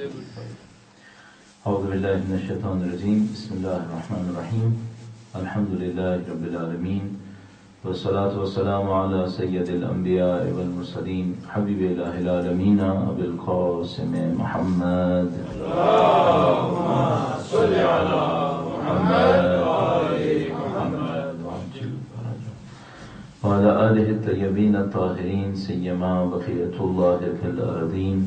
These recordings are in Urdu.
اعوذ باللہ من الشیطان الرجیم بسم اللہ الرحمن الرحیم الحمد للہ رب العالمین والصلاة والسلام علی سید الانبیاء والمرسلین حبیب الہ العالمین ابی القاسم محمد اللہم صل علی محمد وعلى آله الطيبين الطاهرين سيما بقية الله في الأرضين.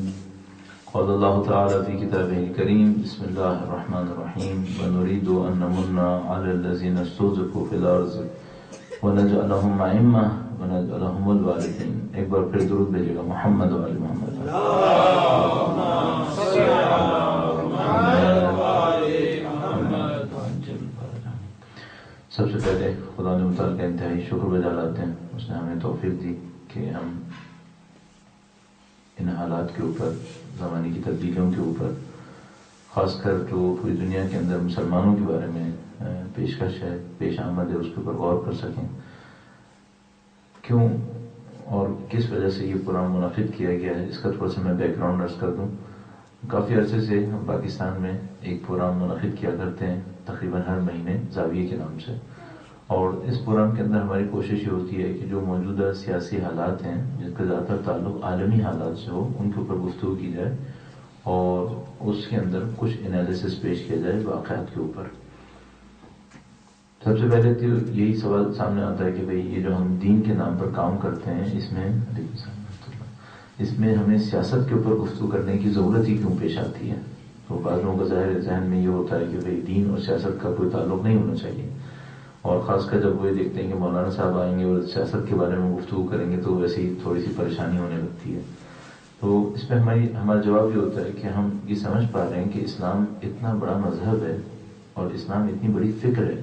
قال الله تعالى في كتابه الكريم بسم الله الرحمن الرحيم ونريد أن نمن على الذين استضعفوا في الأرض ونجعلهم أئمة ونجعلهم الوارثين. ایک بار پھر درود بھیجیے گا محمد و آل محمد. اللهم صل على محمد و آل محمد. سب سے پہلے خدا نے متعلق انتہائی شکر بجا لاتے ہیں، اس نے ہمیں توفیق دی کہ ہم ان حالات کے اوپر، زمانے کی تبدیلیوں کے اوپر، خاص کر جو پوری دنیا کے اندر مسلمانوں کے بارے میں پیشکش ہے، پیش آمد ہے، اس کے اوپر غور کر سکیں. کیوں اور کس وجہ سے یہ پروگرام منعقد کیا گیا ہے، اس کا تھوڑا سا میں بیک گراؤنڈ عرض کر دوں. کافی عرصے سے ہم پاکستان میں ایک پروگرام منعقد کیا کرتے ہیں تقریباً ہر مہینے زاویے کے نام سے، اور اس پروگرام کے اندر ہماری کوشش یہ ہوتی ہے کہ جو موجودہ سیاسی حالات ہیں جن کا زیادہ تر تعلق عالمی حالات سے ہو، ان کے اوپر گفتگو کی جائے اور اس کے اندر کچھ انالیسس پیش کیا جائے واقعات کے اوپر. سب سے پہلے تو یہی سوال سامنے آتا ہے کہ بھئی یہ جو ہم دین کے نام پر کام کرتے ہیں، اس میں ہمیں سیاست کے اوپر گفتگو کرنے کی ضرورت ہی کیوں پیش آتی ہے؟ تو بعض لوگوں کا ظاہر ذہن میں یہ ہوتا ہے کہ بھئی دین اور سیاست کا کوئی تعلق نہیں ہونا چاہیے، اور خاص کر جب وہ یہ دیکھتے ہیں کہ مولانا صاحب آئیں گے اور سیاست کے بارے میں گفتگو کریں گے تو ویسے ہی تھوڑی سی پریشانی ہونے لگتی ہے. تو اس میں ہمارا جواب یہ ہوتا ہے کہ ہم یہ سمجھ پا رہے ہیں کہ اسلام اتنا بڑا مذہب ہے اور اسلام اتنی بڑی فکر ہے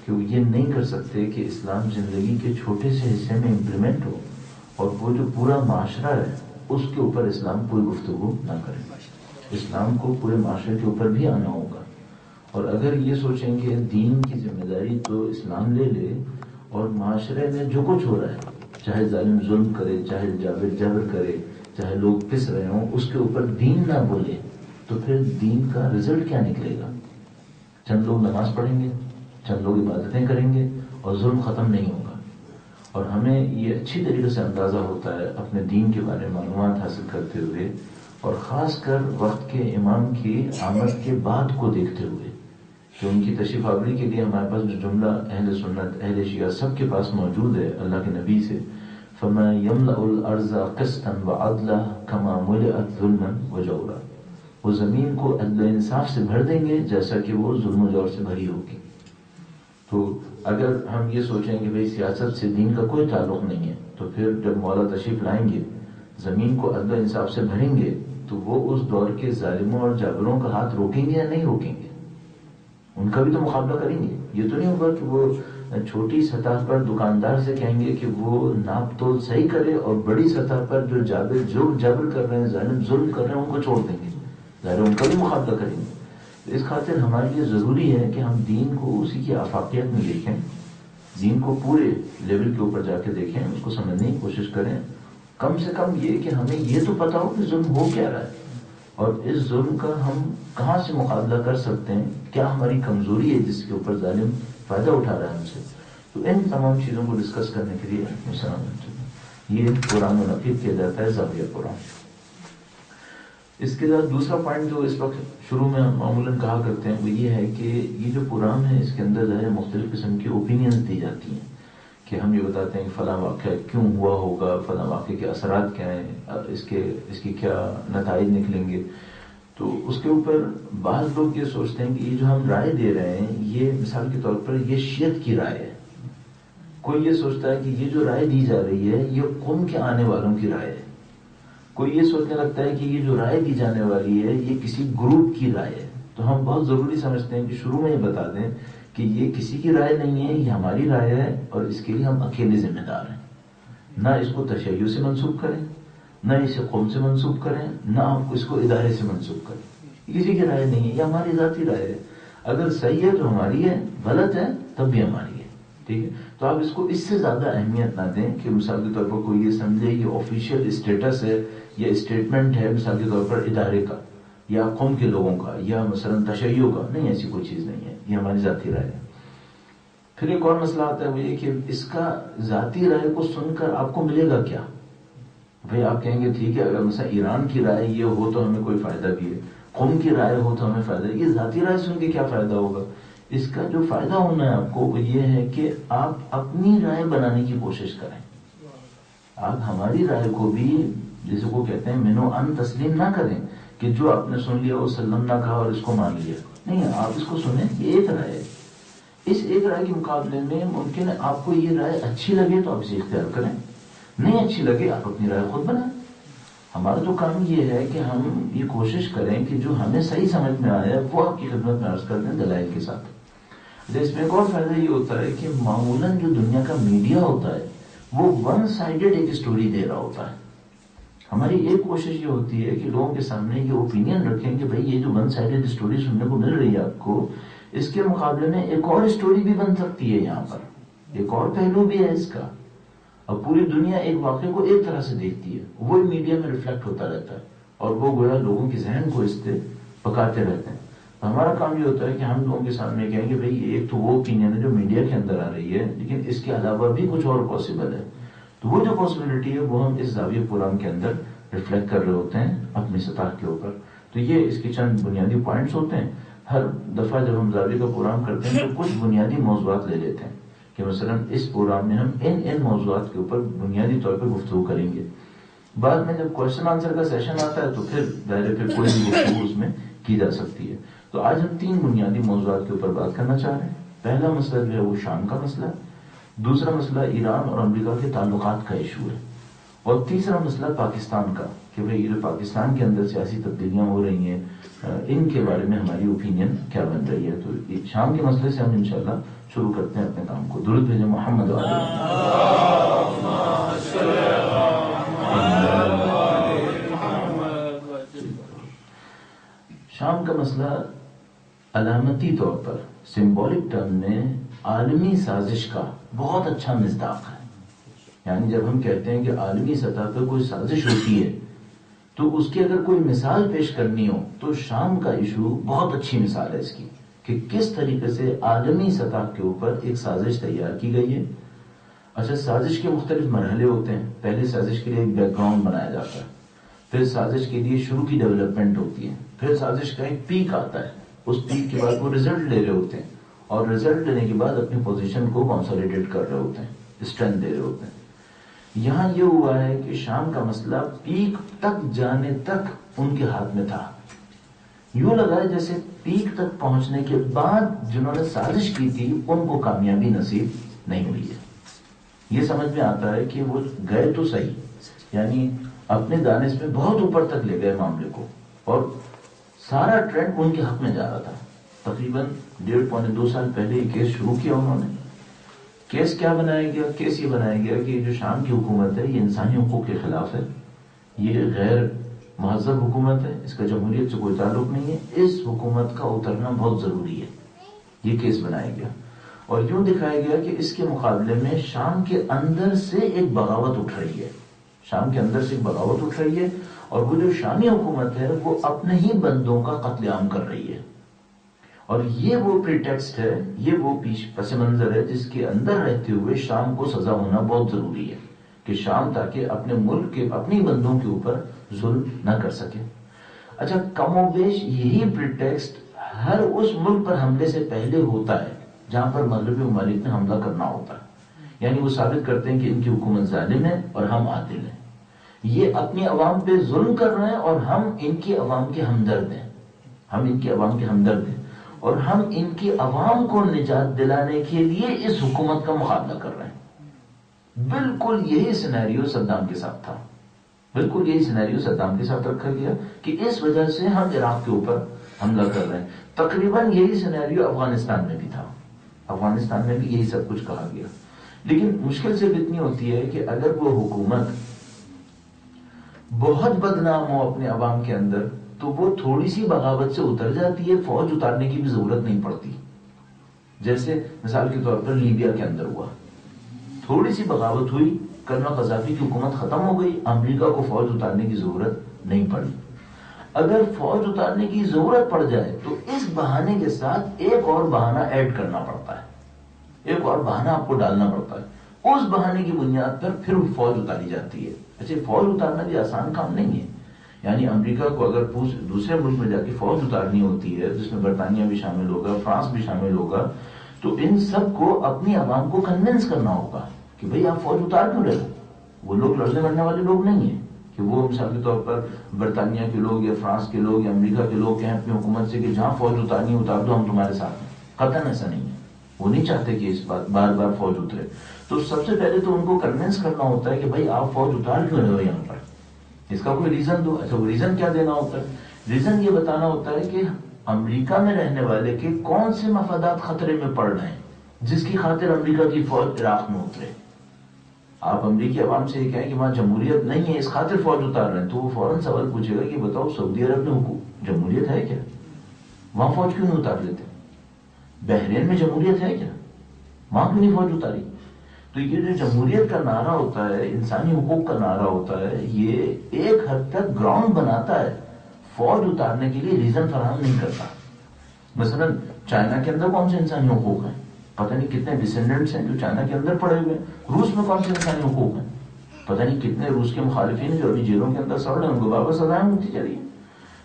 کہ وہ یہ نہیں کر سکتے کہ اسلام زندگی کے چھوٹے سے حصے میں امپلیمنٹ ہو اور وہ جو پورا معاشرہ ہے اس کے اوپر اسلام کوئی گفتگو نہ کرے. اسلام کو پورے معاشرے کے اوپر بھی آنا ہوگا، اور اگر یہ سوچیں کہ دین کی ذمہ داری تو اسلام لے لے اور معاشرے میں جو کچھ ہو رہا ہے، چاہے ظالم ظلم کرے، چاہے جابر جبر کرے، چاہے لوگ پس رہے ہوں، اس کے اوپر دین نہ بولے تو پھر دین کا رزلٹ کیا نکلے گا؟ چند لوگ نماز پڑھیں گے، چند لوگ عبادتیں کریں گے اور ظلم ختم نہیں ہوگا. اور ہمیں یہ اچھی طریقے سے اندازہ ہوتا ہے اپنے دین کے بارے میں معلومات حاصل کرتے ہوئے، اور خاص کر وقت کے امام کی آمد کے بعد کو دیکھتے ہوئے کہ ان کی تشریف آوری کے لیے ہمارے پاس جو جملہ اہل سنت اہل شیعہ سب کے پاس موجود ہے اللہ کے نبی سے، فَمَا يَمْلَأُ الْأَرْضَ قِسْطًا وَعَدْلًا كَمَا مُلِئَتْ ظُلْمًا وَجَوْرًا. وہ زمین کو عدل و انصاف سے بھر دیں گے جیسا کہ وہ ظلم و جور سے بھری ہوگی. تو اگر ہم یہ سوچیں کہ بھئی سیاست سے دین کا کوئی تعلق نہیں ہے، تو پھر جب مولا تشریف لائیں گے، زمین کو عدل و انصاف سے بھریں گے، تو وہ اس دور کے ظالموں اور جابروں کا ہاتھ روکیں گے یا نہیں روکیں گے؟ ان کا بھی تو مقابلہ کریں گے. یہ تو نہیں ہوگا کہ وہ چھوٹی سطح پر دکاندار سے کہیں گے کہ وہ ناپ تول صحیح کرے، اور بڑی سطح پر جو جابر کر رہے ہیں، ظالم ظلم کر رہے ہیں، ان کو چھوڑ دیں گے. ظاہر ان کا بھی مقابلہ کریں گے. اس خاطر ہمارے لیے ضروری ہے کہ ہم دین کو اسی کی آفاقیت میں دیکھیں، دین کو پورے لیول کے اوپر جا کے دیکھیں، اس کو سمجھنے کی کوشش کریں. کم سے کم یہ کہ ہمیں یہ تو پتا ہو کہ ظلم ہو کیا رہا ہے، اور اس ظلم کا ہم کہاں سے مقابلہ کر سکتے ہیں، کیا ہماری کمزوری ہے جس کے اوپر ظالم فائدہ اٹھا رہا ہے ہم سے. تو ان تمام چیزوں کو ڈسکس کرنے کے لیے یہ پروگرام منعقد کیا جاتا ہے، زاویہ پروگرام. اس کے بعد دوسرا پوائنٹ جو اس وقت شروع میں ہم معمولاً کہا کرتے ہیں وہ یہ ہے کہ یہ جو پروگرام ہے اس کے اندر ظاہر مختلف قسم کی اوپینینز دی جاتی ہیں کہ ہم یہ بتاتے ہیں کہ فلاں واقعہ کیوں ہوا ہوگا، فلاں واقعے کے اثرات کیا ہیں، اس کی کیا نتائج نکلیں گے. تو اس کے اوپر بعض لوگ یہ سوچتے ہیں کہ یہ جو ہم رائے دے رہے ہیں یہ مثال کے طور پر یہ شیعت کی رائے ہے. کوئی یہ سوچتا ہے کہ یہ جو رائے دی جا رہی ہے یہ قوم کے آنے والوں کی رائے ہے. کوئی یہ سوچنے لگتا ہے کہ یہ جو رائے دی جانے والی ہے یہ کسی گروپ کی رائے ہے. تو ہم بہت ضروری سمجھتے ہیں کہ شروع میں یہ بتا دیں کہ یہ کسی کی رائے نہیں ہے، یہ ہماری رائے ہے، اور اس کے لیے ہم اکیلے ذمہ دار ہیں. نہ اس کو تشیع سے منسوب کریں، نہ اسے قوم سے منسوب کریں، نہ آپ اس کو ادارے سے منسوب کریں. کسی کی رائے نہیں ہے، یہ ہماری ذاتی رائے ہے. اگر صحیح ہے تو ہماری ہے، غلط ہے تب بھی ہماری ہے. ٹھیک ہے، تو آپ اس کو اس سے زیادہ اہمیت نہ دیں کہ مثال کے طور پر کوئی یہ سمجھے یہ آفیشیل اسٹیٹس ہے یا اسٹیٹمنٹ ہے مثال کے طور پر ادارے کا. یا قوم کے لوگوں کا یا مثلا تشیع کا، نہیں، ایسی کوئی چیز نہیں ہے، یہ ہماری ذاتی رائے ہے۔ پھر ایک اور مسئلہ آتا ہے وہ یہ کہ اس کا ذاتی رائے کو سن کر آپ کو ملے گا کیا؟ بھئی آپ کہیں گے ٹھیک ہے اگر مثلا ایران کی رائے یہ ہو تو ہمیں کوئی فائدہ بھی ہے، قوم کی رائے ہو تو ہمیں فائدہ ہے، یہ ذاتی رائے سن کے کیا فائدہ ہوگا؟ اس کا جو فائدہ ہونا ہے آپ کو وہ یہ ہے کہ آپ اپنی رائے بنانے کی کوشش کریں۔ آپ ہماری رائے کو بھی جسے کو کہتے ہیں منو ان تسلیم نہ کریں کہ جو آپ نے سن لیا وہ سلم نہ کہا اور اس کو مان لیا، نہیں، آپ اس کو سنیں، یہ ایک رائے ہے۔ اس ایک رائے کے مقابلے میں ممکن ہے آپ کو یہ رائے اچھی لگے تو آپ اسے اختیار کریں، نہیں اچھی لگے آپ اپنی رائے خود بنائیں۔ ہمارا تو کام یہ ہے کہ ہم یہ کوشش کریں کہ جو ہمیں صحیح سمجھ میں آیا وہ آپ کی خدمت میں عرض کر دیں دلائل کے ساتھ۔ اس میں ایک اور فائدہ یہ ہوتا ہے کہ معمولاً جو دنیا کا میڈیا ہوتا ہے وہ ون سائیڈڈ ایک سٹوری دے رہا ہوتا ہے۔ ہماری ایک کوشش یہ ہوتی ہے کہ لوگوں کے سامنے یہ اوپینین رکھیں کہ بھئی یہ جو ون سائیڈڈ سٹوری سننے کو مل رہی ہے آپ کو، اس کے مقابلے میں ایک اور سٹوری بھی بن سکتی ہے، یہاں پر ایک اور پہلو بھی ہے اس کا، اور پوری دنیا ایک واقعے کو ایک طرح سے دیکھتی ہے، وہ میڈیا میں ریفلیکٹ ہوتا رہتا ہے اور وہ گویا لوگوں کے ذہن کو اس سے پکاتے رہتے ہیں۔ ہمارا کام یہ ہوتا ہے کہ ہم لوگوں کے سامنے کہیں کہ بھئی ایک تو وہ اوپینین ہے جو میڈیا کے اندر آ رہی ہے، لیکن اس کے علاوہ بھی کچھ اور پاسبل ہے، تو وہ جو پاسبلٹی ہے وہ ہم اس زاویہ پروگرام کے اندر ریفلیکٹ کر رہے ہوتے ہیں اپنی سطح کے اوپر۔ تو یہ اس کے چند بنیادی پوائنٹس ہوتے ہیں۔ ہر دفعہ جب ہم زاویہ کا پروگرام کرتے ہیں تو کچھ بنیادی موضوعات لے لیتے ہیں کہ مثلا اس پروگرام میں ہم ان موضوعات کے اوپر بنیادی طور پر گفتگو کریں گے۔ بعد میں جب کوشچن آنسر کا سیشن آتا ہے تو پھر دائرے پہ کوئی بھی گفتگو اس میں کی جا سکتی ہے۔ تو آج ہم 3 بنیادی موضوعات کے اوپر بات کرنا چاہ رہے ہیں۔ پہلا مسئلہ جو ہے وہ شام کا مسئلہ ہے، دوسرا مسئلہ ایران اور امریکہ کے تعلقات کا ایشو ہے، اور تیسرا مسئلہ پاکستان کا کہ بھئی یہ جو پاکستان کے اندر سیاسی تبدیلیاں ہو رہی ہیں ان کے بارے میں ہماری اوپینین کیا بن رہی ہے۔ تو شام کے مسئلے سے ہم انشاءاللہ شروع کرتے ہیں اپنے کام کو۔ درود بھیجیں محمد و آلہ شام کا مسئلہ علامتی طور پر سمبولک ٹرم میں عالمی سازش کا بہت اچھا مصداق ہے۔ یعنی جب ہم کہتے ہیں کہ عالمی سطح پہ کوئی سازش ہوتی ہے تو اس کی اگر کوئی مثال پیش کرنی ہو تو شام کا ایشو بہت اچھی مثال ہے اس کی، کہ کس طریقے سے عالمی سطح کے اوپر ایک سازش تیار کی گئی ہے۔ اچھا، سازش کے مختلف مرحلے ہوتے ہیں۔ پہلے سازش کے لیے ایک بیک گراؤنڈ بنایا جاتا ہے، پھر سازش کے لیے شروع کی ڈیولپمنٹ ہوتی ہے، پھر سازش کا ایک پیک آتا ہے، اس پیک کے بعد وہ رزلٹ لے رہے ہوتے ہیں، اور رزلٹ لینے کے بعد اپنی پوزیشن کو کنسولیڈیٹ کر رہے ہوتے ہیں، اسٹرینتھ دے رہے ہوتے ہیں۔ یہاں یہ ہوا ہے کہ شام کا مسئلہ پیک تک جانے تک ان کے ہاتھ میں تھا۔ یوں لگا ہے جیسے پیک تک پہنچنے کے بعد جنہوں نے سازش کی تھی ان کو کامیابی نصیب نہیں ہوئی ہے۔ یہ سمجھ میں آتا ہے کہ وہ گئے تو صحیح، یعنی اپنے دانش میں بہت اوپر تک لے گئے معاملے کو، اور سارا ٹرینڈ ان کے حق میں جا رہا تھا۔ تقریباً 1.5-2 سال پہلے یہ کیس شروع کیا انہوں نے۔ کیس کیا بنایا گیا؟ کیس یہ بنایا گیا کہ جو شام کی حکومت ہے یہ انسانی حقوق کے خلاف ہے، یہ غیر مہذب حکومت ہے، اس کا جمہوریت سے کوئی تعلق نہیں ہے، اس حکومت کا اترنا بہت ضروری ہے، یہ کیس بنایا گیا۔ اور یوں دکھایا گیا کہ اس کے مقابلے میں شام کے اندر سے ایک بغاوت اٹھ رہی ہے، شام کے اندر سے ایک بغاوت اٹھ رہی ہے، اور وہ جو شامی حکومت ہے وہ اپنے ہی بندوں کا قتل عام کر رہی ہے۔ اور یہ وہ پریٹیکسٹ ہے، یہ وہ پس منظر ہے جس کے اندر رہتے ہوئے شام کو سزا ہونا بہت ضروری ہے، کہ شام تاکہ اپنے ملک کے اپنی بندوں کے اوپر ظلم نہ کر سکے۔ اچھا، کم و بیش یہی پریٹیکسٹ ہر اس ملک پر حملے سے پہلے ہوتا ہے جہاں پر مغربی ممالک نے حملہ کرنا ہوتا ہے، یعنی وہ ثابت کرتے ہیں کہ ان کی حکومت ظالم ہے اور ہم عادل ہیں، یہ اپنی عوام پہ ظلم کر رہے ہیں اور ہم ان کی عوام کے ہمدرد ہیں، ہم ان کی عوام کے ہمدرد ہیں، اور ہم ان کی عوام کو نجات دلانے کے لیے اس حکومت کا مقابلہ کر رہے ہیں۔ بالکل یہی سینیریو صدام کے ساتھ تھا، بالکل یہی سینیریو صدام کے ساتھ رکھا گیا کہ اس وجہ سے ہم عراق کے اوپر حملہ کر رہے ہیں۔ تقریباً یہی سینیریو افغانستان میں بھی تھا، افغانستان میں بھی یہی سب کچھ کہا گیا۔ لیکن مشکل صرف اتنی ہوتی ہے کہ اگر وہ حکومت بہت بدنام ہو اپنے عوام کے اندر تو وہ تھوڑی سی بغاوت سے اتر جاتی ہے، فوج اتارنے کی بھی ضرورت نہیں پڑتی، جیسے مثال کے طور پر لیبیا کے اندر ہوا، تھوڑی سی بغاوت ہوئی، کرنا قذافی کی حکومت ختم ہو گئی، امریکہ کو فوج اتارنے کی ضرورت نہیں پڑی۔ اگر فوج اتارنے کی ضرورت پڑ جائے تو اس بہانے کے ساتھ ایک اور بہانہ ایڈ کرنا پڑتا ہے، ایک اور بہانہ آپ کو ڈالنا پڑتا ہے، اس بہانے کی بنیاد پر پھر فوج اتاری جاتی ہے۔ اچھا، فوج اتارنا بھی آسان کام نہیں ہے، یعنی امریکہ کو اگر دوسرے ملک میں جا کے فوج اتارنی ہوتی ہے جس میں برطانیہ بھی شامل ہوگا، فرانس بھی شامل ہوگا، تو ان سب کو اپنی عوام کو کنونس کرنا ہوگا کہ بھئی آپ فوج اتار کیوں رہے ہو۔ وہ لوگ لڑنے مرنے والے لوگ نہیں ہیں کہ وہ مثال کے طور پر برطانیہ کے لوگ یا فرانس کے لوگ یا امریکہ کے لوگ کہیں اپنی حکومت سے کہ جہاں فوج اتارنی اتار دو، ہم تمہارے ساتھ ہیں۔ قطعاً ایسا نہیں ہے، وہ نہیں چاہتے کہ اس بار بار فوج اترے۔ تو سب سے پہلے تو ان کو کنونس کرنا ہوتا ہے کہ بھائی آپ فوج اتار کیوں رہے ہو یہاں پر، اس کا کوئی ریزن دو۔ اچھا، وہ ریزن کیا دینا ہوتا ہے؟ ریزن یہ بتانا ہوتا ہے کہ امریکہ میں رہنے والے کے کون سے مفادات خطرے میں پڑ رہے ہیں جس کی خاطر امریکہ کی فوج عراق میں اترے۔ آپ امریکی عوام سے یہ کہیں کہ وہاں جمہوریت نہیں ہے اس خاطر فوج اتار رہے ہیں، تو وہ فوراً سوال پوچھے گا کہ بتاؤ سعودی عرب میں حکومت جمہوریت ہے کیا؟ وہاں فوج کیوں نہیں اتار لیتے؟ بحرین میں جمہوریت ہے کیا؟ وہاں کیوں نہیں فوج اتاری؟ تو یہ جو جمہوریت کا نعرہ ہوتا ہے، انسانی حقوق کا نعرہ ہوتا ہے، یہ ایک حد تک گراؤنڈ بناتا ہے، فوج اتارنے کے لیے ریزن فراہم نہیں کرتا۔ مثلا چائنا کے اندر کون سے انسانی حقوق ہیں؟ پتہ نہیں کتنے ڈسینڈنٹس ہیں جو چائنا کے اندر پڑے ہوئے ہیں۔ روس میں کون سے انسانی حقوق ہیں؟ پتہ نہیں کتنے روس کے مخالفین ہیں جو ابھی جیلوں کے اندر سڑ رہے ہیں، ان کو بابا سزائیں ہوتی چلی ہیں۔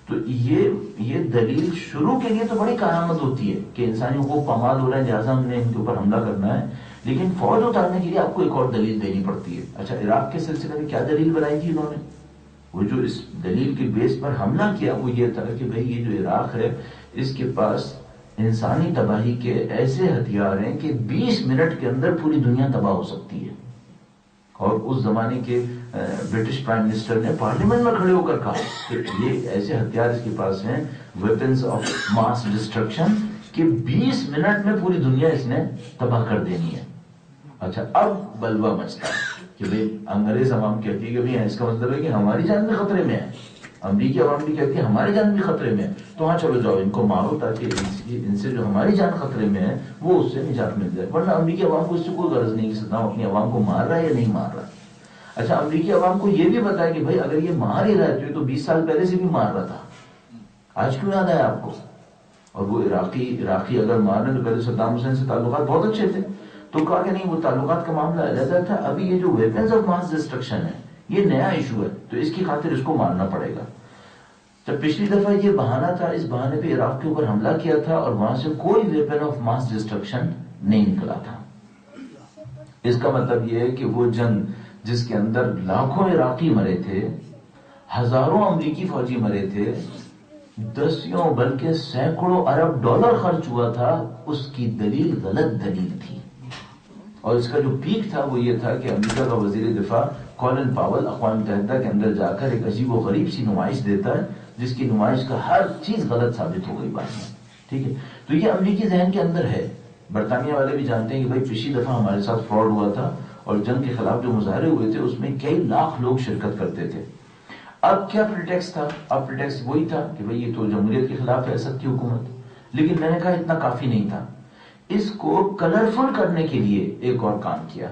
تو یہ دلیل شروع کے لیے تو بڑی کارآمد ہوتی ہے کہ انسانی حقوق پامال ہو رہے ہیں لہٰذا ہم نے ان کے اوپر حملہ کرنا ہے، لیکن فوج اتارنے کے لیے آپ کو ایک اور دلیل دینی پڑتی ہے۔ اچھا، عراق کے سلسلے میں کیا دلیل بنائی تھی انہوں نے؟ وہ جو اس دلیل کے بیس پر حملہ کیا وہ یہ تھا کہ بھئی یہ جو عراق ہے اس کے پاس انسانی تباہی کے ایسے ہتھیار ہیں کہ 20 منٹ کے اندر پوری دنیا تباہ ہو سکتی ہے۔ اور اس زمانے کے برٹش پرائم منسٹر نے پارلیمنٹ میں کھڑے ہو کر کہا کہ یہ ایسے ہتھیار اس کے پاس ہیں، ویپنز آف ماس ڈسٹرکشن، کہ 20 منٹ میں پوری دنیا اس نے تباہ کر دینی ہے۔ اچھا، اب بلوا مچتا ہے کہ بھئی انگریز عوام کہتی ہے کہ بھئی اس کا مطلب ہے کہ ہماری جان بھی خطرے میں ہے، امریکی عوام بھی کہتی ہے ہماری جان بھی خطرے میں ہے، تو ہاں چلو جاؤ ان کو مارو تاکہ ان سے جو ہماری جان خطرے میں ہے وہ اس سے نجات مل جائے، ورنہ امریکی عوام کو اس سے کوئی غرض نہیں کہ صدام اپنی عوام کو مار رہا ہے یا نہیں مار رہا ہے۔ اچھا، امریکی عوام کو یہ بھی پتا ہے کہ بھئی اگر یہ مار ہی رہا ہے تو 20 سال پہلے سے بھی مار رہا تھا، آج کیوں یاد آیا آپ کو؟ اور وہ عراقی اگر مار رہے تو پہلے صدام حسین سے تعلقات بہت اچھے تھے، تو کہا کہ نہیں وہ تعلقات کا معاملہ علیحدہ تھا، ابھی یہ جو ویپنز آف ماس ڈسٹرکشن ہے یہ نیا ایشو ہے تو اس کی خاطر اس کو مارنا پڑے گا۔ جب پچھلی دفعہ یہ بہانہ تھا، اس بہانے پہ عراق کے اوپر حملہ کیا تھا اور وہاں سے کوئی ویپن آف ماس ڈسٹرکشن نہیں نکلا تھا۔ اس کا مطلب یہ ہے کہ وہ جنگ جس کے اندر لاکھوں عراقی مرے تھے، ہزاروں امریکی فوجی مرے تھے، دسیوں بلکہ سینکڑوں ارب ڈالر خرچ ہوا تھا، اس کی دلیل غلط دلیل تھی۔ اور اس کا جو پیک تھا وہ یہ تھا کہ امریکہ کا وزیر دفاع کولن پاول اقوام متحدہ کے اندر جا کر ایک عجیب و غریب سی نمائش دیتا ہے جس کی نمائش کا ہر چیز غلط ثابت ہو گئی بعد میں، ٹھیک ہے۔ تو یہ امریکی ذہن کے اندر ہے، برطانیہ والے بھی جانتے ہیں کہ بھائی پچھلی دفعہ ہمارے ساتھ فراڈ ہوا تھا اور جنگ کے خلاف جو مظاہرے ہوئے تھے اس میں کئی لاکھ لوگ شرکت کرتے تھے۔ اب کیا پریٹیکسٹ تھا؟ اب پریٹیکسٹ وہی تھا کہ بھئی یہ تو جمہوریت کے خلاف ہے، اسد کی حکومت، لیکن میں نے کہا اتنا کافی نہیں تھا، اس کو کلرفل کرنے کے لیے ایک اور کام کیا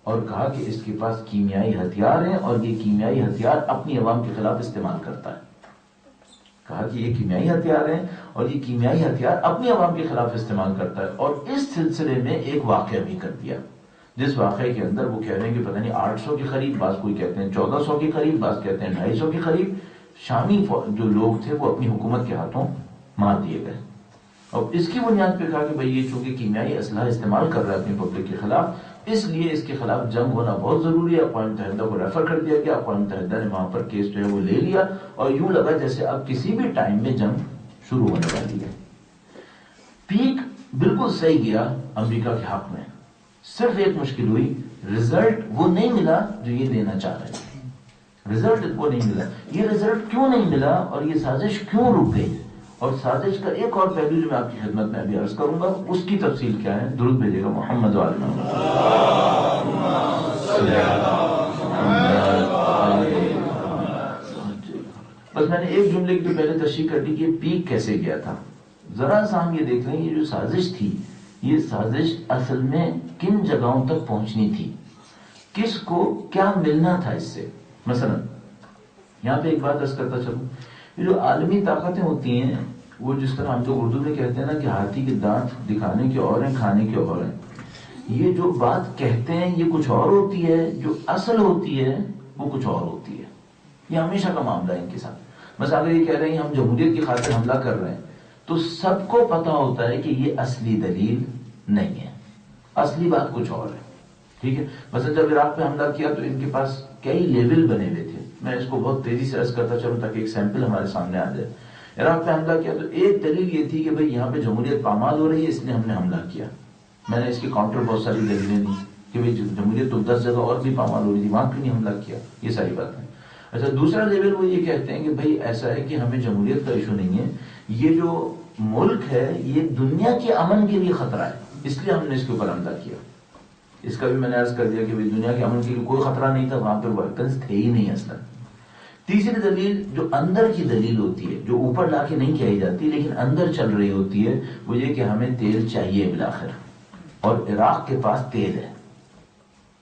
اور کہا کہ اس کے پاس کیمیائی ہتھیار ہیں اور یہ کیمیائی ہتھیار اپنی عوام کے خلاف استعمال کرتا ہے۔ کہا کہ یہ کیمیائی ہتھیار ہیں اور یہ کیمیائی ہتھیار اپنی عوام کے خلاف استعمال کرتا ہے، اور اس سلسلے میں ایک واقعہ بھی کر دیا جس واقعے کے اندر وہ کہہ رہے ہیں کہ پتہ نہیں 800 کے قریب، بعض کوئی کہتے ہیں 1400 کے قریب، بعض کہتے ہیں 250 کے قریب شامی جو لوگ تھے وہ اپنی حکومت کے ہاتھوں مار دیے گئے۔ اور اس کی بنیاد پہ کہا کہ بھئی یہ چونکہ کیمیائی اسلحہ استعمال کر رہا ہے اپنی پبلک کے خلاف، اس لیے اس کے خلاف جنگ ہونا بہت ضروری ہے۔ اقوام متحدہ کو ریفر کر دیا گیا، اقوام متحدہ نے وہاں پر کیس جو ہے وہ لے لیا اور یوں لگا جیسے اب کسی بھی ٹائم میں جنگ شروع ہونے والی ہے۔ پیک بالکل صحیح گیا امریکہ کے حق میں، صرف ایک مشکل ہوئی، رزلٹ وہ نہیں ملا جو یہ لینا چاہ رہے تھے، رزلٹ وہ نہیں ملا۔ یہ رزلٹ کیوں نہیں ملا اور یہ سازش کیوں رک گئی؟ اور سازش کا ایک اور پہلو جو میں آپ کی خدمت میں ابھی عرض کروں گا اس کی تفصیل کیا ہے، درود بھیجیے گا محمد وعلی بس میں نے ایک جملے کی پہلے تشریح کر دی کہ پیک کیسے گیا تھا۔ ذرا سا ہم یہ دیکھ لیں یہ جو سازش تھی، یہ سازش اصل میں کن جگہوں تک پہنچنی تھی، کس کو کیا ملنا تھا اس سے۔ مثلا یہاں پہ ایک بات عرض کرتا چلوں یہ جو عالمی طاقتیں ہوتی ہیں وہ جس طرح ہم تو اردو میں کہتے ہیں نا کہ ہاتھی کے دانت دکھانے کے اور ہیں کھانے کے اور ہیں. یہ جو بات کہتے ہیں یہ کچھ اور ہوتی ہے، جو اصل ہوتی ہے وہ کچھ اور ہوتی ہے. یہ ہمیشہ کا معاملہ ہے ان کے ساتھ. بس اگر یہ کہہ رہے ہیں ہم جمہوریت کی خاطر حملہ کر رہے ہیں تو سب کو پتا ہوتا ہے کہ یہ اصلی دلیل نہیں ہے، اصلی بات کچھ اور ہے. ٹھیک ہے. مثلا جب عراق پہ حملہ کیا تو ان کے پاس کئی لیبل بنے ہوئے تھے. میں اس کو بہت تیزی سے عرض کرتا چلوں تاکہ ایک سیمپل ہمارے سامنے آ جائے. عراق پہ حملہ کیا تو ایک دلیل یہ تھی کہ بھئی یہاں پہ جمہوریت پامال ہو رہی ہے اس لیے ہم نے حملہ کیا. میں نے اس کی کاؤنٹر بہت ساری دلیلیں دی کہ بھئی جمہوریت تو 10 جگہ اور بھی پامال ہو رہی تھی، وہاں کیوں نہیں حملہ کیا. یہ ساری باتیں. اچھا دوسرا لیول وہ یہ کہتے ہیں کہ بھئی ایسا ہے کہ ہمیں جمہوریت کا ایشو نہیں ہے، یہ جو ملک ہے یہ دنیا کے امن کے لیے خطرہ ہے اس لیے ہم نے اس کے اوپر حملہ کیا. اس کا بھی میں نے عرض کر دیا کہ بھئی دنیا کے امن کے لیے کوئی خطرہ نہیں تھا، وہاں پہ ویپنز تھے ہی نہیں اصلا. تیسری دلیل جو اندر کی دلیل ہوتی ہے، جو اوپر لا کے نہیں کہی جاتی لیکن اندر چل رہی ہوتی ہے، وہ یہ کہ ہمیں تیل چاہیے بالآخر، اور عراق کے پاس تیل ہے.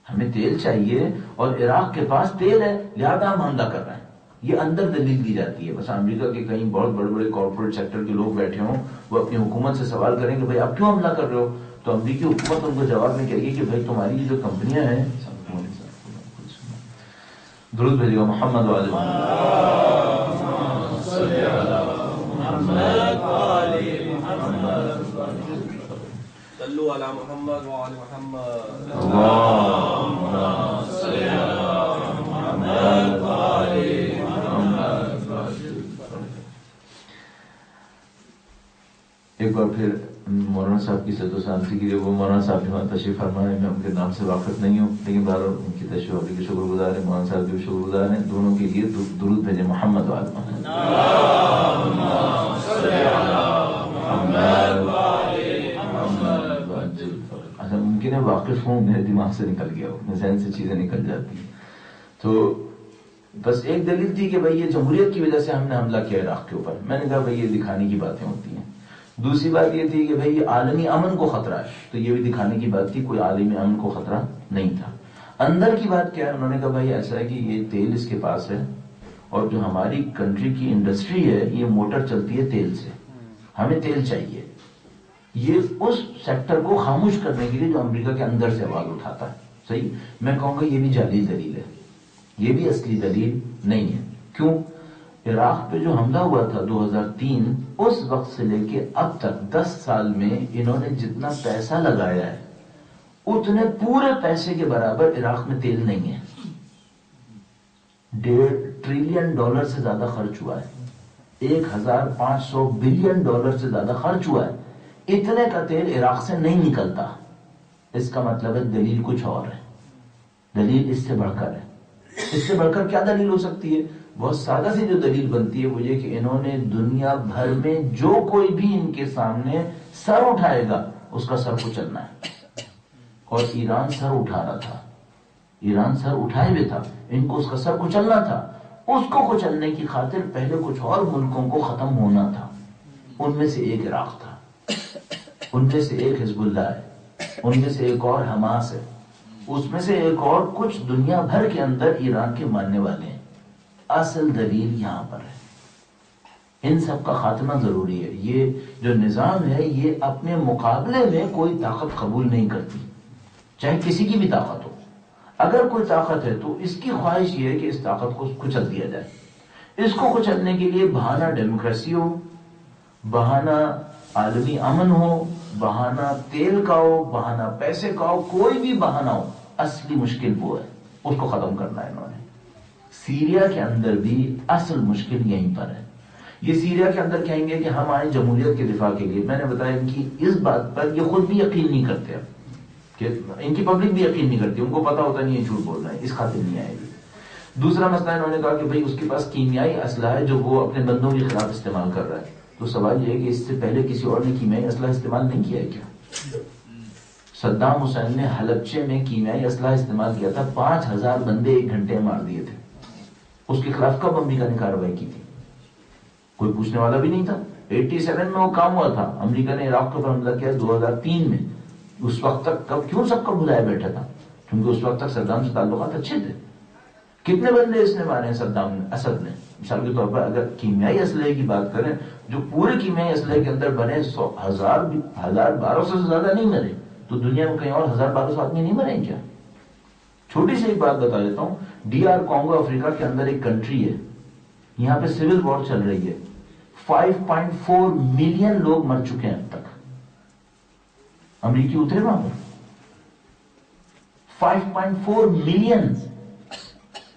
ہمیں تیل چاہیے اور عراق کے پاس تیل ہے لہذا ہم حملہ کر رہے ہیں. یہ اندر دلیل دی جاتی ہے. بس امریکہ کے کہیں بہت بڑے بڑے کارپوریٹ سیکٹر کے لوگ بیٹھے ہوں، وہ اپنی حکومت سے سوال کریں کہ بھئی آپ کیوں حملہ کر رہے ہو، تو امریکی حکومت ان کو جواب میں کہے گی کہ بھئی تمہاری جو کمپنیاں ہیں. درود بھیجے گا محمد وعلی صلوا علی محمد وعلی محمد. ایک بار پھر مولانا صاحب کی صحت و سلامتی کے لیے، وہ مولانا صاحب جو تشریف فرما ہے، میں ان کے نام سے واقف نہیں ہوں لیکن بہرحال ان کی تشریف آوری کے شکر گزار ہیں، مولانا صاحب کے بھی شکر گزار ہیں. دونوں کے لیے درود بھیجیں محمد وعلی محمد. اچھا ممکن ہے واقف ہوں، میرے دماغ سے نکل گیا ہو، میرے ذہن سے چیزیں نکل جاتی ہیں. تو بس ایک دلیل تھی کہ بھئی یہ جمہوریت کی وجہ سے ہم نے حملہ کیا عراق کے اوپر. میں نے کہا بھئی یہ دکھانے کی باتیں ہوتی ہیں. دوسری بات یہ تھی کہ بھئی یہ عالمی امن کو خطرہ ہے، تو یہ بھی دکھانے کی بات تھی، کوئی عالمی امن کو خطرہ نہیں تھا. اندر کی بات کیا ہے، انہوں نے کہا بھئی ایسا ہے کہ یہ تیل اس کے پاس ہے اور جو ہماری کنٹری کی انڈسٹری ہے یہ موٹر چلتی ہے تیل سے، ہمیں تیل چاہیے. یہ اس سیکٹر کو خاموش کرنے کے لیے جو امریکہ کے اندر سے آواز اٹھاتا ہے. صحیح. میں کہوں گا یہ بھی جعلی دلیل ہے، یہ بھی اصلی دلیل نہیں ہے. کیوں؟ عراق پہ جو حملہ ہوا تھا 2003، اس وقت سے لے کے اب تک 10 سال میں انہوں نے جتنا پیسہ لگایا ہے اتنے پورے پیسے کے برابر عراق میں تیل نہیں ہے. $1.5 ٹریلین سے زیادہ خرچ ہوا ہے، 1500 بلین ڈالر سے زیادہ خرچ ہوا ہے. اتنے کا تیل عراق سے نہیں نکلتا. اس کا مطلب ہے دلیل کچھ اور ہے، دلیل اس سے بڑھ کر ہے. اس سے بڑھ کر کیا دلیل ہو سکتی ہے؟ بہت سادہ سی جو دلیل بنتی ہے وہ یہ کہ انہوں نے دنیا بھر میں جو کوئی بھی ان کے سامنے سر اٹھائے گا اس کا سر کچلنا ہے. اور ایران سر اٹھا رہا تھا، ایران سر اٹھائے ہوئے تھا، ان کو اس کا سر کچلنا تھا. اس کو کچلنے کی خاطر پہلے کچھ اور ملکوں کو ختم ہونا تھا. ان میں سے ایک عراق تھا، ان میں سے ایک حزب اللہ ہے، ان میں سے ایک اور حماس ہے، اس میں سے ایک اور کچھ دنیا بھر کے اندر ایران کے ماننے والے ہیں. اصل دلیل یہاں پر ہے. ان سب کا خاتمہ ضروری ہے. یہ جو نظام ہے یہ اپنے مقابلے میں کوئی طاقت قبول نہیں کرتی، چاہے کسی کی بھی طاقت ہو. اگر کوئی طاقت ہے تو اس کی خواہش یہ ہے کہ اس طاقت کو کچل دیا جائے. اس کو کچلنے کے لیے بہانہ ڈیموکریسی ہو، بہانہ عالمی امن ہو، بہانہ تیل کا ہو، بہانہ پیسے کا ہو، کوئی بھی بہانہ ہو، اصلی مشکل وہ ہے، اس کو ختم کرنا ہے انہوں نے. سیریا کے اندر بھی اصل مشکل یہیں پر ہے. یہ سیریا کے اندر کہیں گے کہ ہم آئے جمہوریت کے دفاع کے لیے. میں نے بتایا ان کی اس بات پر یہ خود بھی یقین نہیں کرتے، کہ ان کی پبلک بھی یقین نہیں کرتی، ان کو پتا ہوتا نہیں یہ جھوٹ بول رہے ہیں، اس خاطر نہیں آئے گی. دوسرا مسئلہ انہوں نے کہا کہ بھئی اس کے پاس کیمیائی اسلحہ ہے جو وہ اپنے بندوں کے خلاف استعمال کر رہا ہے. تو سوال یہ ہے کہ اس سے پہلے کسی اور نے کیمیائی اسلحہ استعمال نہیں کیا ہے کیا؟ صدام حسین نے حلبچے میں کیمیائی اسلحہ استعمال کیا تھا، 5000 بندے 1 گھنٹے میں مار دیے تھے. اس کے خلاف کب امریکہ نے کارروائی کی تھی؟ کوئی پوچھنے والا بھی نہیں تھا. 87 میں وہ کام ہوا تھا. امریکہ نے عراق پر حملہ کیا 2003 میں. اس وقت تک کیوں سب کو بلایا بیٹھا تھا؟ کیونکہ اس وقت تک صدام سے تعلقات اچھے تھے. کتنے بندے اس نے مارے ہیں صدام نے، اسد نے؟ مثال کے طور پر اگر کیمیائی اسلحے کی بات کریں، جو پورے کیمیائی اسلحے کے اندر بنے 1200 سے زیادہ نہیں مرے، تو دنیا میں کہیں اور 1200 آدمی نہیں مرے کیا؟ چھوٹی سی ایک بات بتا دیتا ہوں، ڈی آر کانگو افریقہ کے اندر ایک کنٹری ہے، یہاں پہ سول وار چل رہی ہے، 5.4 ملین لوگ مر چکے ہیں اب تک۔ امریکی اترے وہاں پر 5.4 ملین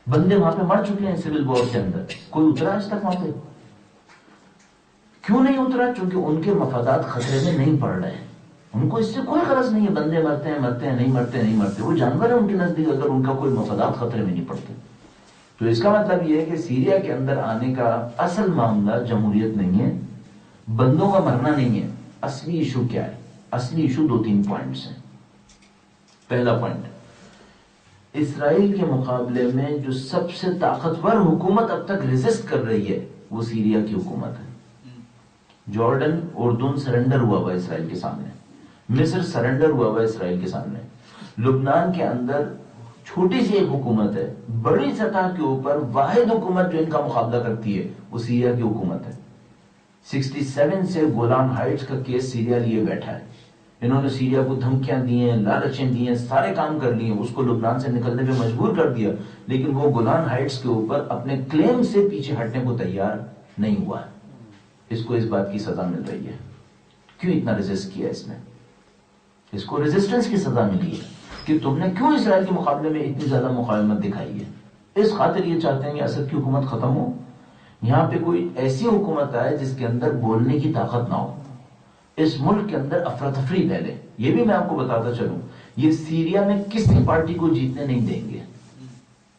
بندے وہاں پہ مر چکے ہیں سول وار کے اندر، کوئی اترا آج تک وہاں پہ؟ کیوں نہیں اترا؟ چونکہ ان کے مفادات خطرے میں نہیں پڑ رہے ہیں، ان کو اس سے کوئی غرض نہیں ہے، بندے مرتے ہیں نہیں مرتے، وہ جانور ہیں ان کے نزدیک، اگر ان کا کوئی مفادات خطرے میں نہیں پڑتے۔ تو اس کا مطلب یہ ہے کہ سیریا کے اندر آنے کا اصل معاملہ جمہوریت نہیں ہے، بندوں کا مرنا نہیں ہے۔ اصلی ایشو کیا ہے؟ اصلی ایشو 2-3 پوائنٹس ہیں۔ پہلا پوائنٹ، اسرائیل کے مقابلے میں جو سب سے طاقتور حکومت اب تک ریزسٹ کر رہی ہے وہ سیریا کی حکومت ہے۔ جارڈن، اردن سرنڈر ہوا ہوا اسرائیل کے سامنے، مصر سرنڈر ہوا ہوا اسرائیل کے سامنے، لبنان کے اندر چھوٹی سی ایک حکومت ہے، بڑی سطح کے اوپر واحد حکومت جو ان کا مقابلہ کرتی ہے وہ سیریا کی حکومت ہے۔ 67 سے گولان ہائٹس کا کیس سیریا لیے بیٹھا ہے، انہوں نے سیریا کو دھمکیاں دی ہیں، لالچیں دی ہیں، سارے کام کر لیے، اس کو لبنان سے نکلنے پہ مجبور کر دیا، لیکن وہ گولان ہائٹس کے اوپر اپنے کلیم سے پیچھے ہٹنے کو تیار نہیں ہوا ہے۔ اس کو اس بات کی سزا مل رہی ہے۔ کیوں اتنا ریزسٹ کیا اس نے؟ اس کو ریزسٹنس کی سزا ملی ہے کہ تم نے کیوں اسرائیل کے مقابلے میں اتنی زیادہ مقاومت دکھائی ہے۔ اس خاطر یہ چاہتے ہیں کہ اسد کی حکومت ختم ہو، یہاں پہ کوئی ایسی حکومت آئے جس کے اندر بولنے کی طاقت نہ ہو، اس ملک کے اندر افراتفری پھیلے۔ یہ بھی میں آپ کو بتاتا چلوں، یہ سیریا میں کسی پارٹی کو جیتنے نہیں دیں گے۔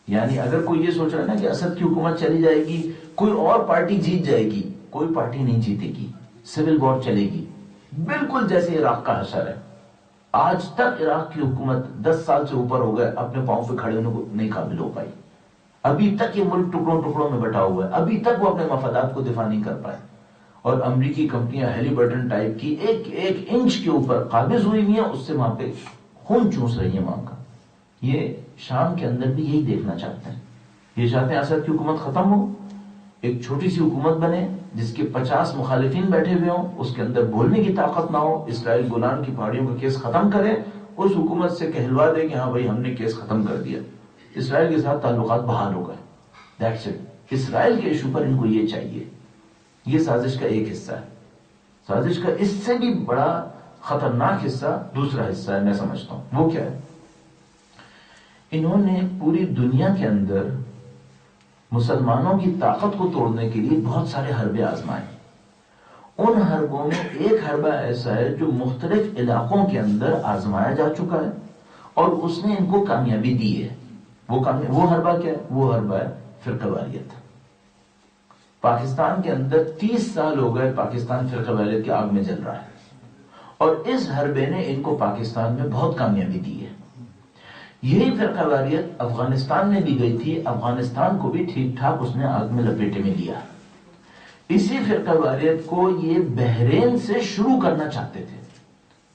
یعنی اگر کوئی یہ سوچ رہا ہے نا کہ اسد کی حکومت چلی جائے گی، کوئی اور پارٹی جیت جائے گی، کوئی پارٹی نہیں جیتے گی، سول وار چلے گی، بالکل جیسے عراق کا حشر ہے۔ آج تک عراق کی حکومت 10 سال سے اوپر ہو گئے اپنے پاؤں پہ کھڑے ہونے کو نہیں قابل ہو پائی، ابھی تک یہ ملک ٹکڑوں ٹکڑوں میں بٹا ہوا ہے، ابھی تک وہ اپنے مفادات کو دفاع نہیں کر پائے، اور امریکی کمپنیاں ہیلی برٹن ٹائپ کی ایک ایک انچ کے اوپر قابض ہوئی ہوئی ہیں، اس سے وہاں پہ خون چوس رہی ہیں وہاں کا۔ یہ شام کے اندر بھی یہی دیکھنا چاہتے ہیں، یہ چاہتے ہیں اسد کی حکومت ختم ہو، ایک چھوٹی سی حکومت بنے جس کے 50 مخالفین بیٹھے ہوئے ہوں، اس کے اندر بولنے کی طاقت نہ ہو، اسرائیل گولان کی پہاڑیوں کا کیس ختم کرے، اس حکومت سے کہلوا دے کہ ہاں بھائی ہم نے کیس ختم کر دیا، اسرائیل کے ساتھ تعلقات بحال ہو گئے، دیٹس اٹ۔ اسرائیل کے ایشو پر ان کو یہ چاہیے۔ یہ سازش کا ایک حصہ ہے۔ سازش کا اس سے بھی بڑا خطرناک حصہ دوسرا حصہ ہے، میں سمجھتا ہوں، وہ کیا ہے؟ انہوں نے پوری دنیا کے اندر مسلمانوں کی طاقت کو توڑنے کے لیے بہت سارے حربے آزمائے۔ ان حربوں میں ایک حربہ ایسا ہے جو مختلف علاقوں کے اندر آزمایا جا چکا ہے اور اس نے ان کو کامیابی دی ہے۔ وہ حربہ کیا ہے؟ وہ حربہ ہے فرقہ واریت۔ پاکستان کے اندر 30 سال ہو گئے پاکستان فرقہ واریت کی آگ میں جل رہا ہے، اور اس حربے نے ان کو پاکستان میں بہت کامیابی دی ہے۔ یہی فرقہ واریت افغانستان میں بھی گئی تھی، افغانستان کو بھی ٹھیک ٹھاک اس نے آگ میں لپیٹے میں لیا۔ اسی فرقہ واریت کو یہ بحرین سے شروع کرنا چاہتے تھے،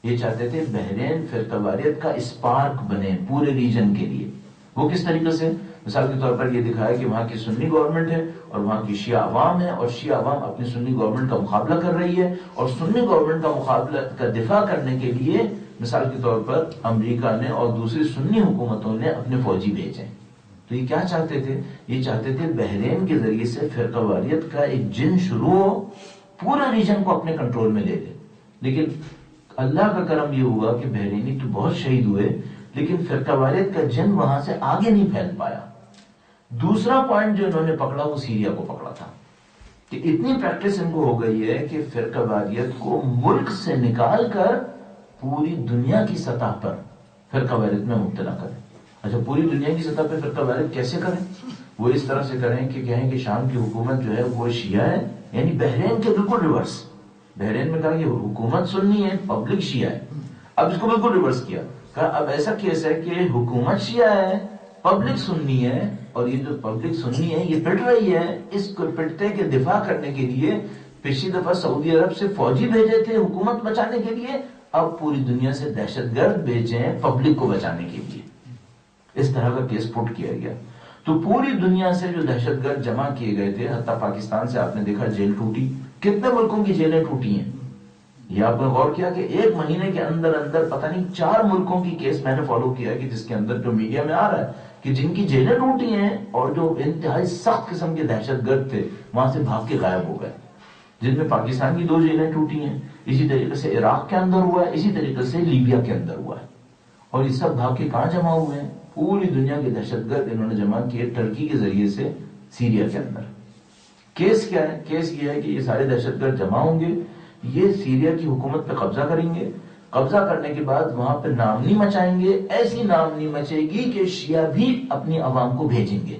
یہ چاہتے تھے بحرین فرقہ واریت کا اسپارک بنے پورے ریجن کے لیے۔ وہ کس طریقے سے؟ مثال کے طور پر یہ دکھایا کہ وہاں کی سنی گورنمنٹ ہے اور وہاں کی شیعہ عوام ہے، اور شیعہ عوام اپنی سنی گورنمنٹ کا مقابلہ کر رہی ہے، اور سنی گورنمنٹ کا مقابلہ کا دفاع کرنے کے لیے مثال کے طور پر امریکہ نے اور دوسری سنی حکومتوں نے اپنے فوجی بھیجے۔ تو یہ کیا چاہتے تھے؟ یہ چاہتے تھے بحرین کے ذریعے سے فرقہ واریت کا ایک جن شروع ہو، پورا ریجن کو اپنے کنٹرول میں لے لے۔ لیکن اللہ کا کرم یہ ہوا کہ بحرینی تو بہت شہید ہوئے، لیکن فرقہ واریت کا جن وہاں سے آگے نہیں پھیل پایا۔ دوسرا پوائنٹ جو انہوں نے پکڑا وہ سیریا کو پکڑا تھا، کہ اتنی پریکٹس ان کو ہو گئی ہے کہ فرقہ واریت کو ملک سے نکال کر پوری دنیا کی سطح پر فرقہ واریت میں مبتلا کریں۔ اچھا، پوری دنیا کی سطح پہ فرقہ واریت کیسے کریں؟ وہ اس طرح سے کریں کہ کہیں کہ شام کی حکومت جو ہے وہ شیعہ ہے، یعنی بحرین کے بالکل ریورس۔ بحرین میں کہا کہ حکومت سنی ہے، پبلک شیعہ ہے، اب اس کو بالکل ریورس کیا، کہا اب ایسا کیس ہے کہ حکومت شیعہ ہے، پبلک سنی ہے، اور یہ جو پبلک سنی ہے یہ پٹ رہی ہے، اس کو پٹتے کے دفاع کرنے کے لیے پچھلی دفعہ سعودی عرب سے فوجی بھیجے تھے حکومت بچانے کے لیے، اب پوری دنیا سے دہشت گرد بھیجے ہیں پبلک کو بچانے کے لیے۔ اس طرح کا کیس پٹ کیا گیا۔ تو پوری دنیا سے جو دہشت گرد جمع کیے گئے تھے، حتیٰ پاکستان سے آپ نے دیکھا جیل ٹوٹی، کتنے ملکوں کی جیلیں ٹوٹی ہیں. یہ آپ نے غور کیا کہ ایک مہینے کے اندر اندر پتہ نہیں 4 ملکوں کی کیس میں نے فالو کیا کہ جس کے اندر جو میڈیا میں آ رہا ہے کہ جن کی جیلیں ٹوٹی ہیں اور جو انتہائی سخت قسم کے دہشت گرد تھے وہاں سے بھاگ کے غائب ہو گئے، جن میں پاکستان کی 2 جیلیں ٹوٹی ہیں. اسی طریقے سے عراق کے اندر ہوا ہے، اسی طریقے سے لیبیا کے اندر ہوا ہے. اور یہ سب بھاگ کے کہاں جمع ہوئے ہیں؟ پوری دنیا کے دہشت گرد انہوں نے جمع کیے ٹرکی کے ذریعے سے سیریا کے اندر. کیس کیا ہے؟ کیس یہ ہے کہ یہ سارے دہشت گرد جمع ہوں گے، یہ سیریا کی حکومت پہ قبضہ کریں گے، قبضہ کرنے کے بعد وہاں پہ نامنی مچائیں گے، ایسی نامنی مچے گی کہ شیعہ بھی اپنی عوام کو بھیجیں گے.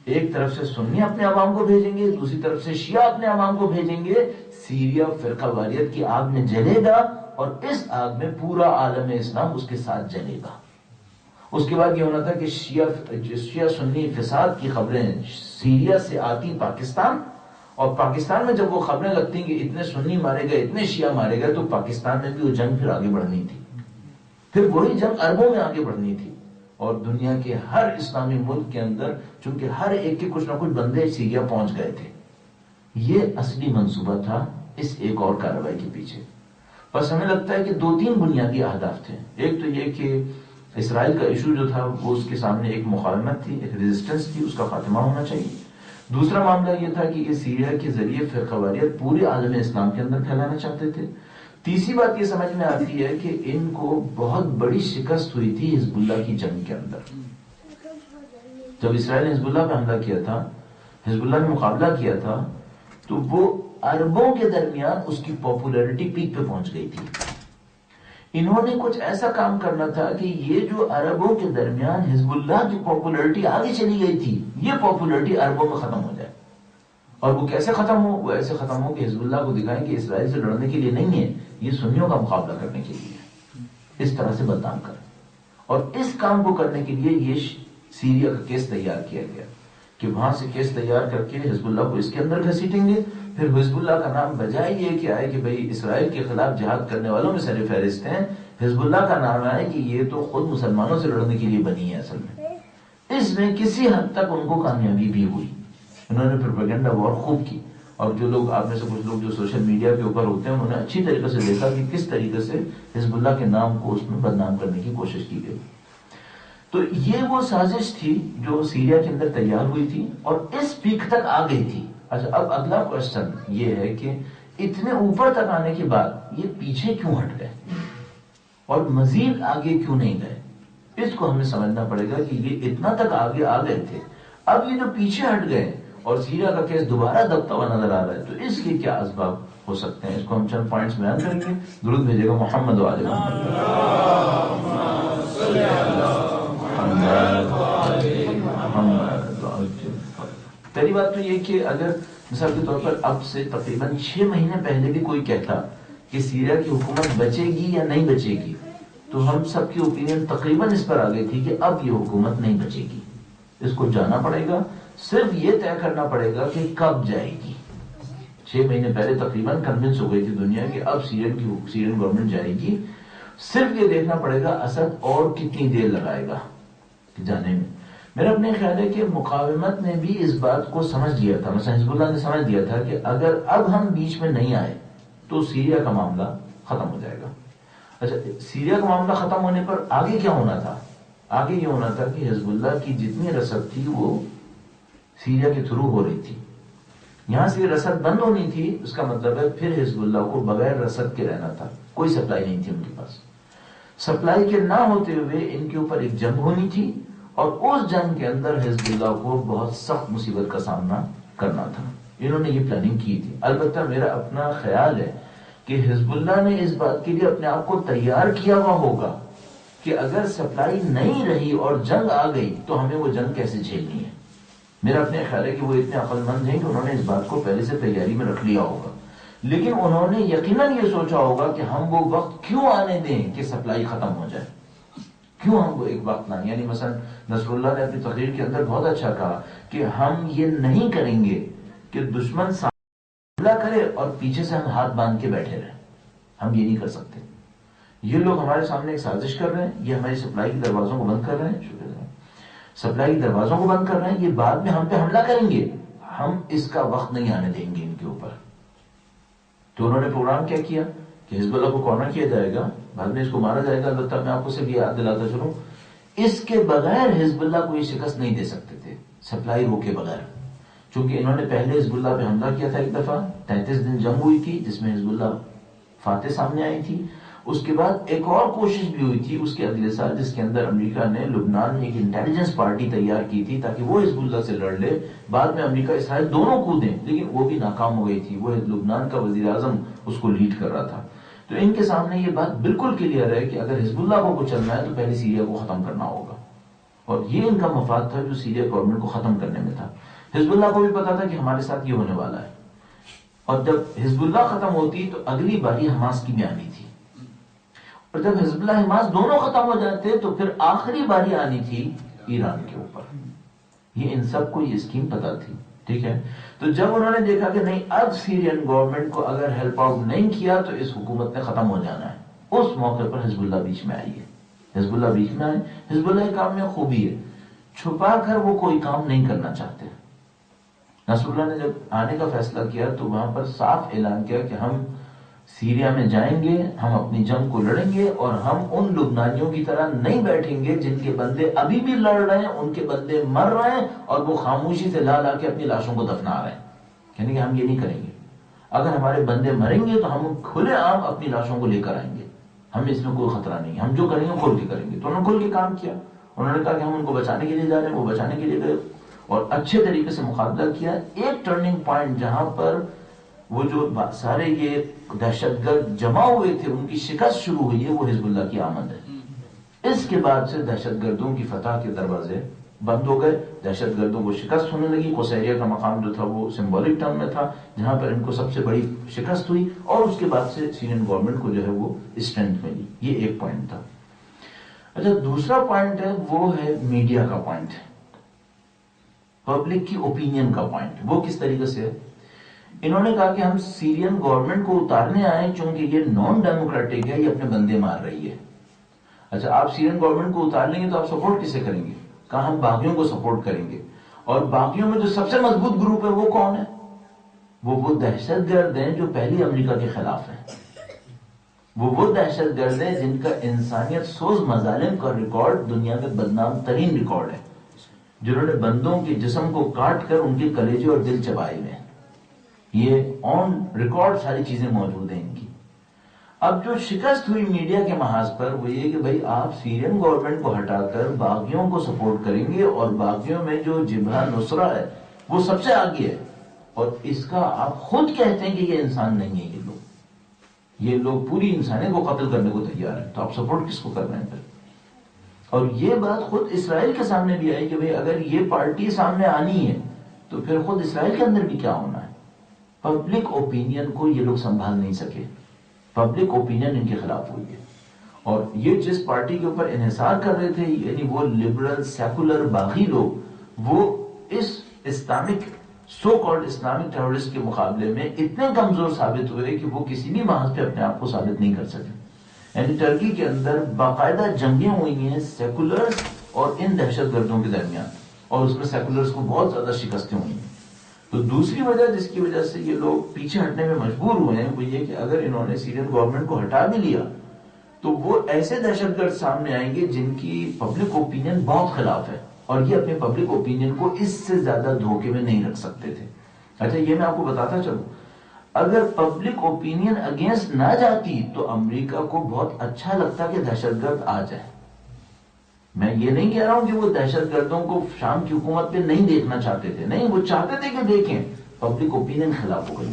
ایک طرف سے سنی اپنے عوام کو بھیجیں گے، دوسری طرف سے شیعہ اپنے عوام کو بھیجیں گے. سیریا فرقہ واریت کی آگ میں جلے گا اور اس آگ میں پورا عالم اسلام اس کے ساتھ جلے گا. اس کے بعد یہ ہونا تھا کہ شیعہ سنی فساد کی خبریں سیریا سے آتی پاکستان، اور پاکستان میں جب وہ خبریں لگتی کہ اتنے سنی مارے گئے، اتنے شیعہ مارے گئے، تو پاکستان میں بھی وہ جنگ پھر آگے بڑھنی تھی. پھر وہی جنگ عربوں میں آگے بڑھنی تھی، اور دنیا کے ہر اسلامی ملک کے اندر چونکہ ہر ایک کے کچھ نہ کچھ بندے سیریا پہنچ گئے تھے. یہ اصلی منصوبہ تھا اس ایک اور کارروائی کے پیچھے. بس ہمیں لگتا ہے کہ 2-3 بنیادی اہداف تھے. ایک تو یہ کہ اسرائیل کا ایشو جو تھا وہ اس کے سامنے ایک مقاومت تھی، ایک ریزسٹنس تھی، اس کا خاتمہ ہونا چاہیے. دوسرا معاملہ یہ تھا کہ یہ سیریا کے ذریعے فرقہ واریت پورے عالم اسلام کے اندر پھیلانا چاہتے تھے. تیسری بات یہ سمجھ میں آتی ہے کہ ان کو بہت بڑی شکست ہوئی تھی حزب اللہ کی جنگ کے اندر. جب اسرائیل نے حزب اللہ پہ حملہ کیا تھا، حزب اللہ نے مقابلہ کیا تھا، تو وہ عربوں کے درمیان اس کی پاپولیرٹی پیک پہ پہنچ گئی تھی. انہوں نے کچھ ایسا کام کرنا تھا کہ یہ جو عربوں کے درمیان حزب اللہ کی پاپولیرٹی آگے چلی گئی تھی، یہ پاپولیرٹی عربوں میں ختم ہو جائے. اور وہ کیسے ختم ہو؟ وہ ایسے ختم ہو کہ حزب اللہ کو دکھائیں کہ اسرائیل سے لڑنے کے لیے نہیں ہے، یہ سنیوں کا مقابلہ کرنے کے لیے ہے. اس طرح سے بدنام کریں. اور اس کام کو کرنے کے لیے یہ سیریا کا کیس تیار کیا گیا کہ وہاں سے کیس تیار کر کے حزب اللہ کو اس کے اندر گھسیٹیں گے. پھر حزب اللہ کا نام بجائے یہ کہ آئے کہ بھئی اسرائیل کے خلاف جہاد کرنے والوں میں سر فہرست ہیں، حزب اللہ کا نام آئے کہ یہ تو خود مسلمانوں سے لڑنے کے لیے بنی ہے. اصل میں اس میں کسی حد تک ان کو کامیابی بھی ہوئی. انہوں نے پروپیگنڈا وار خوب کی، اور جو لوگ آپ میں سے کچھ لوگ جو سوشل میڈیا کے اوپر ہوتے ہیں انہوں نے اچھی طریقے سے دیکھا کہ کس طریقے سے حزب اللہ کے نام کو اس میں بدنام کرنے کی کوشش کی گئی. تو یہ وہ سازش تھی جو سیریا کے اندر تیار ہوئی تھی اور اس پیک تک آ گئی تھی. اچھا، اب اگلا کوشچن یہ ہے کہ اتنے اوپر تک آنے کے بعد یہ پیچھے کیوں ہٹ گئے اور مزید آگے کیوں نہیں گئے؟ اس کو ہمیں سمجھنا پڑے گا کہ یہ اتنا تک آگے آ گئے تھے، اب یہ جو پیچھے ہٹ گئے اور سیریا کا کیس دوبارہ دبتا ہوا نظر آ رہا ہے، تو اس کے کیا اسباب ہو سکتے ہیں؟ اس کو ہم چند پوائنٹس بیان کریں گے. درود بھیجے گا محمد و آل محمد. پہلی بات تو یہ کہ اگر مثال کے طور پر اب سے تقریباً 6 مہینے پہلے بھی کوئی کہتا کہ سیریا کی حکومت بچے گی یا نہیں بچے گی، تو ہم سب کی اوپینین تقریباً اس پر آ گئی تھی کہ اب یہ حکومت نہیں بچے گی. اس کو جانا پڑے گا، صرف یہ طے کرنا پڑے گا کہ کب جائے گی. 6 مہینے پہلے تقریباً کنونس ہو گئی تھی دنیا کہ اب سیرین گورنمنٹ جائے گی. صرف یہ دیکھنا پڑے گا اسد اور کتنی دیر لگائے گا جانے میں. میرا اپنے خیال ہے کہ مقاومت نے بھی اس بات کو سمجھ لیا تھا، مثلا حزب اللہ نے سمجھ لیا تھا کہ اگر اب ہم بیچ میں نہیں آئے تو سیریا کا معاملہ ختم ہو جائے گا. اچھا، سیریا کا معاملہ ختم ہونے پر آگے کیا ہونا تھا؟ آگے یہ ہونا تھا کہ حزب اللہ کی جتنی رسد تھی وہ سیریا کے تھرو ہو رہی تھی. یہاں سے رسد بند ہونی تھی، اس کا مطلب ہے پھر حزب اللہ کو بغیر رسد کے رہنا تھا. کوئی سپلائی نہیں تھی ان کے پاس. سپلائی کے نہ ہوتے ہوئے ان کے اوپر ایک جنگ ہونی تھی، اور اس جنگ کے اندر حزب اللہ کو بہت سخت مصیبت کا سامنا کرنا تھا. انہوں نے یہ پلاننگ کی تھی. البتہ میرا اپنا خیال ہے کہ حزب اللہ نے اس بات کے لیے اپنے آپ کو تیار کیا ہوا ہوگا کہ اگر سپلائی نہیں رہی اور جنگ آ گئی تو ہمیں وہ جنگ کیسے جھیلنی ہے. میرا اپنے خیال ہے کہ وہ اتنے عقل مند ہیں کہ انہوں نے اس بات کو پہلے سے تیاری میں رکھ لیا ہوگا، لیکن انہوں نے یقیناً یہ سوچا ہوگا کہ ہم وہ وقت کیوں آنے دیں کہ سپلائی ختم ہو جائے، کیوں ہم وہ ایک وقت نہ. یعنی مثلا نصر اللہ نے اپنی تقریر کے اندر بہت اچھا کہا کہ ہم یہ نہیں کریں گے کہ دشمن حملہ کرے اور پیچھے سے ہم ہاتھ باندھ کے بیٹھے رہیں. ہم یہ نہیں کر سکتے. یہ لوگ ہمارے سامنے ایک سازش کر رہے ہیں، یہ ہماری سپلائی کے دروازوں کو بند کر رہے ہیں. شکریہ. سپلائی کے دروازوں کو بند کر رہے ہیں. یہ بعد میں ہم پہ حملہ کریں گے, ہم اس کا وقت نہیں آنے دیں گے ان کے اوپر. تو انہوں نے پروگرام کیا کیا کہ حزب اللہ کو کارنر کیا جائے گا, بعد میں اس کو مارا جائے گا. البتہ میں آپ کو صرف یہ یاد دلاتا چلوں, اس کے بغیر حزب اللہ کو یہ شکست نہیں دے سکتے تھے, سپلائی روکے بغیر. چونکہ انہوں نے پہلے حزب اللہ پہ حملہ کیا تھا ایک دفعہ, 33 دن جنگ ہوئی تھی جس میں حزب اللہ فاتح سامنے آئی تھی. اس کے بعد ایک اور کوشش بھی ہوئی تھی اس کے اگلے سال, جس کے اندر امریکہ نے لبنان میں ایک انٹیلیجنس پارٹی تیار کی تھی تاکہ وہ حزب اللہ سے لڑ لے. بعد میں امریکہ اسرائیل دونوں کودیں, لیکن وہ بھی ناکام ہو گئی تھی. وہ لبنان کا وزیر اعظم اس کو لیڈ کر رہا تھا. تو ان کے سامنے یہ بات بالکل کلیئر ہے کہ اگر حزب اللہ کو چلنا ہے تو پہلے سیریا کو ختم کرنا ہوگا, اور یہ ان کا مفاد تھا جو سیریا گورنمنٹ کو ختم کرنے میں تھا. حزب اللہ کو بھی پتا تھا کہ ہمارے ساتھ یہ ہونے والا ہے, اور جب حزب اللہ ختم ہوتی تو اگلی باری حماس کی بھی آنی تھی, اور جب حزب اللہ حماس دونوں ختم ہو جاتے تو پھر آخری باری آنی تھی ایران کے اوپر. یہ ان سب کو یہ اسکیم پتا تھی, ٹھیک ہے. تو جب انہوں نے دیکھا کہ نہیں, اب سیرین گورنمنٹ کو اگر ہیلپ آؤٹ نہیں کیا تو اس حکومت نے ختم ہو جانا ہے, اس موقع پر حزب اللہ بیچ میں آئی ہے. حزب اللہ بیچ میں آئے. حزب اللہ کے کام میں خوبی ہے, چھپا کر وہ کوئی کام نہیں کرنا چاہتے. نصر اللہ نے جب آنے کا فیصلہ کیا تو وہاں پر صاف اعلان کیا کہ ہم سیریا میں جائیں گے, ہم اپنی جنگ کو لڑیں گے, اور ہم ان لبنانیوں کی طرح نہیں بیٹھیں گے جن کے بندے ابھی بھی لڑ رہے ہیں, ان کے بندے مر رہے ہیں اور وہ خاموشی سے لا لا کے اپنی لاشوں کو دفنا رہے ہیں. یعنی کہ ہم یہ نہیں کریں گے. اگر ہمارے بندے مریں گے تو ہم کھلے عام اپنی لاشوں کو لے کر آئیں گے, ہمیں اس میں کوئی خطرہ نہیں, ہم جو کریں گے کھول کے کریں گے. تو انہوں نے کھول کے کام کیا. انہوں نے کہا کہ ہم ان کو بچانے کے لیے جا رہے ہیں, وہ بچانے کے لیے گئے اور اچھے طریقے سے مقابلہ کیا. ایک ٹرننگ پوائنٹ جہاں پر وہ جو سارے یہ دہشت گرد جمع ہوئے تھے ان کی شکست شروع ہوئی ہے, وہ حزب اللہ کی آمد ہے. اس کے بعد سے دہشت گردوں کی فتح کے دروازے بند ہو گئے, دہشت گردوں کو شکست ہونے لگی. قصیریہ کا مقام جو تھا وہ سمبولک ٹرم میں تھا جہاں پر ان کو سب سے بڑی شکست ہوئی, اور اس کے بعد سے سیرین گورنمنٹ کو جو ہے وہ اسٹرینتھ ملی. یہ ایک پوائنٹ تھا. اچھا, دوسرا پوائنٹ ہے وہ ہے میڈیا کا پوائنٹ, پبلک کی اوپینین کا پوائنٹ. وہ کس طریقے سے؟ انہوں نے کہا کہ ہم سیرین گورنمنٹ کو اتارنے آئے چونکہ یہ نان ڈیموکریٹک ہے, یہ اپنے بندے مار رہی ہے. اچھا, آپ سیرین گورنمنٹ کو اتار لیں گے تو آپ سپورٹ کسے کریں گے؟ کہا ہم باغیوں کو سپورٹ کریں گے. اور باغیوں میں جو سب سے مضبوط گروپ ہے وہ کون ہے؟ وہ دہشت گرد ہیں جو پہلی امریکہ کے خلاف ہیں. وہ دہشت گرد ہیں جن کا انسانیت سوز مظالم کا ریکارڈ دنیا میں بدنام ترین ریکارڈ ہے, جنہوں نے بندوں کے جسم کو کاٹ کر ان کے کلیجے اور دل چبائے ہوئے ہیں. یہ آن ریکارڈ ساری چیزیں موجود ہیں ان کی. اب جو شکست ہوئی میڈیا کے محاذ پر وہ یہ کہ بھئی آپ سیرین گورنمنٹ کو ہٹا کر باغیوں کو سپورٹ کریں گے, اور باغیوں میں جو جبہہ نصرہ ہے وہ سب سے آگے ہے, اور اس کا آپ خود کہتے ہیں کہ یہ انسان نہیں ہے. یہ لوگ پوری انسانیت کو قتل کرنے کو تیار ہیں, تو آپ سپورٹ کس کو کر رہے ہیں پھر؟ اور یہ بات خود اسرائیل کے سامنے بھی آئی کہ بھئی اگر یہ پارٹی سامنے آنی ہے تو پھر خود اسرائیل کے اندر بھی کیا ہونا ہے. پبلک اوپینین کو یہ لوگ سنبھال نہیں سکے, پبلک اوپینین ان کے خلاف ہوئی ہے. اور یہ جس پارٹی کے اوپر انحصار کر رہے تھے, یعنی وہ لبرل سیکولر باغی لوگ, وہ اس Islamic so called Islamic terrorist کے مقابلے میں اتنے کمزور ثابت ہوئے کہ وہ کسی بھی محاذ پہ اپنے آپ کو ثابت نہیں کر سکے. یعنی ٹرکی کے اندر باقاعدہ جنگیں ہوئی ہیں سیکولرز اور ان دہشت گردوں کے درمیان, اور اس میں سیکولرز کو بہت زیادہ شکستیں ہوئی ہیں. تو دوسری وجہ جس کی وجہ سے یہ لوگ پیچھے ہٹنے میں مجبور ہوئے ہیں وہ یہ کہ اگر انہوں نے سیرین گورنمنٹ کو ہٹا بھی لیا تو وہ ایسے دہشت گرد سامنے آئیں گے جن کی پبلک اوپینین بہت خلاف ہے, اور یہ اپنے پبلک اوپینین کو اس سے زیادہ دھوکے میں نہیں رکھ سکتے تھے. اچھا, یہ میں آپ کو بتاتا چلوں, اگر پبلک اوپینین اگینسٹ نہ جاتی تو امریکہ کو بہت اچھا لگتا کہ دہشت گرد آ جائے. میں یہ نہیں کہہ رہا ہوں کہ وہ دہشت گردوں کو شام کی حکومت پہ نہیں دیکھنا چاہتے تھے, نہیں, وہ چاہتے تھے کہ دیکھیں, پبلک اوپینین خلاف ہو گئی,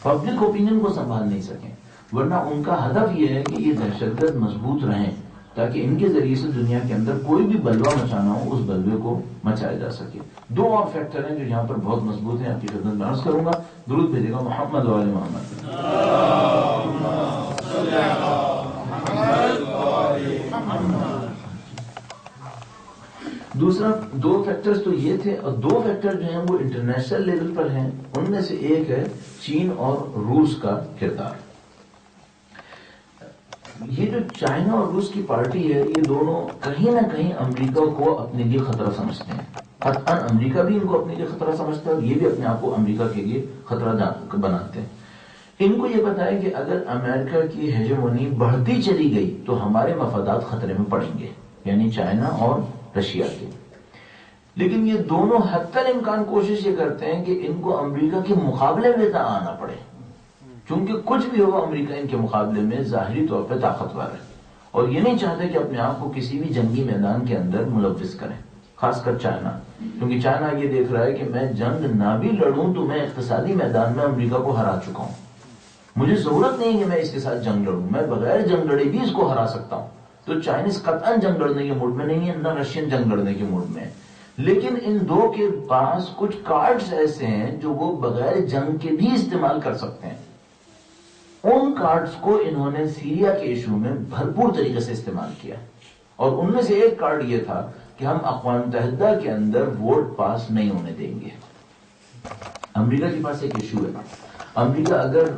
پبلک اوپینین کو سنبھال نہیں سکیں. ورنہ ان کا ہدف یہ ہے کہ یہ دہشت گرد مضبوط رہیں تاکہ ان کے ذریعے سے دنیا کے اندر کوئی بھی بلوا مچانا ہو, اس بلوے کو مچایا جا سکے. دو اور فیکٹر ہیں جو یہاں پر بہت مضبوط ہیں, آپ کی خدمت میں عرض کروں گا. درود بھیجے گا محمد و آل محمد. دوسرا, دو فیکٹرز تو یہ تھے, اور دو فیکٹر جو ہیں وہ انٹرنیشنل لیول پر ہیں. ان میں سے ایک ہے چین اور روس کا کردار. یہ جو چائنا اور روس کی پارٹی ہے، یہ دونوں کہیں نہ کہیں امریکہ کو اپنے لیے خطرہ سمجھتے ہیں. قطعاً امریکہ بھی ان کو اپنے لیے خطرہ سمجھتا ہے اور یہ بھی اپنے آپ کو امریکہ کے لیے خطرہ بناتے ہیں. ان کو یہ پتا ہے کہ اگر امریکہ کی ہیجمونی بڑھتی چلی گئی تو ہمارے مفادات خطرے میں پڑیں گے، یعنی چائنا اور رشیا کے. لیکن یہ دونوں حتی الامکان کوشش یہ کرتے ہیں کہ ان کو امریکہ کے مقابلے میں نہ آنا پڑے، چونکہ کچھ بھی ہو امریکہ ان کے مقابلے میں ظاہری طور پہ طاقتور ہے اور یہ نہیں چاہتے کہ اپنے آپ کو کسی بھی جنگی میدان کے اندر ملوث کریں، خاص کر چائنا. کیونکہ چائنا یہ دیکھ رہا ہے کہ میں جنگ نہ بھی لڑوں تو میں اقتصادی میدان میں امریکہ کو ہرا چکا ہوں، مجھے ضرورت نہیں کہ میں اس کے ساتھ جنگ لڑوں، میں بغیر جنگ لڑے بھی اس کو ہرا سکتا ہوں. تو چائنیز قطعاً جنگ لڑنے کے موڈ میں نہیں ہے، نہ رشین جنگ لڑنے کے موڈ میں ہے. لیکن ان دو کے پاس کچھ کارڈز ایسے ہیں جو وہ بغیر جنگ کے بھی استعمال کر سکتے ہیں. ان کارڈز کو انہوں نے سیریا کے ایشو میں بھرپور طریقے سے استعمال کیا اور ان میں سے ایک کارڈ یہ تھا کہ ہم اقوام متحدہ کے اندر ووٹ پاس نہیں ہونے دیں گے. امریکہ کے پاس ایک ایشو ہے، امریکہ اگر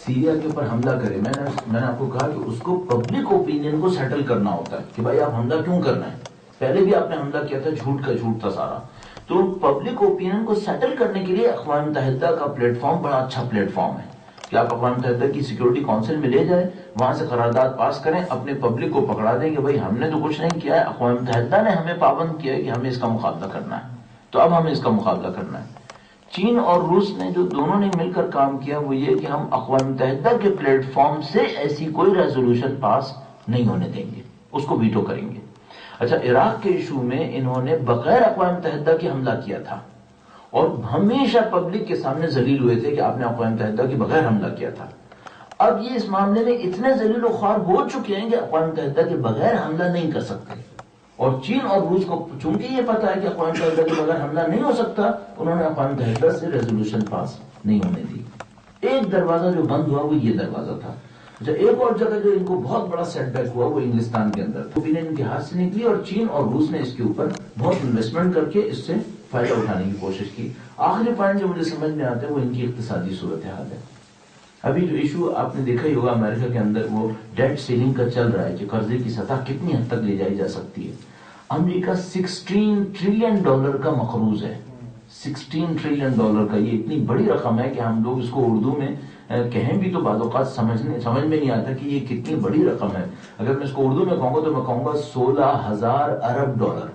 سیریا کے اوپر حملہ کرے، میں نے آپ کو کہا کہ اس کو پبلک اوپینین کو سیٹل کرنا ہوتا ہے کہ بھائی آپ حملہ کیوں کرنا ہے. پہلے بھی آپ نے حملہ کیا تھا، جھوٹ کا جھوٹ تھا سارا. تو پبلک اوپینین کو سیٹل کرنے کے لیے اقوام متحدہ کا پلیٹ فارم بڑا اچھا پلیٹ فارم ہے کہ آپ اقوام متحدہ کی سیکورٹی کونسل میں لے جائیں، وہاں سے قرارداد پاس کریں، اپنے پبلک کو پکڑا دیں کہ بھائی ہم نے تو کچھ نہیں کیا ہے، اقوام متحدہ نے ہمیں پابند کیا ہے کہ ہمیں اس کا مقابلہ کرنا ہے، تو اب ہمیں اس کا مقابلہ کرنا ہے. چین اور روس نے جو دونوں نے مل کر کام کیا وہ یہ کہ ہم اقوام متحدہ کے پلیٹ فارم سے ایسی کوئی ریزولوشن پاس نہیں ہونے دیں گے، اس کو ویٹو کریں گے. اچھا، عراق کے ایشو میں انہوں نے بغیر اقوام متحدہ کے حملہ کیا تھا اور ہمیشہ پبلک کے سامنے ذلیل ہوئے تھے کہ آپ نے اقوام متحدہ کے بغیر حملہ کیا تھا. اب یہ اس معاملے میں اتنے ذلیل و خوار ہو چکے ہیں کہ اقوام متحدہ کے بغیر حملہ نہیں کر سکتے. اور چین اور روس کو چونکہ یہ پتا ہے کہ اقوام متحدہ کے بغیر حملہ نہیں ہو سکتا، انہوں نے اقوام متحدہ سے ریزولوشن پاس نہیں ہونے دی. ایک دروازہ جو بند ہوا وہ یہ دروازہ تھا. اچھا، ایک اور جگہ جو ان کو بہت بڑا سیٹ بیک ہوا وہ انگلستان کے اندر، اوپینین ان کے ہاتھ سے نکلی اور چین اور روس نے اس کے اوپر بہت انویسٹمنٹ کر کے اس سے فائدہ اٹھانے کی کوشش کی. آخری پوائنٹ جو مجھے سمجھ میں آتا ہے وہ ان کی اقتصادی صورتحال ہے. ابھی جو ایشو آپ نے دیکھا ہی ہوگا امریکہ کے اندر وہ ڈیٹ سیلنگ کا چل رہا ہے کہ قرضے کی سطح کتنی حد تک لے جائی جا سکتی ہے. امریکہ $16 ٹریلین کا مقروض ہے. $16 ٹریلین کا، یہ اتنی بڑی رقم ہے کہ ہم لوگ اس کو اردو میں کہیں بھی تو بعض اوقات سمجھ میں نہیں آتا کہ یہ کتنی بڑی رقم ہے. اگر میں اس کو اردو میں کہوں گا تو میں کہوں گا 16,000 ارب ڈالر.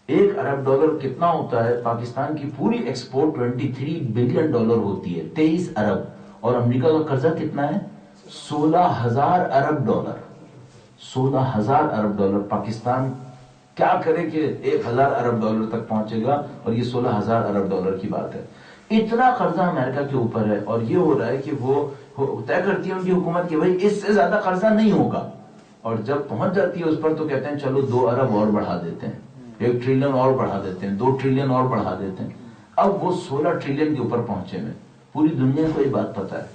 $1 ارب کتنا ہوتا ہے؟ پاکستان کی پوری ایکسپورٹ $23 بلین ہوتی ہے، 23 ارب. اور امریکہ کا قرضہ کتنا ہے؟ 16,000 ارب ڈالر. 16,000 ارب ڈالر. پاکستان کیا کرے کہ 1,000 ارب ڈالر تک پہنچے گا اور یہ 16,000 ارب ڈالر کی بات ہے. اتنا قرضہ امریکہ کے اوپر ہے اور یہ ہو رہا ہے کہ وہ طے کرتی ہے ان کی حکومت کہ بھائی اس سے زیادہ قرضہ نہیں ہوگا، اور جب پہنچ جاتی ہے اس پر تو کہتے ہیں چلو 2 ارب اور بڑھا دیتے ہیں، 1 ٹریلین اور بڑھا دیتے ہیں، 2 ٹریلین اور بڑھا دیتے ہیں. اب وہ 16 ٹریلین کے اوپر پہنچے میں. پوری دنیا کو یہ بات پتا ہے.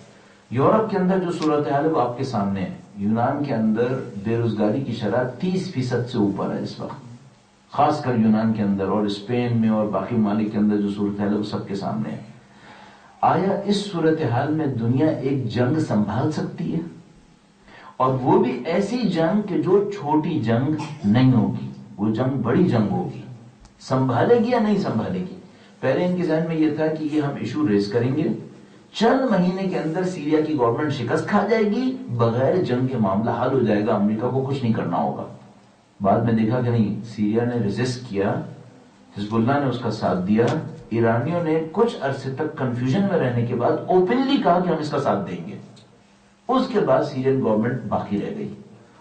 یورپ کے اندر جو صورتحال ہے وہ آپ کے سامنے ہے. یونان کے اندر بے روزگاری کی شرح 30% سے اوپر ہے اس وقت، خاص کر یونان کے اندر، اور اسپین میں اور باقی ممالک کے اندر جو صورتحال ہے وہ سب کے سامنے ہے. آیا اس صورتحال میں دنیا ایک جنگ سنبھال سکتی ہے؟ اور وہ بھی ایسی جنگ کہ جو چھوٹی جنگ نہیں ہوگی، وہ جنگ بڑی جنگ ہوگی. سنبھالے گی یا نہیں سنبھالے گی؟ پہلے ان کے ذہن میں یہ تھا کہ یہ ہم ایشو ریز کریں گے، چند مہینے کے اندر سیریا کی گورنمنٹ شکست کھا جائے گی، بغیر جنگ کے معاملہ حل ہو جائے گا، امریکہ کو کچھ نہیں کرنا ہوگا. بعد میں دیکھا کہ نہیں، سیریا نے ریزسٹ کیا، حزب اللہ نے اس کا ساتھ دیا. ایرانیوں نے کچھ عرصے تک کنفیوژن میں رہنے کے بعد اوپنلی کہا کہ ہم اس کا ساتھ دیں گے. اس کے بعد سیرین گورنمنٹ باقی رہ گئی،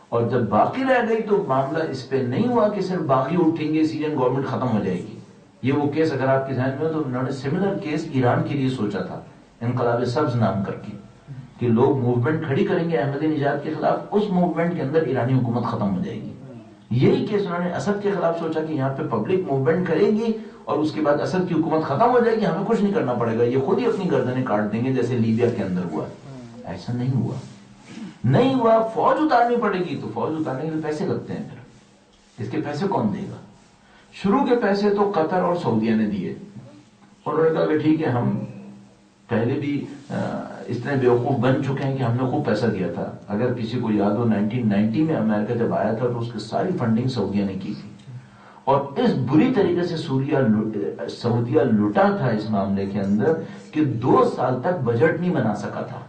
اور جب باقی رہ گئی تو معاملہ اس پہ نہیں ہوا کہ صرف باقی اٹھیں گے سیرین گورنمنٹ ختم ہو جائے گی. یہ وہ کیس اگر آپ کے ذہن میں ہو تو انہوں نے سملر کیس ایران کے لیے سوچا تھا، انقلاب سبز نام کر کے، کہ لوگ موومنٹ کھڑی کریں گے احمدی نژاد کے خلاف، اس موومنٹ کے اندر ایرانی حکومت ختم ہو جائے گی. یہی کیس انہوں نے اسد کے خلاف سوچا کہ یہاں پہ پبلک موومنٹ کرے گی اور اس کے بعد اسد کی حکومت ختم ہو جائے گی، ہمیں کچھ نہیں کرنا پڑے گا، یہ خود ہی اپنی گردنیں کاٹ دیں گے جیسے لیبیا کے اندر ہوا. ایسا نہیں ہوا. فوج اتارنی پڑے گی تو فوج اتارنے کے لیے پیسے لگتے ہیں، پھر اس کے پیسے کون دے گا؟ شروع کے پیسے تو قطر اور سعودیہ نے دیے. انہوں نے کہا کہ ٹھیک ہے، ہم پہلے بھی اتنے بیوقوف بن چکے ہیں کہ ہم نے خوب پیسہ دیا تھا. اگر کسی کو یاد ہو 1990 میں امریکہ جب آیا تھا تو اس کی ساری فنڈنگ سعودیہ نے کی تھی, اور اس بری طریقے سے سعودیہ لٹا تھا اس معاملے کے اندر کہ 2 سال تک بجٹ نہیں بنا سکا تھا.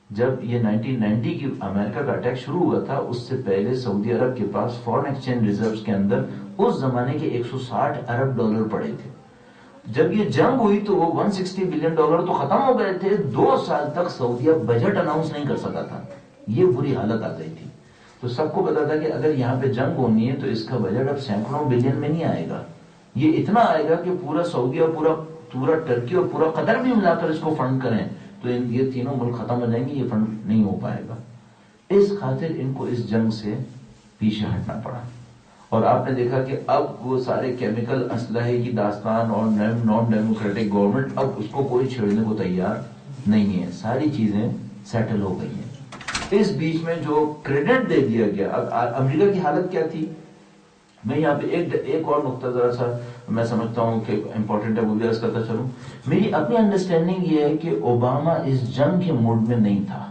جب یہ 1990 کی امریکہ کا اٹیک شروع ہوا تھا, اس سے پہلے سعودی عرب کے پاس فورن ایکسچینج ریزروز کے اندر اس زمانے کے 160 ارب ڈالر پڑے تھے. جب یہ جنگ ہوئی تو وہ 160 بلین ڈالر تو ختم ہو گئے تھے. 2 سال تک سعودیہ بجٹ اناؤنس نہیں کر سکا تھا. یہ بری حالت آ گئی تھی. تو سب کو پتا تھا کہ اگر یہاں پہ جنگ ہونی ہے تو اس کا بجٹ اب سینکڑوں بلین میں نہیں آئے گا, یہ اتنا آئے گا کہ پورا سعودیہ, پورا ٹرکی اور پورا قطر بھی ملا کر اس کو فنڈ کریں تو یہ تینوں ملک ختم ہو جائیں گے, یہ فنڈ نہیں ہو پائے گا. اس خاطر ان کو اس جنگ سے پیچھے ہٹنا پڑا. اور آپ نے دیکھا کہ اب وہ سارے کیمیکل اسلحے کی داستان اور نان ڈیموکریٹک گورنمنٹ, اب اس کو کوئی چھیڑنے کو تیار نہیں ہے. ساری چیزیں سیٹل ہو گئی ہیں. اس بیچ میں جو کریڈٹ دے دیا گیا, اب امریکہ کی حالت کیا تھی, میں یہاں پہ ایک اور نقطہ ذرا سا میں سمجھتا ہوں کہ امپورٹنٹ ہے, وہ بھی عرض کرتا چلوں. میری اپنی انڈرسٹینڈنگ یہ ہے کہ اوباما اس جنگ کے موڈ میں نہیں تھا.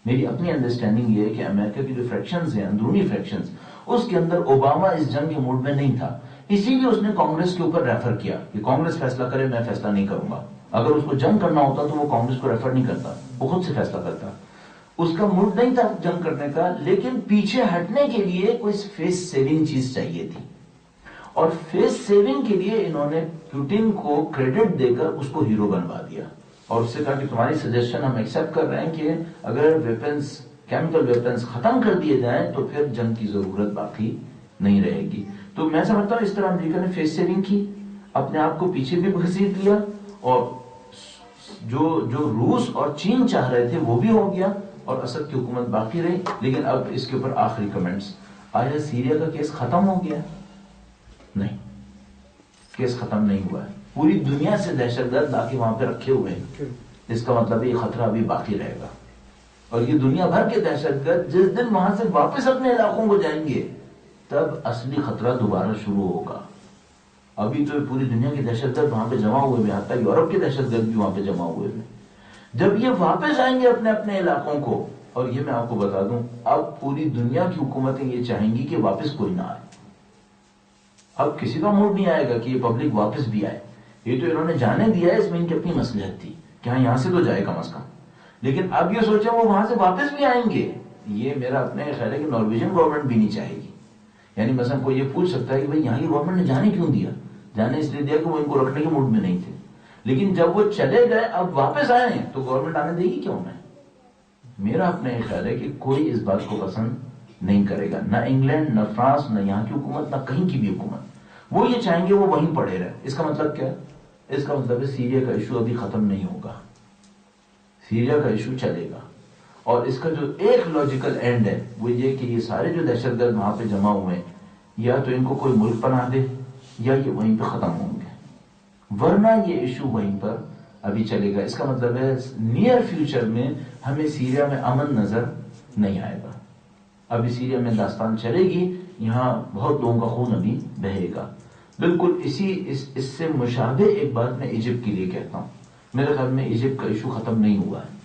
میری اپنی انڈرسٹینڈنگ یہ ہے کہ امریکہ کی جو فریکشنز ہیں, اندرونی فریکشنز, اس کے اندر اوباما اس جنگ کے موڈ میں نہیں تھا. اسی لیے اس نے کانگریس کے اوپر ریفر کیا کہ کانگریس فیصلہ کرے, میں فیصلہ نہیں کروں گا. اگر اس کو جنگ کرنا ہوتا تو وہ کانگریس کو ریفر نہیں کرتا, وہ خود سے فیصلہ کرتا. اس کا موڈ نہیں تھا جنگ کرنے کا, لیکن پیچھے ہٹنے کے لیے کوئی فیس سیونگ چیز چاہیے تھی. اور فیس سیونگ کے لیے انہوں نے پوٹن کو کریڈٹ دے کر اس کو ہیرو بنوا دیا, اور اس سے کہا کہ تمہاری سجیشن ہم ایکسپٹ کر رہے ہیں کہ اگر ویپنز, کیمیکل ویپنز ختم کر دیے جائیں تو پھر جنگ کی ضرورت باقی نہیں رہے گی. تو میں سمجھتا ہوں اس طرح امریکہ نے فیس سیونگ کی, اپنے آپ کو پیچھے بھی گھسیٹ لیا, اور جو روس اور چین چاہ رہے تھے وہ بھی ہو گیا, اور اسد کی حکومت باقی رہی. لیکن اب اس کے اوپر آخری کمنٹس. آیا سیریا کا کیس ختم ہو گیا؟ نہیں, کیس ختم نہیں ہوا ہے. پوری دنیا سے دہشت گرد لا کے وہاں پہ رکھے ہوئے ہیں. اس کا مطلب یہ خطرہ ابھی باقی رہے گا, اور یہ دنیا بھر کے دہشت گرد جس دن وہاں سے واپس اپنے علاقوں کو جائیں گے تب اصلی خطرہ دوبارہ شروع ہوگا. ابھی تو پوری دنیا کے دہشت گرد وہاں پہ جمع ہوئے ہیں, حتیٰ یورپ کے دہشت گرد بھی وہاں پہ جمع ہوئے ہیں. جب یہ واپس آئیں گے اپنے اپنے علاقوں کو, اور یہ میں آپ کو بتا دوں اب پوری دنیا کی حکومتیں یہ چاہیں گی کہ واپس کوئی نہ آئے. اب کسی کا موڈ نہیں آئے گا کہ یہ پبلک واپس بھی آئے. یہ تو انہوں نے جانے دیا ہے, اس میں ان کی اپنی مصلحت تھی کہ ہاں یہاں سے تو جائے کم از کم. لیکن اب یہ سوچیں وہ وہاں سے واپس بھی آئیں گے, یہ میرا اپنے خیال ہے کہ نارویجن گورنمنٹ بھی نہیں چاہے گی. یعنی مثلا کوئی یہ پوچھ سکتا ہے کہ بھائی یہاں کی گورنمنٹ نے جانے کیوں دیا؟ جانے اس لیے دیا کہ وہ ان کو رکھنے کے موڈ میں نہیں تھے. لیکن جب وہ چلے گئے اب واپس آئے ہیں تو گورنمنٹ آنے دے گی کیوں؟ میرا اپنا یہ خیال ہے کہ کوئی اس بات کو پسند نہیں کرے گا, نہ انگلینڈ, نہ فرانس, نہ یہاں کی حکومت, نہ کہیں کی بھی حکومت. وہ یہ چاہیں گے وہ وہیں پڑے رہے. اس کا مطلب کیا ہے؟ اس کا مطلب ہے سیریا کا ایشو ابھی ختم نہیں ہوگا, سیریا کا ایشو چلے گا. اور اس کا جو ایک لاجیکل اینڈ ہے وہ یہ کہ یہ سارے جو دہشت گرد وہاں پہ جمع ہوئے ہیں یا تو ان کو کوئی ملک بنا دے یا یہ وہیں پہ ختم ہوں گے, ورنہ یہ ایشو وہیں پر ابھی چلے گا. اس کا مطلب ہے نیئر فیوچر میں ہمیں سیریا میں امن نظر نہیں آئے گا. ابھی سیریا میں داستان چلے گی, یہاں بہت لوگوں کا خون ابھی بہے گا. بالکل اس سے مشابہ ایک بات میں ایجپٹ کے لیے کہتا ہوں. میرے خیال میں ایجپٹ کا ایشو ختم نہیں ہوا ہے,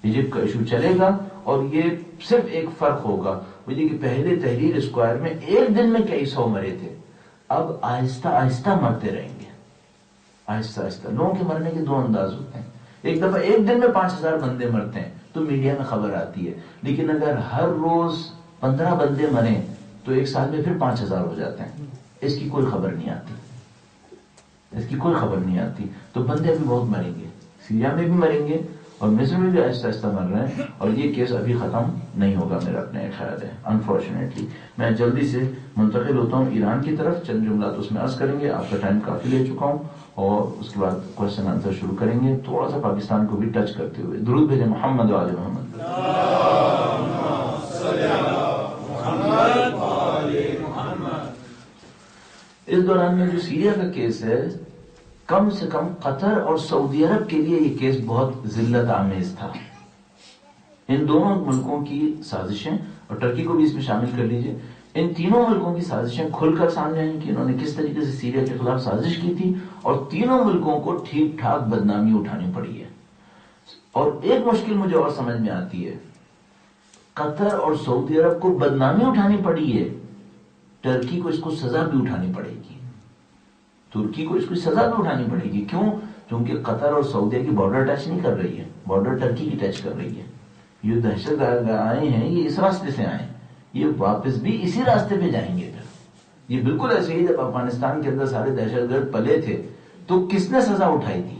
ایجپٹ کا ایشو چلے گا. اور یہ صرف ایک فرق ہوگا, وہ یہ کہ پہلے تحریر اسکوائر میں ایک دن میں کئی 100 مرے تھے, اب آہستہ آہستہ مرتے رہیں گے. آہستہ آہستہ لوگوں کے مرنے کے 2 انداز ہوتے ہیں. ایک دفعہ ایک دن میں 5000 بندے مرتے ہیں تو میڈیا میں خبر آتی ہے, لیکن اگر ہر روز 15 بندے مریں تو ایک سال میں پھر 5000 ہو جاتے ہیں. اس کی کوئی خبر نہیں آتی, اس کی کوئی خبر نہیں آتی. تو بندے ابھی بہت مریں گے, سیریا میں بھی مریں گے اور مصر میں بھی آہستہ آہستہ مر رہے ہیں, اور یہ کیس ابھی ختم نہیں ہوگا میرا اپنا ایک خیال ہے. انفارچونیٹلی میں جلدی سے منتقل ہوتا ہوں ایران کی طرف, چند جملات اس میں عرض کریں گے. آپ کا ٹائم کافی لے چکا ہوں, اور اس کے بعد کوشچن آنسر شروع کریں گے, تھوڑا سا پاکستان کو بھی ٹچ کرتے ہوئے. درود بھیجیں محمد و آل محمد. اس دوران میں جو سیریا کا کیس ہے, کم سے کم قطر اور سعودی عرب کے لیے یہ کیس بہت ذلت آمیز تھا. ان دونوں ملکوں کی سازشیں, اور ٹرکی کو بھی اس میں شامل کر لیجئے, ان تینوں ملکوں کی سازشیں کھل کر سامنے آئیں کہ انہوں نے کس طریقے سے سیریا کے خلاف سازش کی تھی, اور تینوں ملکوں کو ٹھیک ٹھاک بدنامی اٹھانی پڑی ہے. اور ایک مشکل مجھے اور سمجھ میں آتی ہے، قطر اور سعودی عرب کو بدنامی اٹھانی پڑی ہے، ترکی کو اس کو سزا بھی اٹھانی پڑے گی، ترکی کو اس کو سزا بھی اٹھانی پڑے گی. کیوں؟ کیونکہ قطر اور سعودیہ کی بارڈر ٹچ نہیں کر رہی ہے، بارڈر ترکی کی ٹچ کر رہی ہے. یہ دہشت گرد آئے ہیں، یہ اس راستے سے آئے، یہ واپس بھی اسی راستے پہ جائیں گے. پھر یہ بالکل ایسے ہی جب افغانستان کے اندر سارے دہشت گرد پلے تھے تو کس نے سزا اٹھائی تھی؟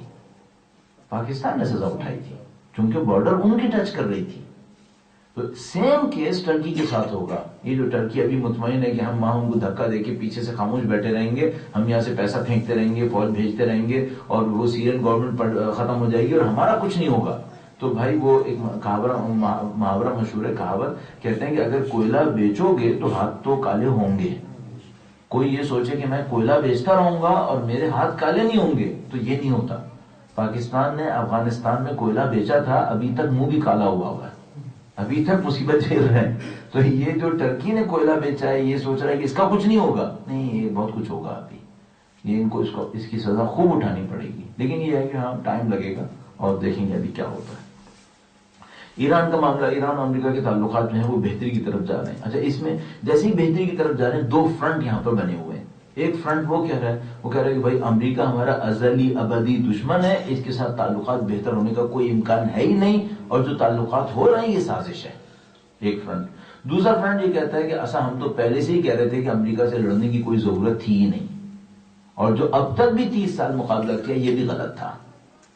پاکستان نے سزا اٹھائی تھی، کیونکہ بارڈر ان کی ٹچ کر رہی تھی. تو سیم کیس ٹرکی کے ساتھ ہوگا. یہ جو ٹرکی ابھی مطمئن ہے کہ ہم وہاں ان کو دھکا دے کے پیچھے سے خاموش بیٹھے رہیں گے، ہم یہاں سے پیسہ پھینکتے رہیں گے، فوج بھیجتے رہیں گے، اور وہ سیرین گورنمنٹ ختم ہو جائے گی اور ہمارا کچھ نہیں ہوگا. تو بھائی وہ ایک محاورہ مشہور ہے، کہاوت کہتے ہیں کہ اگر کوئلہ بیچو گے تو ہاتھ تو کالے ہوں گے. کوئی یہ سوچے کہ میں کوئلہ بیچتا رہوں گا اور میرے ہاتھ کالے نہیں ہوں گے، تو یہ نہیں ہوتا. پاکستان نے افغانستان میں کوئلہ بیچا تھا، ابھی تک منہ بھی کالا ہوا ہے، ابھی تک مصیبت جھیل رہے ہیں. تو یہ جو ٹرکی نے کوئلہ بیچا ہے، یہ سوچ رہا ہے کہ اس کا کچھ نہیں ہوگا. نہیں، یہ بہت کچھ ہوگا. ابھی یہ ان کو اس کی سزا خوب اٹھانی پڑے گی. لیکن یہ ہے کہ ہاں ٹائم لگے گا اور دیکھیں گے ابھی کیا ہوتا ہے. ایران کا معاملہ، ایران اور امریکہ کے تعلقات جو ہیں وہ بہتری کی طرف جا رہے ہیں. اچھا، اس میں جیسے ہی بہتری کی طرف جا رہے ہیں، دو فرنٹ یہاں پر بنے ہوئے ہیں. ایک فرنٹ وہ کہہ رہا ہے کہ بھائی امریکہ ہمارا ازلی ابدی دشمن ہے، اس کے ساتھ تعلقات بہتر ہونے کا کوئی امکان ہے ہی نہیں، اور جو تعلقات ہو رہے ہیں یہ سازش ہے. ایک فرنٹ. دوسرا فرنٹ یہ کہتا ہے کہ ایسا ہم تو پہلے سے ہی کہہ رہے تھے کہ امریکہ سے لڑنے کی کوئی ضرورت تھی ہی نہیں، اور جو اب تک بھی 30 سال مقابلہ کیا یہ بھی غلط تھا.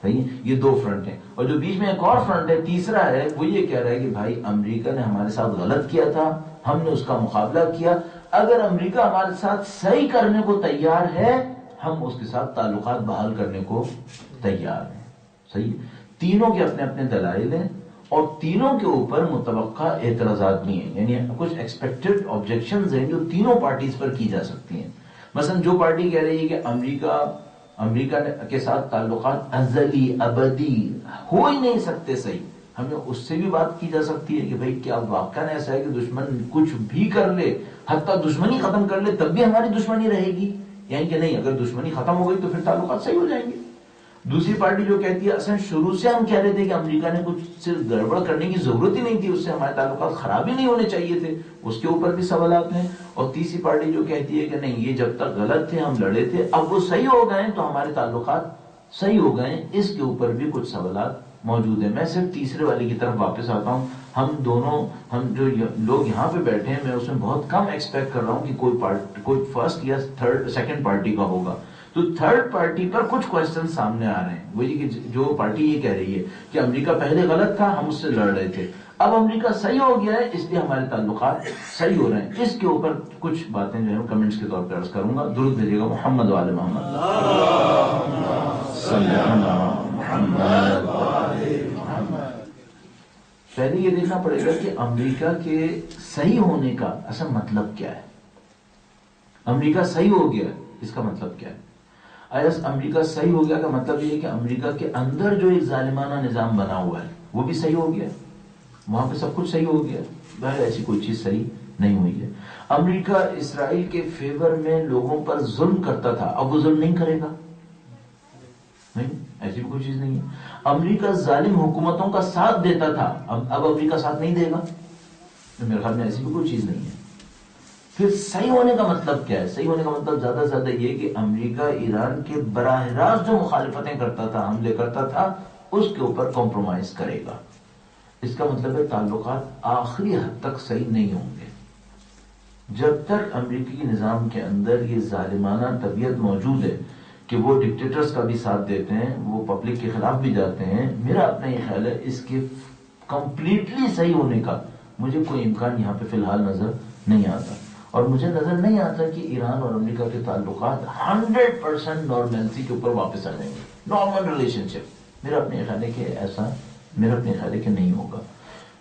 صحیح. یہ دو فرنٹ ہیں. اور جو بیچ میں ایک اور فرنٹ ہے، تیسرا ہے، وہ یہ کہہ رہا ہے کہ بھائی امریکہ نے ہمارے ساتھ غلط کیا تھا، ہم نے اس کا مقابلہ کیا، اگر امریکہ ہمارے ساتھ صحیح کرنے کو تیار ہے ہم اس کے ساتھ تعلقات بحال کرنے کو تیار ہیں. صحیح. تینوں کے اپنے اپنے دلائل ہیں اور تینوں کے اوپر متوقع اعتراضات بھی ہیں، یعنی کچھ ایکسپیکٹڈ آبجیکشنز ہیں جو تینوں پارٹیز پر کی جا سکتی ہیں. مثلا جو پارٹی کہہ رہی ہے کہ امریکہ کے ساتھ تعلقات ازلی ابدی ہو ہی نہیں سکتے، صحیح، ہمیں اس سے بھی بات کی جا سکتی ہے کہ بھئی کیا واقعا ایسا ہے کہ دشمن کچھ بھی کر لے، حتیٰ دشمنی ختم کر لے، تب بھی ہماری دشمنی رہے گی، یعنی کہ نہیں، اگر دشمنی ختم ہو گئی تو پھر تعلقات صحیح ہو جائیں گے. دوسری پارٹی جو کہتی ہے اصلا شروع سے ہم کہہ رہے تھے کہ امریکہ نے کچھ سے گڑبڑ کرنے کی ضرورت ہی نہیں تھی، اس سے ہمارے تعلقات خراب ہی نہیں ہونے چاہیے تھے، اس کے اوپر بھی سوالات ہیں. اور تیسری پارٹی جو کہتی ہے کہ نہیں، یہ جب تک غلط تھے ہم لڑے تھے، اب وہ صحیح ہو گئے تو ہمارے تعلقات صحیح ہو گئے، اس کے اوپر بھی کچھ سوالات موجود ہیں. میں صرف تیسرے والی کی طرف واپس آتا ہوں. ہم جو لوگ یہاں پہ بیٹھے ہیں، میں اس میں بہت کم ایکسپیکٹ کر رہا ہوں کہ کوئی فرسٹ یا سیکنڈ پارٹی کا ہوگا. تو تھرڈ پارٹی پر کچھ کوشچن سامنے آ رہے ہیں. وہ یہ کہ جو پارٹی یہ کہہ رہی ہے کہ امریکہ پہلے غلط تھا، ہم اس سے لڑ رہے تھے، اب امریکہ صحیح ہو گیا ہے اس لیے ہمارے تعلقات صحیح ہو رہے ہیں. اس کے اوپر کچھ باتیں جو ہے کمنٹس کے طور پر عرض کروں گا. درود بھیجیے گا محمد وآل محمد. پہلے یہ دیکھنا پڑے گا کہ امریکہ کے صحیح ہونے کا اصل مطلب کیا ہے. امریکہ صحیح ہو گیا اس کا مطلب کیا ہے؟ امریکہ صحیح ہو گیا کا مطلب یہ ہے کہ امریکہ کے اندر جو ایک ظالمانہ نظام بنا ہوا ہے وہ بھی صحیح ہو گیا، وہاں پہ سب کچھ صحیح ہو گیا. بہر ایسی کوئی چیز صحیح نہیں ہوئی ہے. امریکہ اسرائیل کے فیور میں لوگوں پر ظلم کرتا تھا، اب وہ ظلم نہیں کرے گا، نہیں، ایسی کوئی چیز نہیں ہے. امریکہ ظالم حکومتوں کا ساتھ دیتا تھا، اب امریکہ ساتھ نہیں دے گا، میرے خیال میں ایسی بھی کوئی چیز نہیں ہے. پھر صحیح ہونے کا مطلب کیا ہے؟ صحیح ہونے کا مطلب زیادہ سے زیادہ یہ کہ امریکہ ایران کے براہ راست جو مخالفتیں کرتا تھا، حملے کرتا تھا، اس کے اوپر کمپرومائز کرے گا. اس کا مطلب ہے تعلقات آخری حد تک صحیح نہیں ہوں گے. جب تک امریکی نظام کے اندر یہ ظالمانہ طبیعت موجود ہے کہ وہ ڈکٹیٹرز کا بھی ساتھ دیتے ہیں، وہ پبلک کے خلاف بھی جاتے ہیں، میرا اپنا یہ خیال ہے اس کے کمپلیٹلی صحیح ہونے کا مجھے کوئی امکان یہاں پہ فی الحال نظر نہیں آتا. اور مجھے نظر نہیں آتا کہ ایران اور امریکہ کے تعلقات 100% نارملسی کے اوپر واپس آ جائیں گے، نارمل ریلیشن شپ. میرا اپنے خیال ہے کہ ایسا نہیں ہوگا.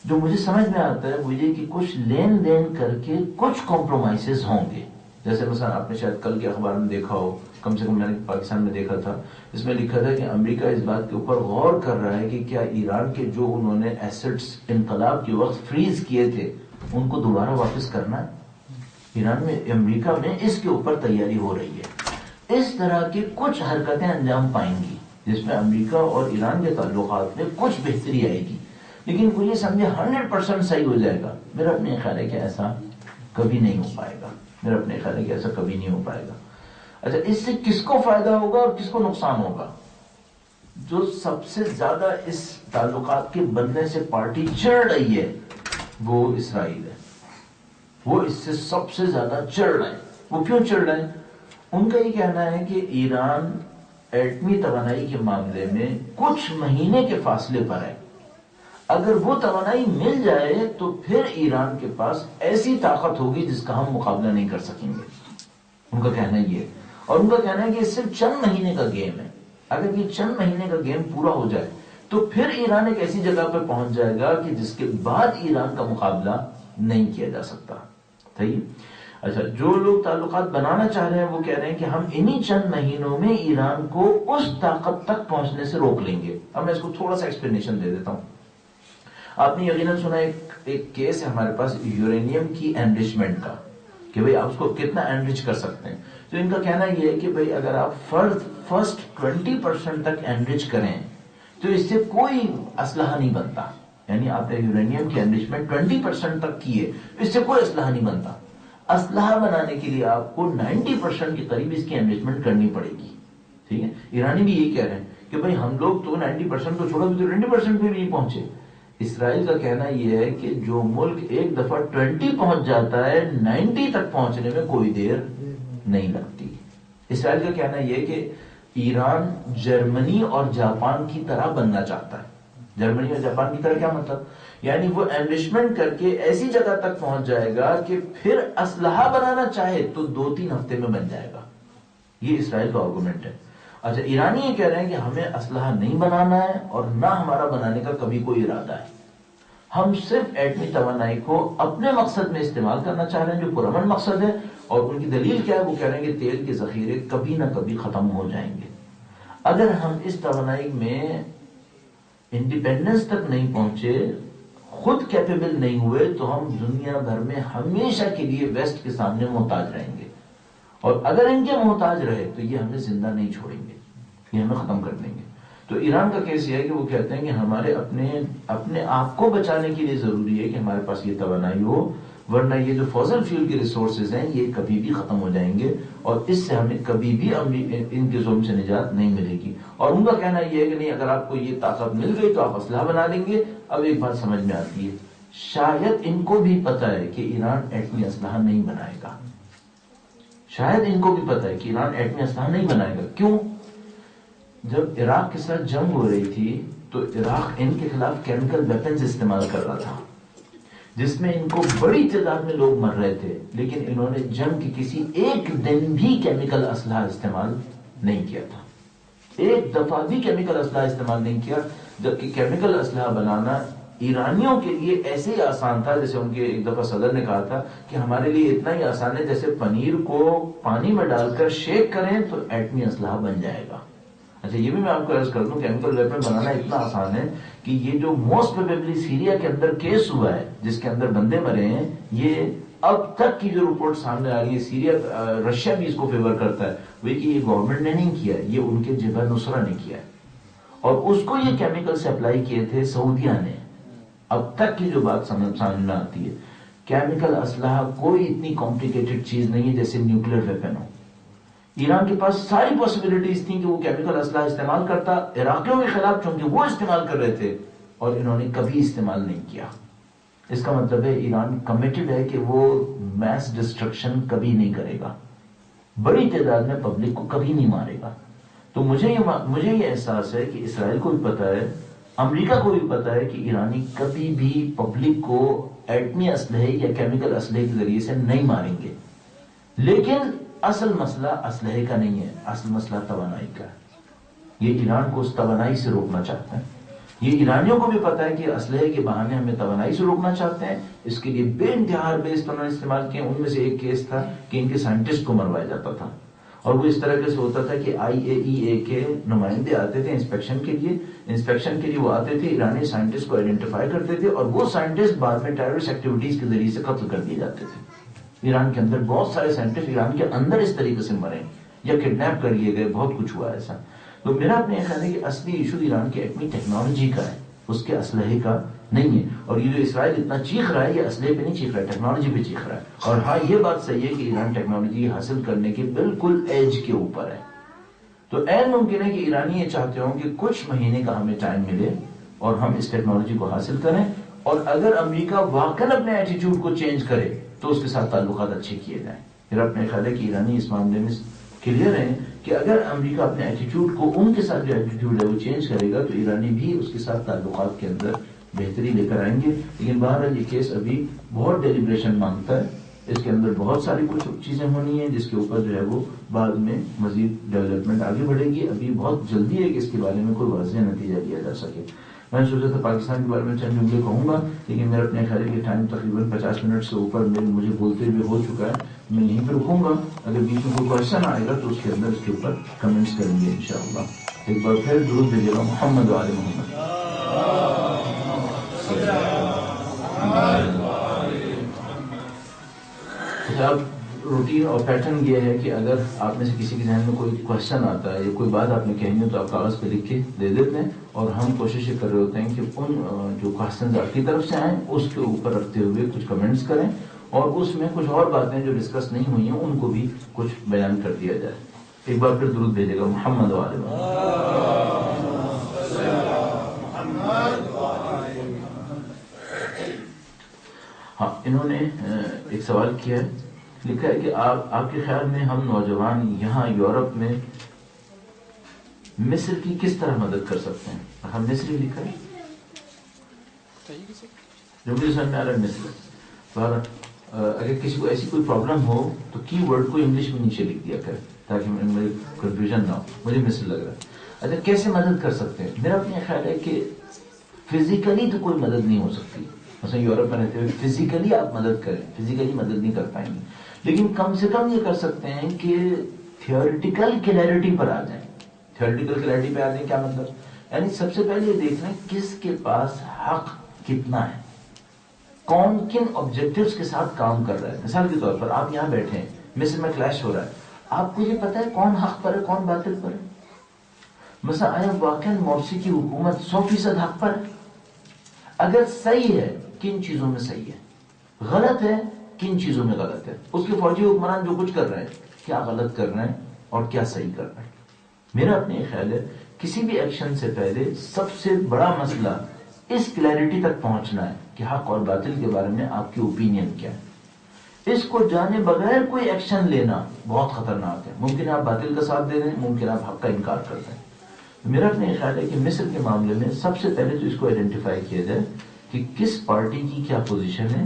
جو مجھے سمجھ میں آتا ہے وہ یہ کہ کچھ لین دین کر کے کچھ کمپرومائزز ہوں گے. جیسے مثلا آپ نے شاید کل کے اخبار میں دیکھا ہو، کم سے کم میں نے پاکستان میں دیکھا تھا، اس میں لکھا تھا کہ امریکہ اس بات کے اوپر غور کر رہا ہے کہ کیا ایران کے جو انہوں نے ایسٹس انقلاب کے وقت فریز کیے تھے ان کو دوبارہ واپس کرنا ہے. ایران میں، امریکہ میں اس کے اوپر تیاری ہو رہی ہے. اس طرح کی کچھ حرکتیں انجام پائیں گی جس میں امریکہ اور ایران کے تعلقات میں کچھ بہتری آئے گی، لیکن وہ یہ سمجھے 100% صحیح ہو جائے گا، میرا اپنے خیال ہے کہ ایسا کبھی نہیں ہو پائے گا، میرا اپنے خیال ہے کہ ایسا کبھی نہیں ہو پائے گا۔ اچھا، اس سے کس کو فائدہ ہوگا اور کس کو نقصان ہوگا؟ جو سب سے زیادہ اس تعلقات کے بننے سے پارٹی چڑھ رہی ہے وہ اسرائیل ہے، وہ اس سے سب سے زیادہ چڑھ رہے ہیں۔ وہ کیوں چڑھ رہے ہیں؟ ان کا یہ کہنا ہے کہ ایران ایٹمی توانائی کے معاملے میں کچھ مہینے کے فاصلے پر ہے، اگر وہ توانائی مل جائے تو پھر ایران کے پاس ایسی طاقت ہوگی جس کا ہم مقابلہ نہیں کر سکیں گے، ان کا کہنا یہ ہے۔ اور ان کا کہنا ہے کہ یہ صرف چند مہینے کا گیم ہے، اگر یہ چند مہینے کا گیم پورا ہو جائے تو پھر ایران ایک ایسی جگہ پہ پہنچ جائے گا کہ جس کے بعد ایران کا مقابلہ نہیں کیا جا سکتا۔ صحیح؟ اچھا، جو لوگ تعلقات بنانا چاہ رہے ہیں وہ کہہ رہے ہیں کہ ہم انہی چند مہینوں میں ایران کو اس طاقت تک پہنچنے سے روک لیں گے۔ اب میں اس کو تھوڑا سا ایکسپلینیشن دے دیتا ہوں۔ آپ نے یقیناً سنا ایک کیس ہے ہمارے پاس یورینیم کی انریچمنٹ کا، کہ بھئی آپ اس کو کتنا انریچ کر سکتے ہیں۔ تو ان کا کہنا یہ ہے کہ بھئی اگر آپ فرسٹ 20% تک انریچ کریں تو اس سے کوئی اسلحہ نہیں بنتا، یعنی آپ نے یورینیم کی انریچمنٹ 20% تک کی ہے، اس سے کوئی اسلحہ نہیں بنتا۔ اسلحہ بنانے کے لیے آپ کو 90% کے قریب اس کی انریچمنٹ کرنی پڑے گی۔ ٹھیک ہے، ایرانی بھی یہی کہہ رہے ہیں کہ بھئی ہم لوگ تو 90% کو چھوڑو تو 20% پہ بھی نہیں پہنچے۔ اسرائیل کا کہنا یہ ہے کہ جو ملک ایک دفعہ 20 پہنچ جاتا ہے 90 تک پہنچنے میں کوئی دیر نہیں لگتی۔ اسرائیل کا کہنا یہ ہے کہ ایران جرمنی اور جاپان کی طرح بننا چاہتا ہے۔ جرمنی اور جاپان کی طرح کیا مطلب؟ یعنی وہ انریچمنٹ کر کے ایسی جگہ تک پہنچ جائے گا کہ پھر اسلحہ بنانا چاہے تو 2-3 ہفتے میں بن جائے گا۔ یہ اسرائیل کا آرگومنٹ ہے۔ اچھا، ایرانی یہ کہہ رہے ہیں کہ ہمیں اسلحہ نہیں بنانا ہے اور نہ ہمارا بنانے کا کبھی کوئی ارادہ ہے، ہم صرف ایٹمی توانائی کو اپنے مقصد میں استعمال کرنا چاہ رہے ہیں جو پرامن مقصد ہے۔ اور ان کی دلیل کیا ہے؟ وہ کہہ رہے ہیں کہ تیل کے ذخیرے کبھی نہ کبھی ختم ہو جائیں گے، اگر ہم اس توانائی میں انڈیپینڈنس تک نہیں پہنچے، خود کیپیبل نہیں ہوئے، تو ہم دنیا بھر میں ہمیشہ کے لیے ویسٹ کے سامنے محتاج رہیں گے، اور اگر ان کے محتاج رہے تو یہ ہمیں زندہ نہیں چھوڑیں گے، یہ ہمیں ختم کر دیں گے۔ تو ایران کا کیس یہ ہے کہ وہ کہتے ہیں کہ ہمارے اپنے آپ کو بچانے کے لیے ضروری ہے کہ ہمارے پاس یہ توانائی ہو، ورنہ یہ جو فوسل فیول کے ریسورسز ہیں یہ کبھی بھی ختم ہو جائیں گے اور اس سے ہمیں کبھی بھی ان کے ظلم سے نجات نہیں ملے گی۔ اور ان کا کہنا یہ ہے کہ نہیں، اگر آپ کو یہ طاقت مل گئی تو آپ اسلحہ بنا لیں گے۔ اب ایک بات سمجھ میں آتی ہے، شاید ان کو بھی پتا ہے کہ ایران ایٹمی اسلحہ نہیں بنائے گا، شاید ان کو بھی پتا ہے کہ ایران ایٹمی اسلحہ نہیں بنائے گا۔ کیوں؟ جب عراق کے ساتھ جنگ ہو رہی تھی تو عراق ان کے خلاف کیمیکل ویپنز استعمال کر رہا تھا، جس میں ان کو بڑی تعداد میں لوگ مر رہے تھے، لیکن انہوں نے جنگ کے کسی ایک دن بھی کیمیکل اسلحہ استعمال نہیں کیا تھا، ایک دفعہ بھی کیمیکل اسلحہ استعمال نہیں کیا۔ جبکہ کیمیکل اسلحہ بنانا ایرانیوں کے لیے ایسے ہی آسان تھا، جیسے ان کے ایک دفعہ صدر نے کہا تھا کہ ہمارے لیے اتنا ہی آسان ہے جیسے پنیر کو پانی میں ڈال کر شیک کریں تو ایٹمی اسلحہ بن جائے گا۔ اچھا، یہ بھی میں آپ کو عرض کر دوں، کیمیکل ویپن بنانا اتنا آسان ہے کہ یہ جو موسٹ پروبیبلی سیریا کے اندر کیس ہوا ہے جس کے اندر بندے مرے ہیں، یہ اب تک کی جو رپورٹ سامنے آ رہی ہے، سیریا رشیا بھی اس کو فیور کرتا ہے، وہ کہ یہ گورنمنٹ نے نہیں کیا، یہ ان کے جبہہ نصرہ نے کیا ہے، اور اس کو یہ کیمیکل سپلائی کیے تھے سعودیہ نے۔ اب تک کی جو بات سامنے آتی ہے، کیمیکل اسلحہ کوئی اتنی کمپلیکیٹڈ چیز نہیں ہے جیسے نیوکلیر ویپن ہو۔ ایران کے پاس ساری پاسبلٹیز تھیں کہ وہ کیمیکل اسلحہ استعمال کرتا، عراقیوں کے خلاف چونکہ وہ استعمال کر رہے تھے اور انہوں نے کبھی استعمال نہیں کیا۔ اس کا مطلب ہے ایران کمیٹڈ ہے کہ وہ میس ڈسٹرکشن کبھی نہیں کرے گا، بڑی تعداد میں پبلک کو کبھی نہیں مارے گا۔ تو مجھے یہ احساس ہے کہ اسرائیل کو بھی پتا ہے، امریکہ کو بھی پتا ہے کہ ایرانی کبھی بھی پبلک کو ایٹمی اسلحے یا کیمیکل اسلحے کے ذریعے سے نہیں ماریں گے، لیکن اصل مسئلہ اسلحے کا نہیں ہے، اصل مسئلہ توانائی کا ہے۔ یہ ایران کو اس توانائی سے روکنا چاہتے ہیں۔ یہ ایرانیوں کو بھی پتا ہے کہ اسلحے کے بہانے ہمیں توانائی سے روکنا چاہتے ہیں، اس کے لیے بے انتہا بیس انہوں نے استعمال کیے۔ ان میں سے ایک کیس تھا کہ ان کے سائنٹسٹ کو مروایا جاتا تھا، اور وہ اس طرح سے ہوتا تھا کہ IAEA کے نمائندے آتے تھے انسپیکشن کے لیے وہ آتے تھے، ایرانی سائنٹسٹ کو آئیڈینٹیفائی کرتے تھے، اور وہ سائنٹسٹ بعد میں ٹیررسٹ ایکٹیویٹیز کے ذریعے سے قتل کر دیے جاتے تھے۔ ایران کے اندر بہت سارے سائنٹسٹ ایران کے اندر اس طریقے سے مرے یا کڈنیپ کر لیے گئے، بہت کچھ ہوا ایسا۔ تو میرا اپنے خیال ہے کہ اصلی ایشو ایران کی ایٹمی ٹیکنالوجی کا ہے، اس کے اسلحے کا نہیں ہے. اور یہ جو اسرائیل اتنا چیخ رہا ہے یہ اسلحے پہ نہیں چیخ رہا ہے، ٹیکنالوجی پہ چیخ رہا ہے. اور ہاں یہ بات صحیح ہے کہ ایران ٹیکنالوجی حاصل کرنے کے بالکل ایج کے اوپر ہے. تو عین ممکن ہے کہ ایرانی یہ چاہتے ہوں کہ کچھ مہینے کا ہمیں ٹائم ملے اور ہم اس ٹیکنالوجی کو حاصل کریں، اور اگر امریکہ واقعا اپنے ایٹیٹیوڈ کو چینج کرے تو اس کے ساتھ تعلقات اچھے کیے جائیں. میرا اپنے خیال ہے کہ ایرانی اس معاملے میں کلیئر ہیں کہ اگر امریکہ اپنے ایٹیٹیوڈ کو، ان کے ساتھ جو ایٹیٹیوڈ ہے وہ چینج کرے گا تو ایرانی بھی اس کے ساتھ تعلقات کے اندر بہتری لے کر آئیں گے. لیکن بہرحال یہ کیس ابھی بہت ڈیلیبریشن مانگتا ہے، اس کے اندر بہت ساری کچھ چیزیں ہونی ہیں جس کے اوپر جو ہے وہ بعد میں مزید ڈیولپمنٹ آگے بڑھے گی. ابھی بہت جلدی ہے کہ اس کے بارے میں کوئی واضح نتیجہ لیا جا سکے. میں سوچا تھا پاکستان کے بارے میں چند جملے کہوں گا، لیکن میرا اپنے خیال ہے کہ ٹائم تقریباً 50 منٹ سے اوپر مجھے بولتے ہوئے ہو چکا ہے. میں یہیں پہ رکوں گا، اگر بیچ میں کوئی کوشچن آئے گا تو اس کے اندر اس کے اوپر کمنٹس کریں گے انشاءاللہ. ایک بار پھر درود بھیجیے گا محمد و آل محمد. اب روٹین اور پیٹرن یہ ہے کہ اگر آپ میں سے کسی کے ذہن میں کوئی کوشچن آتا ہے یا کوئی بات آپ نے کہنی ہو تو آپ کاغذ پہ لکھ کے دے دیتے ہیں، اور ہم کوشش یہ کر رہے ہوتے ہیں کہ ان جو کوشچنز آپ کی طرف سے آئیں اس کے اوپر رکھتے ہوئے کچھ کمنٹس کریں، اور اس میں کچھ اور باتیں جو ڈسکس نہیں ہوئی ہیں ان کو بھی کچھ بیان کر دیا جائے. ایک بار پھر درود بھیجے گا محمد و آل محمد. ہاں، انہوں نے ایک سوال کیا ہے، لکھا ہے کہ آپ کے خیال میں ہم نوجوان یہاں یورپ میں مصر کی کس طرح مدد کر سکتے ہیں؟ ہم مصر ہی لکھا ہے جو مجھے سمجھ میں آ رہا ہے مصر. پر اگر کسی کو ایسی کوئی پرابلم ہو تو کی ورڈ کو انگلش میں نیچے لکھ دیا کرے تاکہ مجھے کنفیوژن نہ ہو. مجھے مصر لگ رہا ہے. اچھا، کیسے مدد کر سکتے ہیں؟ میرا اپنا خیال ہے کہ فزیکلی تو کوئی مدد نہیں ہو سکتی. مثلا یورپ میں رہتے ہوئے فزیکلی آپ مدد کریں، فزیکلی مدد نہیں کر پائیں گے، لیکن کم سے کم یہ کر سکتے ہیں کہ تھیوریٹیکل کلیئرٹی پر آ جائیں. تھیوریٹیکل کلیئرٹی پہ آ جائیں کیا مطلب؟ یعنی سب سے پہلے یہ دیکھ لیں کس کے پاس حق کتنا ہے، کون کن آبجیکٹیوز کے ساتھ کام کر رہا ہے. مثال کے طور پر آپ یہاں بیٹھے ہیں، مصر میں کلیش ہو رہا ہے، آپ کو یہ پتا ہے کون حق پر ہے کون باطل پر ہے؟ مثلا آیا واقعا مورسی کی حکومت 100% حق پر ہے؟ اگر صحیح ہے کن چیزوں میں صحیح ہے، غلط ہے کن چیزوں میں غلط ہے، اس کے فوجی حکمران جو کچھ کر رہے ہیں کیا غلط کر رہے ہیں اور کیا صحیح کر رہے ہیں. میرا اپنے خیال ہے کسی بھی ایکشن سے پہلے سب سے بڑا مسئلہ اس کلیئرٹی تک پہنچنا ہے کہ حق اور باطل کے بارے میں آپ کی اوپینین کیا ہے. اس کو جانے بغیر کوئی ایکشن لینا بہت خطرناک ہے. ممکن آپ باطل کا ساتھ دے دیں، ممکن آپ حق کا انکار کر دیں. میرا اپنے خیال ہے کہ مصر کے معاملے میں سب سے پہلے تو اس کو آئیڈینٹیفائی کیا جائے کہ کس پارٹی کی کیا پوزیشن ہے،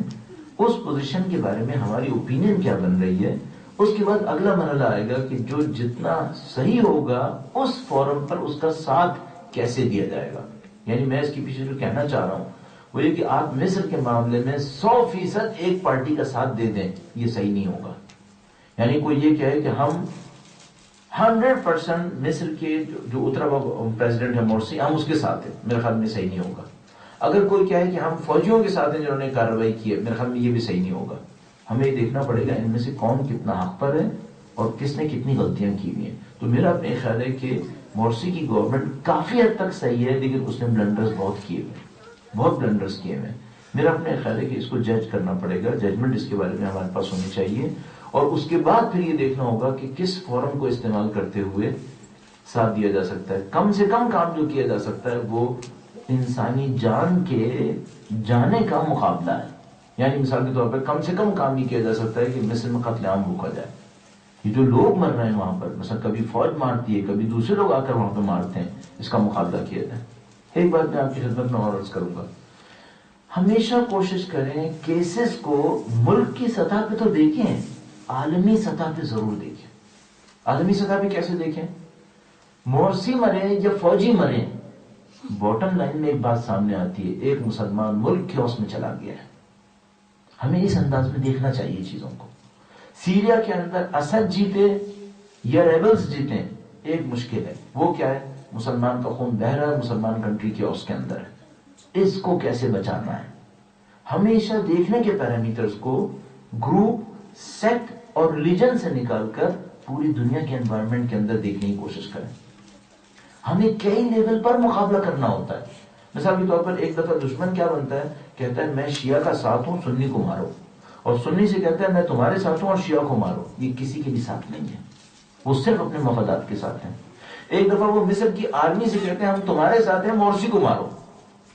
اس پوزیشن کے بارے میں ہماری اوپینین کیا بن رہی ہے. اس کے بعد اگلا مرحلہ آئے گا کہ جو جتنا صحیح ہوگا اس فورم پر اس کا ساتھ کیسے دیا جائے گا. یعنی میں اس کے پیچھے جو کہنا چاہ رہا ہوں وہ یہ کہ آپ مصر کے معاملے میں 100% ایک پارٹی کا ساتھ دے دیں، یہ صحیح نہیں ہوگا. یعنی کوئی یہ کہے کہ ہم 100% مصر کے جو اترا ہوا پریزیڈنٹ ہے مورسی، ہم اس کے ساتھ ہیں، میرے خیال میں صحیح نہیں ہوگا. اگر کوئی کہے کہ ہم فوجیوں کے ساتھ ہیں جنہوں نے کارروائی کی ہے، میرے خیال میں یہ بھی صحیح نہیں ہوگا. ہمیں یہ دیکھنا پڑے گا ان میں سے کون کتنا حق پر ہے اور کس نے کتنی غلطیاں کی ہوئی ہیں. تو میرا اپنے خیال ہے کہ مورسی کی گورنمنٹ کافی حد تک صحیح ہے، لیکن اس نے بلنڈرز بہت کیے ہوئے، بہت بلنڈرز کیے ہوئے. میرا اپنے خیال ہے کہ اس کو جج کرنا پڑے گا، ججمنٹ اس کے بارے میں ہمارے پاس ہونی چاہیے، اور اس کے بعد پھر یہ دیکھنا ہوگا کہ کس فورم کو استعمال کرتے ہوئے ساتھ دیا جا سکتا ہے. کم سے کم کام جو کیا جا سکتا ہے وہ انسانی جان کے جانے کا مقابلہ ہے. یعنی مثال کے طور پر کم سے کم کام یہ کیا جا سکتا ہے کہ مصر میں قتل عام روکا جائے. یہ جو لوگ مر رہے ہیں وہاں پر، مثلا کبھی فوج مارتی ہے، کبھی دوسرے لوگ آ کر وہاں پہ مارتے ہیں، اس کا مقابلہ کیا جائے. ایک بات میں آپ کی خدمت میں اور عرض کروں گا، ہمیشہ کوشش کریں کیسز کو ملک کی سطح پہ تو دیکھیں، عالمی سطح پہ ضرور دیکھیں. عالمی سطح پہ کیسے دیکھیں؟ مورسی مرے یا فوجی مرے، باٹم لائن میں ایک بات سامنے آتی ہے، ایک مسلمان ملک کیوس میں چلا گیا ہے. ہمیں اس انداز میں دیکھنا چاہیے چیزوں کو. سیریا کے اندر اسد جیتے یا ریبلز جیتے، ایک مشکل ہے، وہ کیا ہے؟ مسلمان کا خون بہ رہا ہے، مسلمان کنٹری کیوس کے اندر ہے، اس کو کیسے بچانا ہے. ہمیشہ دیکھنے کے پیرامیٹرز کو گروپ، سیکٹ اور ریلیجن سے نکال کر پوری دنیا کے انوائرمنٹ کے اندر دیکھنے کی کوشش کریں. ہمیں کئی لیول پر مقابلہ کرنا ہوتا ہے. مثال کے طور پر ایک دفعہ دشمن کیا بنتا ہے, کہتا ہے میں شیعہ کا ساتھ ہوں, سنی کو مارو, اور سنی سے کہتا ہے میں تمہارے ساتھ ہوں اور شیعہ کو مارو. یہ کسی کے بھی ساتھ نہیں ہے, وہ صرف اپنے مفادات کے ساتھ ہیں. ایک دفعہ وہ مصر کی آرمی سے کہتے ہیں ہم تمہارے ساتھ ہیں, مورسی کو مارو,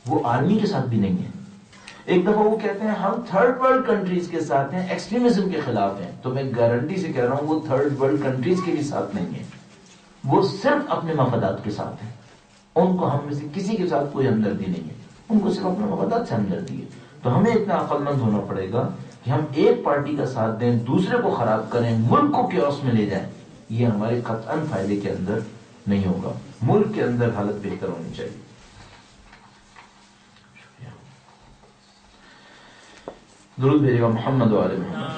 وہ آرمی کے ساتھ بھی نہیں ہے. ایک دفعہ وہ کہتے ہیں ہم تھرڈ ورلڈ کنٹریز کے ساتھ ہیں, ایکسٹریمزم کے خلاف ہیں, تو میں گارنٹی سے کہہ رہا ہوں وہ تھرڈ ورلڈ کنٹریز کے بھی ساتھ نہیں ہے, وہ صرف اپنے مفادات کے ساتھ ہیں. ان کو ہم میں سے کسی کے ساتھ کوئی ہمدردی نہیں ہے, ان کو صرف اپنے مفادات سے ہمدردی ہے. تو ہمیں اتنا عقل مند ہونا پڑے گا کہ ہم ایک پارٹی کا ساتھ دیں, دوسرے کو خراب کریں, ملک کو کیوس میں لے جائیں. یہ ہمارے قطعاً فائدے کے اندر نہیں ہوگا. ملک کے اندر حالت بہتر ہونی چاہیے. درود بھیجے گا محمد و آل محمد.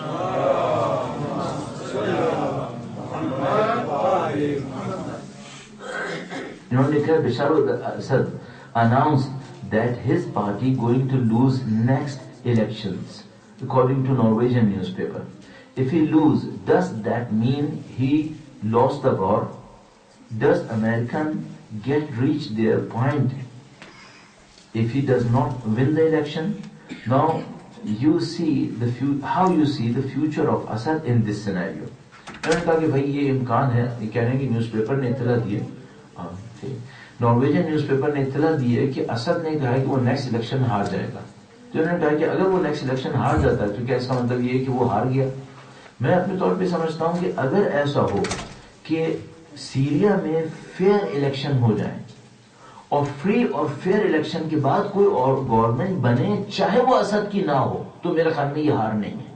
انہوں نے کہا Bashar al-Assad announced that his party going to lose next elections according to Norwegian newspaper. If he lose, does that mean he lost the war? Does American get reach their point if he does not win the election? Now you see how you see the future of Assad in this scenario. میں نے کہا کہ بھائی یہ امکان ہے, یہ کہہ رہے ہیں کہ نیوز پیپر نے اطلاع دی ہے, نارویجن نیوز پیپر نے اطلاع دی ہے کہ اسد نے کہا ہے کہ وہ نیکسٹ الیکشن ہار جائے گا. تو انہوں نے کہا کہ اگر وہ نیکسٹ الیکشن ہار جاتا ہے تو کیا اس کا مطلب یہ ہے کہ وہ ہار گیا؟ میں اپنے طور پہ سمجھتا ہوں کہ اگر ایسا ہو کہ سیریا میں فیئر الیکشن ہو جائیں اور فری اور فیئر الیکشن کے بعد کوئی اور گورنمنٹ بنے چاہے وہ اسد کی نہ ہو, تو میرے خیال میں یہ ہار نہیں ہے.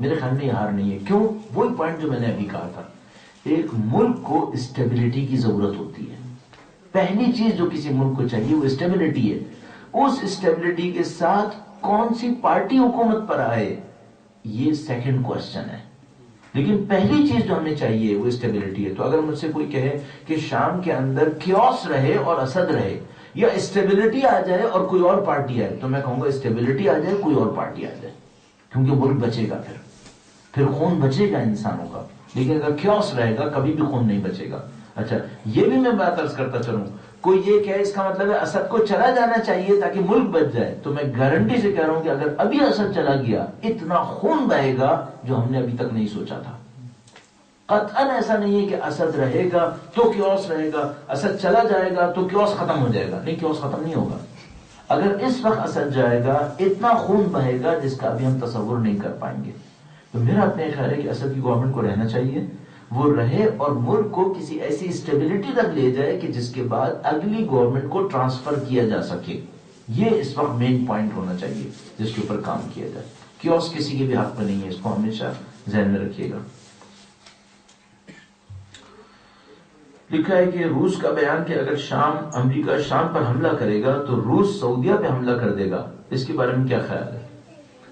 میرے خیال میں یہ ہار نہیں ہے. کیوں؟ وہی پوائنٹ جو میں نے ابھی کہا تھا, ایک ملک کو اسٹیبلٹی کی ضرورت ہوتی ہے. پہلی چیز جو کسی ملک کو چاہیے وہ اسٹیبلٹی ہے. اس اسٹیبلٹی کے ساتھ کون سی پارٹی حکومت پر آئے یہ سیکنڈ کوشچن ہے, لیکن پہلی چیز جو ہمیں چاہیے وہ اسٹیبلٹی ہے. تو اگر مجھ سے کوئی کہے کہ شام کے اندر کیوس رہے اور اسد رہے, یا اسٹیبلٹی آ جائے اور کوئی اور پارٹی آئے, تو میں کہوں گا اسٹیبلٹی آ جائے, کوئی اور پارٹی آ جائے, کیونکہ ملک بچے گا, پھر خون بچے گا انسانوں کا. لیکن اگر کیوس رہے گا کبھی بھی خون نہیں بچے گا. اچھا یہ بھی میں بات عرض کرتا چلوں, کوئی یہ کہ اس کا مطلب ہے اسد کو چلا جانا چاہیے تاکہ ملک بچ جائے, تو میں گارنٹی سے کہہ رہا ہوں کہ اگر ابھی اسد چلا گیا اتنا خون بہے گا جو ہم نے ابھی تک نہیں سوچا تھا. قطعاً ایسا نہیں ہے کہ اسد رہے گا تو کیوس رہے گا, اسد چلا جائے گا تو کیوس ختم ہو جائے گا. نہیں, کیوس ختم نہیں ہوگا. اگر اس وقت اسد جائے گا اتنا خون بہے گا جس کا ابھی ہم تصور نہیں کر پائیں گے. تو میرا اپنے خیال ہے کہ اسد کی گورنمنٹ کو رہنا چاہیے, وہ رہے اور ملک کو کسی ایسی اسٹیبلٹی تک لے جائے کہ جس کے بعد اگلی گورنمنٹ کو ٹرانسفر کیا جا سکے. یہ اس وقت مین پوائنٹ ہونا چاہیے جس کے اوپر کام کیا جائے. کیوس کسی کے بھی حق میں نہیں ہے, اس کو ہمیشہ ذہن میں رکھیے گا. لکھا ہے کہ روس کا بیان کہ اگر امریکہ شام پر حملہ کرے گا تو روس سعودیہ پہ حملہ کر دے گا, اس کے بارے میں کیا خیال ہے؟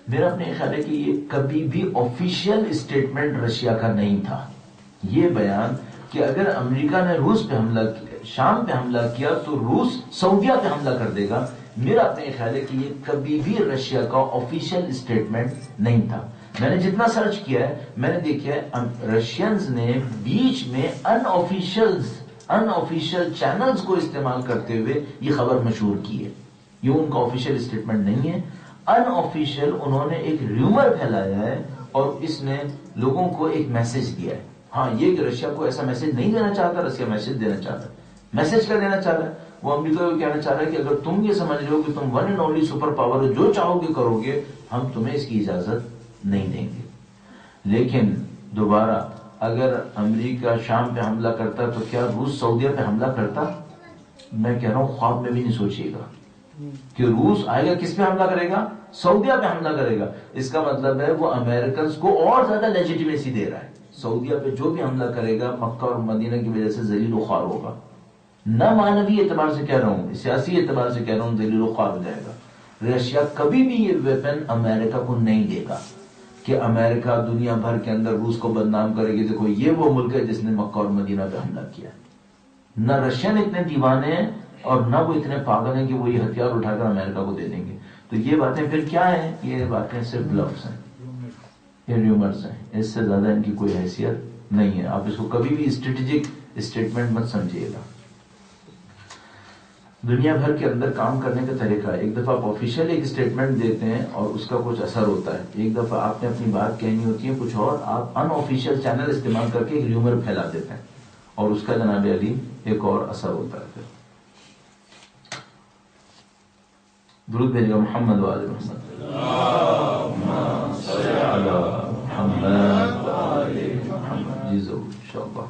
میرا اپنے خیال ہے کہ یہ کبھی بھی آفیشیل اسٹیٹمنٹ رشیا کا نہیں تھا. یہ بیان کہ اگر امریکہ نے روس پہ حملہ کیا, شام پہ حملہ کیا تو روس سعودیہ پہ حملہ کر دے گا, میرا اپنے خیال ہے کہ یہ کبھی بھی رشیا کا آفیشیل اسٹیٹمنٹ نہیں تھا. میں نے جتنا سرچ کیا ہے میں نے دیکھا ہے رشینز نے بیچ میں ان آفیشیل چینلز کو استعمال کرتے ہوئے یہ خبر مشہور کی ہے. یہ ان کا آفیشیل اسٹیٹمنٹ نہیں ہے, ان آفیشیل انہوں نے ایک ریومر پھیلایا ہے اور اس نے لوگوں کو ایک میسج دیا ہے. ہاں یہ کہ رشیا کو ایسا میسج نہیں دینا چاہتا, رشیا میسج دینا چاہتا ہے. میسج کیا دینا چاہ رہا ہے؟ وہ امریکہ کو کہنا چاہ رہا ہے کہ اگر تم یہ سمجھ رہے ہو کہ تم one and only super power ہو, جو چاہو گے کرو گے, ہم تمہیں اس کی اجازت نہیں دیں گے. لیکن دوبارہ اگر امریکہ شام پہ حملہ کرتا تو کیا روس سعودیہ پہ حملہ کرتا؟ میں کہہ رہا ہوں خواب میں بھی نہیں سوچیے گا کہ روس آئے گا کس پہ حملہ کرے گا, سعودیہ پہ حملہ کرے گا. اس کا مطلب ہے وہ امریکنز کو اور زیادہ لیجیٹیمیسی دے رہا ہے. سعودیہ پہ جو بھی حملہ کرے گا مکہ اور مدینہ کی وجہ سے ذلیل و خوار ہوگا. نہ مانوی اعتبار سے کہہ رہا ہوں, سیاسی اعتبار سے کہہ رہا ہوں, ذلیل و خوار ہو جائے گا. رشیا کبھی بھی یہ ویپن امریکہ کو نہیں دے گا کہ امریکہ دنیا بھر کے اندر روس کو بدنام کرے گی, دیکھو یہ وہ ملک ہے جس نے مکہ اور مدینہ پہ حملہ کیا. نہ رشین اتنے دیوانے ہیں اور نہ وہ اتنے پاگل ہیں کہ وہ یہ ہتھیار اٹھا کر امریکہ کو دے دیں گے. تو یہ باتیں پھر کیا ہیں؟ یہ باتیں صرف بلفز ہیں, یہ ریومرز ہیں, اس سے زیادہ ان کی کوئی حیثیت نہیں ہے. آپ اس کو کبھی بھی اسٹریٹجک اسٹیٹمنٹ مت سمجھیے گا. دنیا بھر کے اندر کام کرنے کا طریقہ ہے. ایک دفعہ آپ آفیشیل ایک اسٹیٹمنٹ دیتے ہیں اور اس کا کچھ اثر ہوتا ہے. ایک دفعہ آپ نے اپنی بات کہنی ہوتی ہے کچھ اور، آپ ان آفیشیل چینل استعمال کر کے ایک ریومر پھیلا دیتے ہیں اور اس کا جناب علی ایک اور اثر ہوتا ہے. پھر درود بھیجے گا محمد وآل محمد. جی ضرور انشاءاللہ.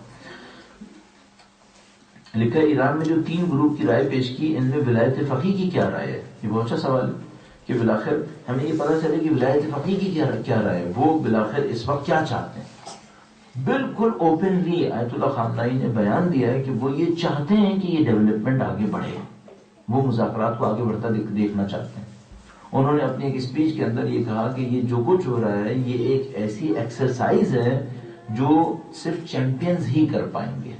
لکھا ایران میں جو 3 گروپ کی رائے پیش کی، ان میں ولایت فقیہ کی کیا رائے ہے؟ یہ بہت اچھا سوال ہے کہ بالآخر ہمیں یہ پتہ چلے کہ ولایت فقیہ کی کیا رائے ہے، وہ بالآخر اس وقت کیا چاہتے ہیں. بالکل اوپنلی آیت اللہ خامنائی نے بیان دیا ہے کہ وہ یہ چاہتے ہیں کہ یہ ڈیولپمنٹ آگے بڑھے، وہ مذاکرات کو آگے بڑھتا دیکھنا چاہتے ہیں. انہوں نے اپنی ایک اسپیچ کے اندر یہ کہا کہ یہ جو کچھ ہو رہا ہے یہ ایک ایسی ایکسرسائز ہے جو صرف چیمپئنز ہی کر پائیں گے.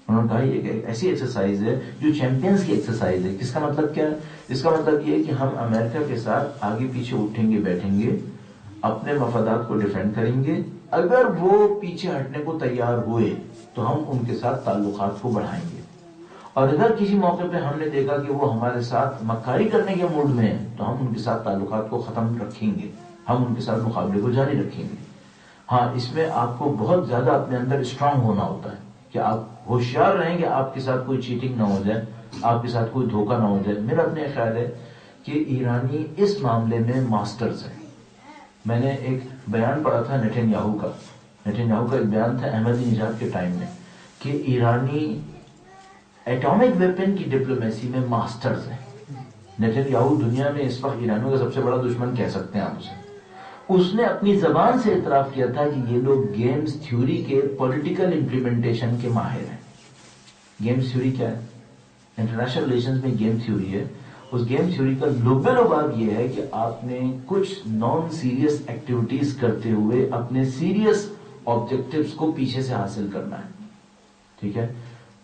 انہوں نے کہا یہ ایک ایسی ایکسرسائز ہے جو چیمپئنز کی ایکسرسائز ہے. کس کا مطلب کیا ہے؟ اس کا مطلب یہ ہے کہ ہم امریکہ کے ساتھ آگے پیچھے اٹھیں گے بیٹھیں گے، اپنے مفادات کو ڈیفینڈ کریں گے. اگر وہ پیچھے ہٹنے کو تیار ہوئے تو ہم ان کے ساتھ تعلقات کو بڑھائیں گے، اور اگر کسی موقع پہ ہم نے دیکھا کہ وہ ہمارے ساتھ مکاری کرنے کے موڈ میں ہیں تو ہم ان کے ساتھ تعلقات کو ختم رکھیں گے، ہم ان کے ساتھ مقابلے کو جاری رکھیں گے. ہاں اس میں آپ کو بہت زیادہ اپنے اندر اسٹرانگ ہونا ہوتا ہے کہ آپ ہوشیار رہیں کہ آپ کے ساتھ کوئی چیٹنگ نہ ہو جائے، آپ کے ساتھ کوئی دھوکہ نہ ہو جائے. میرا اپنے خیال ہے کہ ایرانی اس معاملے میں ماسٹرز ہیں. میں نے ایک بیان پڑھا تھا نیتن یاہو کا ایک بیان تھا احمدی نژاد کے ٹائم میں کہ ایرانی ایٹامک ویپن کی ڈپلومیسی میں ماسٹرز ہیں. نیتن یاہو دنیا میں اس وقت ایرانیوں کا سب سے بڑا دشمن کہہ سکتے ہیں آپ اسے. اس نے اپنی زبان سے اعتراف کیا تھا کہ یہ لوگ گیمز تھیوری کے پولیٹیکل امپلیمنٹیشن کے ماہر ہیں. گیمز تھیوری کیا ہے؟ انٹرنیشنل ریلیشنز میں گیم تھیوری ہے. اس گیم تھیوری کا لباب یہ ہے کہ آپ نے کچھ نان سیریس ایکٹیویٹیز کرتے ہوئے اپنے سیریس آبجیکٹیوز کو پیچھے سے حاصل کرنا ہے. ٹھیک ہے.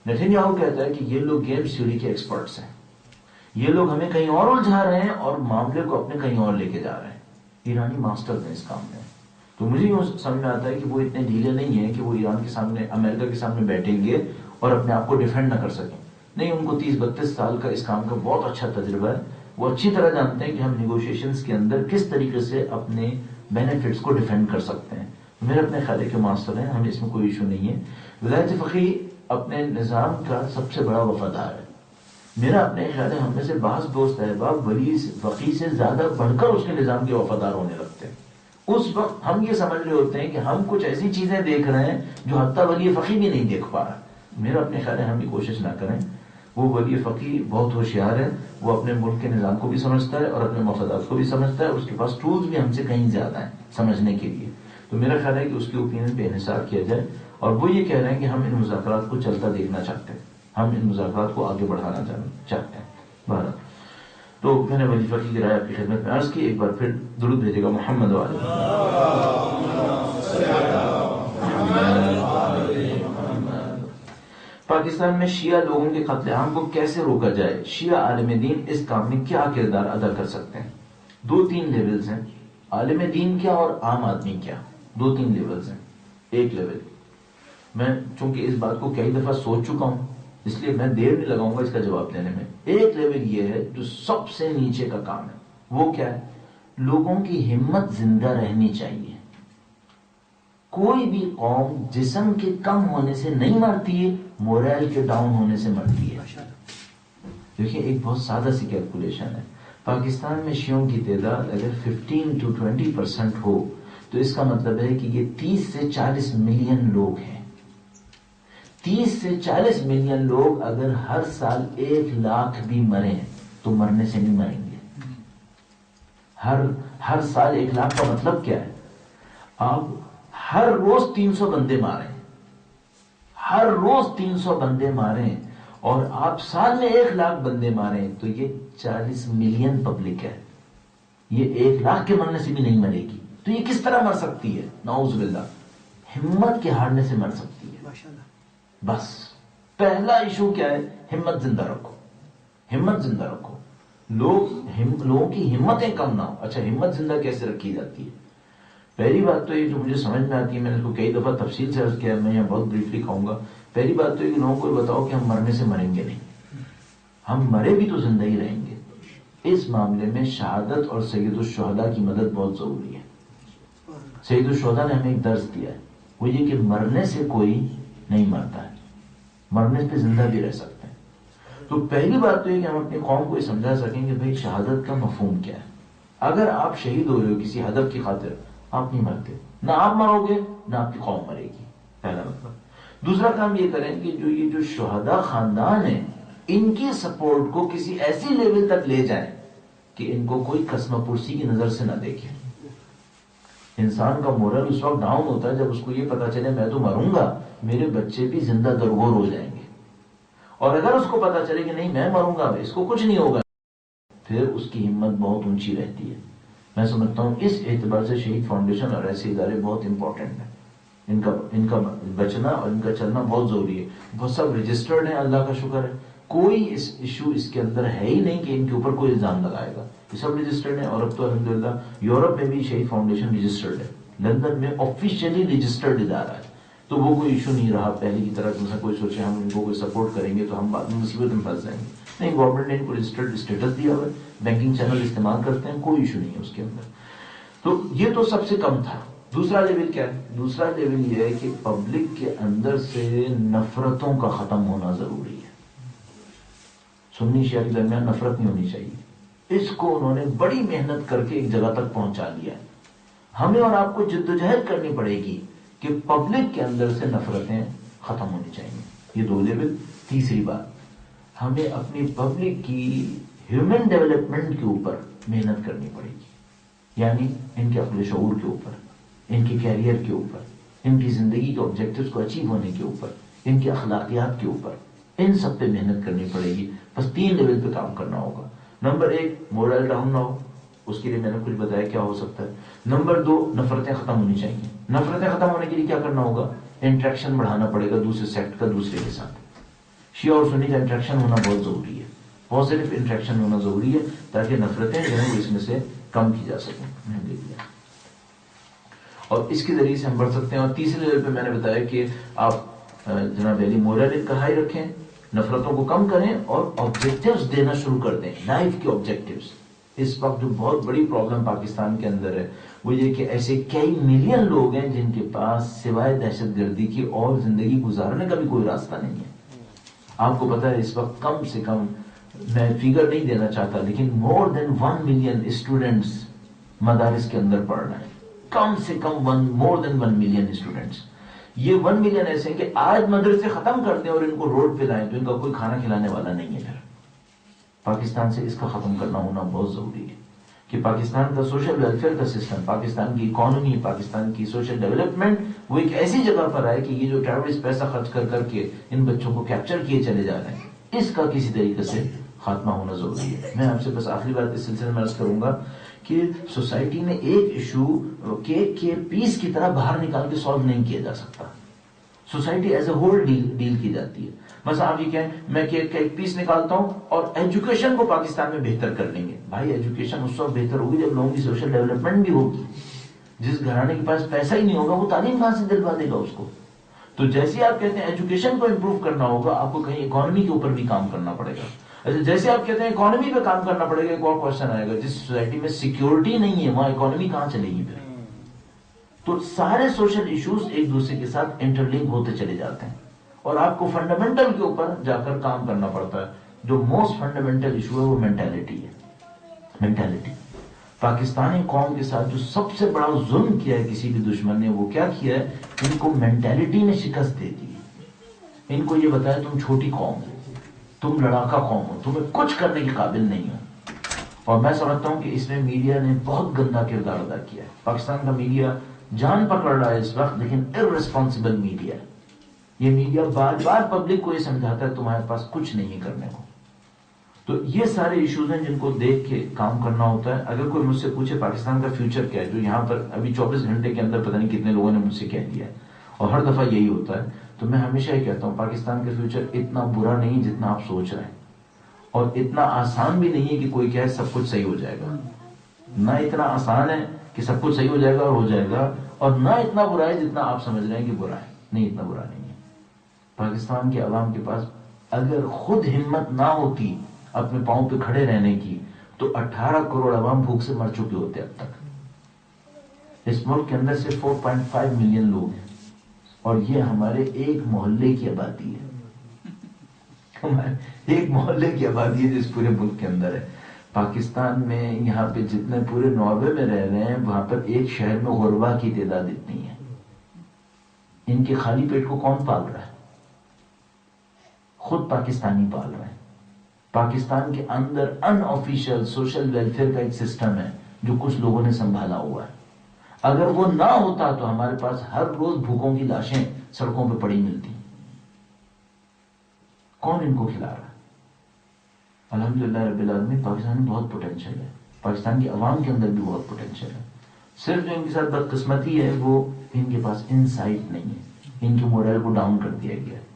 نیتن یاہو کہتا ہے کہ یہ لوگ گیمز تھیوری کے ایکسپرٹس ہیں، یہ لوگ ہمیں کہیں اور الجھا رہے ہیں اور معاملے کو اپنے کہیں اور لے کے جا رہے ہیں. ایرانی ماسٹرز ہیں اس کام میں. تو مجھے یوں سمجھ میں آتا ہے کہ وہ اتنے ڈھیلے نہیں ہیں کہ وہ ایران کے سامنے امریکہ کے سامنے بیٹھیں گے اور اپنے آپ کو ڈیفینڈ نہ کر سکیں. نہیں، ان کو 30-32 سال کا اس کام کا بہت اچھا تجربہ ہے. وہ اچھی طرح جانتے ہیں کہ ہم نیگوشیشنز کے اندر کس طریقے سے اپنے بینیفٹس کو ڈیفینڈ کر سکتے ہیں. میرے اپنے خیال کے ماسٹر ہیں، ہمیں اس میں کوئی ایشو نہیں ہے. ولایت فقیہ اپنے نظام کا سب سے بڑا وفادار ہے. میرا اپنے خیال ہے ہم میں سے بعض دوست احباب ولی فقیہ سے زیادہ بڑھ کر اس کے نظام کے وفادار ہونے لگتے ہیں. اس وقت ہم یہ سمجھ رہے ہوتے ہیں کہ ہم کچھ ایسی چیزیں دیکھ رہے ہیں جو حتیٰ ولی فقیہ بھی نہیں دیکھ پا رہا. میرا اپنے خیال ہے ہم یہ کوشش نہ کریں. وہ ولی فقیہ بہت ہوشیار ہے، وہ اپنے ملک کے نظام کو بھی سمجھتا ہے اور اپنے مفادات کو بھی سمجھتا ہے. اس کے پاس ٹولز بھی ہم سے کہیں زیادہ ہیں سمجھنے کے لیے. تو میرا خیال ہے کہ اس کے اوپینین پہ انحصار کیا جائے. اور وہ یہ کہہ رہے ہیں کہ ہم ان مذاکرات کو چلتا دیکھنا چاہتے ہیں، ہم ان مذاکرات کو آگے بڑھانا چاہتے ہیں. بہرحال تو میں نے ولی فقیہ کی رائے آپ کی خدمت میں عرض کی. ایک بار پھر درود بھیجے گا محمد والے. پاکستان میں شیعہ لوگوں کے قتل عام کو کیسے روکا جائے؟ شیعہ عالم دین اس کام میں کیا کردار ادا کر سکتے ہیں؟ 2-3 لیولز ہیں. عالم دین کیا اور عام آدمی کیا، 2-3 لیولز ہیں. ایک لیول، میں چونکہ اس بات کو کئی دفعہ سوچ چکا ہوں اس لیے میں دیر نہیں لگاؤں گا اس کا جواب دینے میں. ایک لیول یہ ہے جو سب سے نیچے کا کام ہے. وہ کیا ہے؟ لوگوں کی ہمت زندہ رہنی چاہیے. کوئی بھی قوم جسم کے کم ہونے سے نہیں مرتی ہے، مورل کے ڈاؤن ہونے سے مرتی ہے. دیکھیں ایک بہت سادہ سی کیلکولیشن ہے. پاکستان میں شیعوں کی تعداد اگر 15-20% ہو تو اس کا مطلب ہے کہ یہ 30 سے 40 ملین لوگ ہیں. 30 سے 40 ملین لوگ اگر ہر سال 1 لاکھ بھی مریں تو مرنے سے نہیں مریں گے. ہر سال 1 لاکھ کا مطلب کیا ہے؟ آپ ہر روز 300 بندے ماریں، ہر روز 300 بندے ماریں اور آپ سال میں 1 لاکھ بندے ماریں تو یہ 40 ملین پبلک ہے. یہ 1 لاکھ کے مرنے سے بھی نہیں مرے گی تو یہ کس طرح مر سکتی ہے؟ نعوذ باللہ، ہمت کے ہارنے سے مر سکتی ہے. بس پہلا ایشو کیا ہے؟ ہمت زندہ رکھو، ہمت زندہ رکھو. لوگوں کی ہمتیں کم نہ ہو. اچھا ہمت زندہ کیسے رکھی جاتی ہے؟ پہلی بات تو یہ جو مجھے سمجھ میں آتی ہے، میں نے اس کو کئی دفعہ تفصیل سے عرض کیا ہے، میں یہاں بہت بریفلی کہوں گا. پہلی بات تو یہ کہ لوگوں کو بتاؤ کہ ہم مرنے سے مریں گے نہیں، ہم مرے بھی تو زندہ ہی رہیں گے. اس معاملے میں شہادت اور سید الشہداء کی مدد بہت ضروری ہے. سید الشہداء نے ہمیں ایک درس دیا ہے، وہ یہ کہ مرنے سے کوئی نہیں مرتا ہے، مرنے پہ زندہ بھی رہ سکتے ہیں. تو پہلی بات تو یہ کہ ہم اپنی قوم کو یہ سمجھا سکیں کہ بھائی شہادت کا مفہوم کیا ہے. اگر آپ شہید ہو رہے ہو کسی ہدف کی خاطر، آپ نہیں مرتے، نہ آپ مرو گے نہ آپ کی قوم مرے گی، پہلا مطلب. دوسرا کام یہ کریں کہ جو شہداء خاندان ہیں ان کی سپورٹ کو کسی ایسی لیول تک لے جائیں کہ ان کو کوئی قسم پرسی کی نظر سے نہ دیکھے. انسان کا مورل اس وقت ڈاؤن ہوتا ہے جب اس کو یہ پتا چلے میں تو مروں گا، میرے بچے بھی زندہ درگور ہو جائیں گے. اور اگر اس کو پتا چلے کہ نہیں میں مروں گا، اس کو کچھ نہیں ہوگا، پھر اس کی ہمت بہت اونچی رہتی ہے. میں سمجھتا ہوں اس اعتبار سے شہید فاؤنڈیشن اور ایسے ادارے بہت امپورٹنٹ ہیں. ان کا بچنا اور ان کا چلنا بہت ضروری ہے. وہ سب رجسٹرڈ ہیں، اللہ کا شکر ہے. کوئی اس ایشو اس کے اندر ہے ہی نہیں کہ ان کے اوپر کوئی الزام لگائے گا. یہ سب رجسٹرڈ ہیں. اور اب تو الحمدللہ یورپ میں بھی شہید فاؤنڈیشن رجسٹرڈ ہے، لندن میں آفیشیلی رجسٹرڈ ادارہ ہے. تو وہ کوئی ایشو نہیں رہا پہلے کی طرح. جیسا کوئی سوچے ہم ان کو کوئی سپورٹ کریں گے تو ہم بعد میں مصیبت میں پھنس جائیں گے. نہیں، گورنمنٹ نے ان کو رجسٹرڈ اسٹیٹس دیا ہوا ہے، بینکنگ چینل استعمال کرتے ہیں، کوئی ایشو نہیں ہے اس کے اندر. تو یہ تو سب سے کم تھا. دوسرا لیول کیا ہے؟ دوسرا لیول یہ ہے کہ پبلک کے اندر سے نفرتوں کا ختم ہونا ضروری ہے. سنی شیعہ کے درمیان نفرت نہیں ہونی چاہیے. اس کو انہوں نے بڑی محنت کر کے ایک جگہ تک پہنچا دیا ہے. ہمیں اور آپ کو جدوجہد کرنی پڑے گی کہ پبلک کے اندر سے نفرتیں ختم ہونی چاہیے. یہ دو لیول. تیسری بات، ہمیں اپنی پبلک کی ہیومن ڈیولپمنٹ کے اوپر محنت کرنی پڑے گی. یعنی ان کے عقل شعور کے اوپر، ان کے کیریئر کے اوپر، ان کی زندگی کے آبجیکٹیوز کو اچیو ہونے کے اوپر، ان کے اخلاقیات کے اوپر، ان سب پہ محنت کرنی پڑے گی. بس 3 لیول پہ کام کرنا ہوگا. نمبر 1، مورل ڈاؤن نہ ہو. اس کے لیے میں نے کچھ بتایا کیا ہو سکتا ہے. نمبر 2، نفرتیں ختم ہونی چاہیے. نفرتیں ختم ہونے کے لیے کیا کرنا ہوگا؟ انٹریکشن بڑھانا پڑے گا دوسرے سیکٹ کا دوسرے کے ساتھ. شیعہ اور سنی کا انٹریکشن ہونا بہت ضروری ہے. پازیٹیو انٹریکشن ہونا ضروری ہے تاکہ نفرتیں جو ہیں وہ اس میں سے کم کی جا سکیں. اور اس کے ذریعے سے ہم بڑھ سکتے ہیں. اور تیسرے لیول پہ میں نے بتایا کہ آپ جناب علی مورل کا ہائی رکھیں، نفرتوں کو کم کریں اور آبجیکٹیوز دینا شروع کر دیں، لائف کے آبجیکٹیوز. اس وقت جو بہت بڑی پرابلم پاکستان کے اندر ہے وہ یہ کہ ایسے کئی ملین لوگ ہیں جن کے پاس سوائے دہشت گردی کی اور زندگی گزارنے کا بھی کوئی راستہ نہیں ہے. آپ کو پتا ہے اس وقت کم سے کم، میں فگر نہیں دینا چاہتا لیکن مور دین 1 ملین اسٹوڈنٹس مدارس کے اندر پڑھ رہے ہیں. کم سے کم مور دین 1 ملین اسٹوڈنٹس. یہ 1 ملین ایسے ہیں کہ آج مدرسے ختم کر دیں اور ان کو روڈ پہ لائیں تو ان کا کوئی کھانا کھلانے والا نہیں ہے. پھر پاکستان سے اس کا ختم کرنا ہونا بہت ضروری ہے کہ پاکستان کا سوشل ویلفیئر کا سسٹم، پاکستان کی اکانومی، پاکستان کی سوشل ڈیولپمنٹ وہ ایک ایسی جگہ پر آئے کہ یہ جو ٹریولرز پیسہ خرچ کر کر کے ان بچوں کو کیپچر کیے چلے جا رہے ہیں، اس کا کسی طریقے سے خاتمہ ہونا ضروری ہے. میں آپ سے بس آخری بات اس سلسلے میں عرض کروں گا کہ سوسائٹی میں ایک ایشو کیک کے پیس کی طرح باہر نکال کے سالو نہیں کیا جا سکتا. Society as a whole deal کی جاتی ہے. مثلا آپ یہ کہیں میں کیک کا ایک پیس نکالتا ہوں اور ایجوکیشن کو پاکستان میں بہتر کر لیں گے. بھائی ایجوکیشن اس وقت بہتر ہوگی جب لوگوں کی سوشل ڈیولپمنٹ بھی ہوگی. جس گھرانے کے پاس پیسہ ہی نہیں ہوگا وہ تعلیم کہاں سے دلوا دے گا اس کو؟ تو جیسے آپ کہتے ہیں ایجوکیشن کو امپروو کرنا ہوگا، آپ کو کہیں اکانومی کے اوپر بھی کام کرنا پڑے گا. اچھا، جیسے آپ کہتے ہیں اکانومی پہ کام کرنا پڑے گا، ایک اور کوشچن آئے گا، جس سوسائٹی میں سیکیورٹی نہیں ہے وہاں اکانومی کہاں چلے گی پھر؟ تو سارے سوشل ایشوز ایک دوسرے کے ساتھ انٹرلنک ہوتے چلے جاتے ہیں اور آپ کو فنڈامنٹل کے اوپر جا کر کام کرنا پڑتا ہے. جو موسٹ فنڈامنٹل ایشو ہے وہ مینٹالٹی ہے. مینٹالٹی پاکستانی قوم کے ساتھ جو سب سے بڑا ظلم کیا ہے کسی بھی دشمن نے، وہ کیا کیا ہے؟ ان کو مینٹالٹی نے شکست دے دی. ان کو یہ بتایا تم چھوٹی قوم ہو، تم لڑاکا قوم ہو، تمہیں کچھ کرنے کے قابل نہیں ہو. اور میں سمجھتا ہوں کہ اس میں میڈیا نے بہت گندا کردار ادا کیا ہے. پاکستان کا میڈیا جان پکڑ رہا ہے اس وقت، لیکن ارریسپانسبل میڈیا ہے. یہ میڈیا بار بار پبلک کو یہ سمجھاتا ہے تمہارے پاس کچھ نہیں ہے کرنے کو. تو یہ سارے ایشوز ہیں جن کو دیکھ کے کام کرنا ہوتا ہے. اگر کوئی مجھ سے پوچھے پاکستان کا فیوچر کیا ہے، جو یہاں پر ابھی 24 گھنٹے کے اندر پتہ نہیں کتنے لوگوں نے مجھ سے کہہ دیا ہے اور ہر دفعہ یہی ہوتا ہے، تو میں ہمیشہ یہ کہتا ہوں پاکستان کا فیوچر اتنا برا نہیں جتنا آپ سوچ رہے ہیں، اور اتنا آسان بھی نہیں ہے کہ کوئی کہے سب کچھ صحیح ہو جائے گا. نہ اتنا آسان ہے کہ سب کچھ صحیح ہو جائے گا اور ہو جائے گا، اور نہ اتنا برا ہے جتنا آپ سمجھ رہے ہیں کہ برا ہے. نہیں، اتنا برا نہیں ہے. پاکستان کے عوام کے پاس اگر خود ہمت نہ ہوتی اپنے پاؤں پہ کھڑے رہنے کی، تو 18 کروڑ عوام بھوک سے مر چکے ہوتے اب تک۔ اس ملک کے اندر سے 4.5 ملین لوگ ہیں، اور یہ ہمارے ایک محلے کی آبادی ہے، ہمارے ایک محلے کی آبادی ہے جس پورے ملک کے اندر ہے۔ پاکستان میں یہاں پہ جتنے پورے ناروے میں رہ رہے ہیں، وہاں پر ایک شہر میں غربا کی تعداد اتنی ہے۔ ان کے خالی پیٹ کو کون پال رہا ہے؟ خود پاکستانی پال رہے ہیں۔ پاکستان کے اندر ان آفیشیل سوشل ویلفیئر کا ایک سسٹم ہے جو کچھ لوگوں نے سنبھالا ہوا ہے۔ اگر وہ نہ ہوتا تو ہمارے پاس ہر روز بھوکوں کی لاشیں سڑکوں پہ پڑی ملتی۔ کون ان کو کھلا رہا ہے؟ الحمدللہ رب العالمین، پاکستان میں بہت پوٹینشیل ہے، پاکستان کی عوام کے اندر بھی بہت پوٹینشیل ہے۔ صرف جو ان کے ساتھ بدقسمتی ہے وہ ان کے پاس انسائٹ نہیں ہے، ان کے مورل کو ڈاؤن کر دیا گیا ہے۔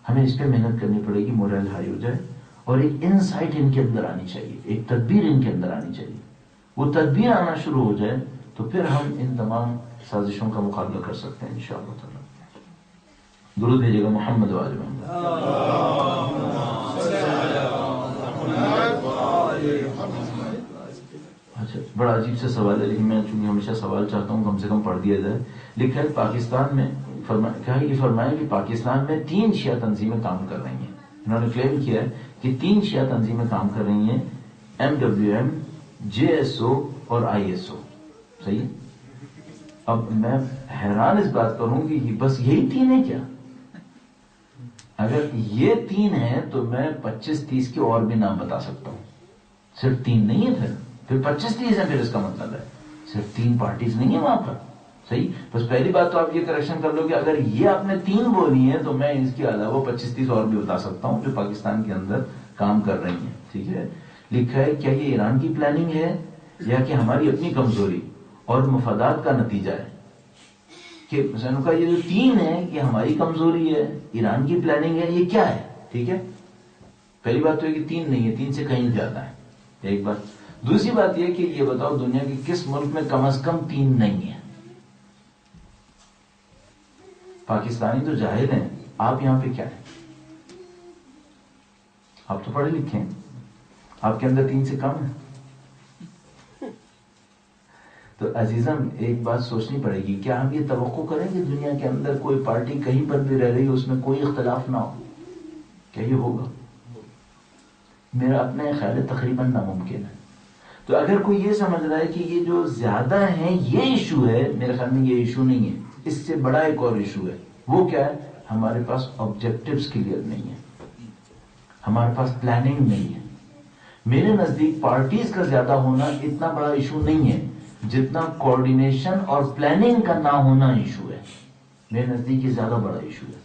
ہمیں اس پہ محنت کرنی پڑے گی، مورل ہائی ہو جائے، اور ایک انسائٹ ان کے اندر آنی چاہیے، ایک تدبیر ان کے اندر آنی چاہیے۔ وہ تدبیر آنا شروع ہو جائے تو پھر ہم ان تمام سازشوں کا مقابلہ کر سکتے ہیں انشاءاللہ تعالی۔ درود بھیجیے گا محمد و آل محمد۔ اچھا، بڑا عجیب سے سوال ہے، لیکن میں چونکہ ہمیشہ سوال چاہتا ہوں کم سے کم پڑھ دیا جائے۔ لکھا ہے پاکستان میں یہ فرمایا کہ پاکستان میں 3 شیعہ تنظیمیں کام کر رہی ہیں۔ انہوں نے کلیم کیا ہے کہ 3 شیعہ تنظیمیں کام کر رہی ہیں، MWM، JSO اور ISO۔ صحیح ہے؟ اب میں حیران اس بات پر ہوں کہ بس یہی 3 ہیں کیا؟ اگر یہ 3 ہیں تو میں 25-30 کے اور بھی نام بتا سکتا ہوں۔ صرف 3 نہیں ہے، پھر 25-30 ہیں، پھر اس کا مطلب ہے صرف 3 پارٹیز نہیں ہیں وہاں پر۔ صحیح، بس پہلی بات تو آپ یہ کریکشن کر لو کہ اگر یہ آپ نے 3 بولی ہیں تو میں اس کے علاوہ 25-30 اور بھی بتا سکتا ہوں جو پاکستان کے اندر کام کر رہی ہیں۔ ٹھیک ہے، لکھا ہے کیا یہ ایران کی پلاننگ ہے یا کہ ہماری اپنی کمزوری اور مفادات کا نتیجہ ہے؟ کہ حسین کا یہ جو 3 ہے یہ ہماری کمزوری ہے، ایران کی پلاننگ ہے، یہ کیا ہے؟ ٹھیک ہے، پہلی بات تو ہے کہ 3 نہیں ہے، 3 سے کہیں زیادہ ہے، ایک بات۔ دوسری بات یہ کہ یہ بتاؤ دنیا کے کس ملک میں کم از کم 3 نہیں ہے؟ پاکستانی تو جاہل ہیں، آپ یہاں پہ کیا ہیں؟ آپ تو پڑھے لکھے ہیں، آپ کے اندر 3 سے کم ہے؟ تو عزیزم ایک بات سوچنی پڑے گی، کیا ہم یہ توقع کریں کہ دنیا کے اندر کوئی پارٹی کہیں پر بھی رہ رہی اس میں کوئی اختلاف نہ ہو؟ کیا یہ ہوگا؟ میرا اپنے خیال تقریباً ناممکن ہے۔ تو اگر کوئی یہ سمجھ رہا ہے کہ یہ جو زیادہ ہیں یہ ایشو ہے، میرے خیال میں یہ ایشو نہیں ہے، اس سے بڑا ایک اور ایشو ہے۔ وہ کیا ہے؟ ہمارے پاس آبجیکٹیوز کلیئر نہیں ہے، ہمارے پاس پلاننگ نہیں ہے۔ میرے نزدیک پارٹیز کا زیادہ ہونا اتنا بڑا ایشو نہیں ہے جتنا کوارڈینیشن اور پلاننگ کا نہ ہونا ایشو ہے۔ میرے نزدیک یہ زیادہ بڑا ایشو ہے۔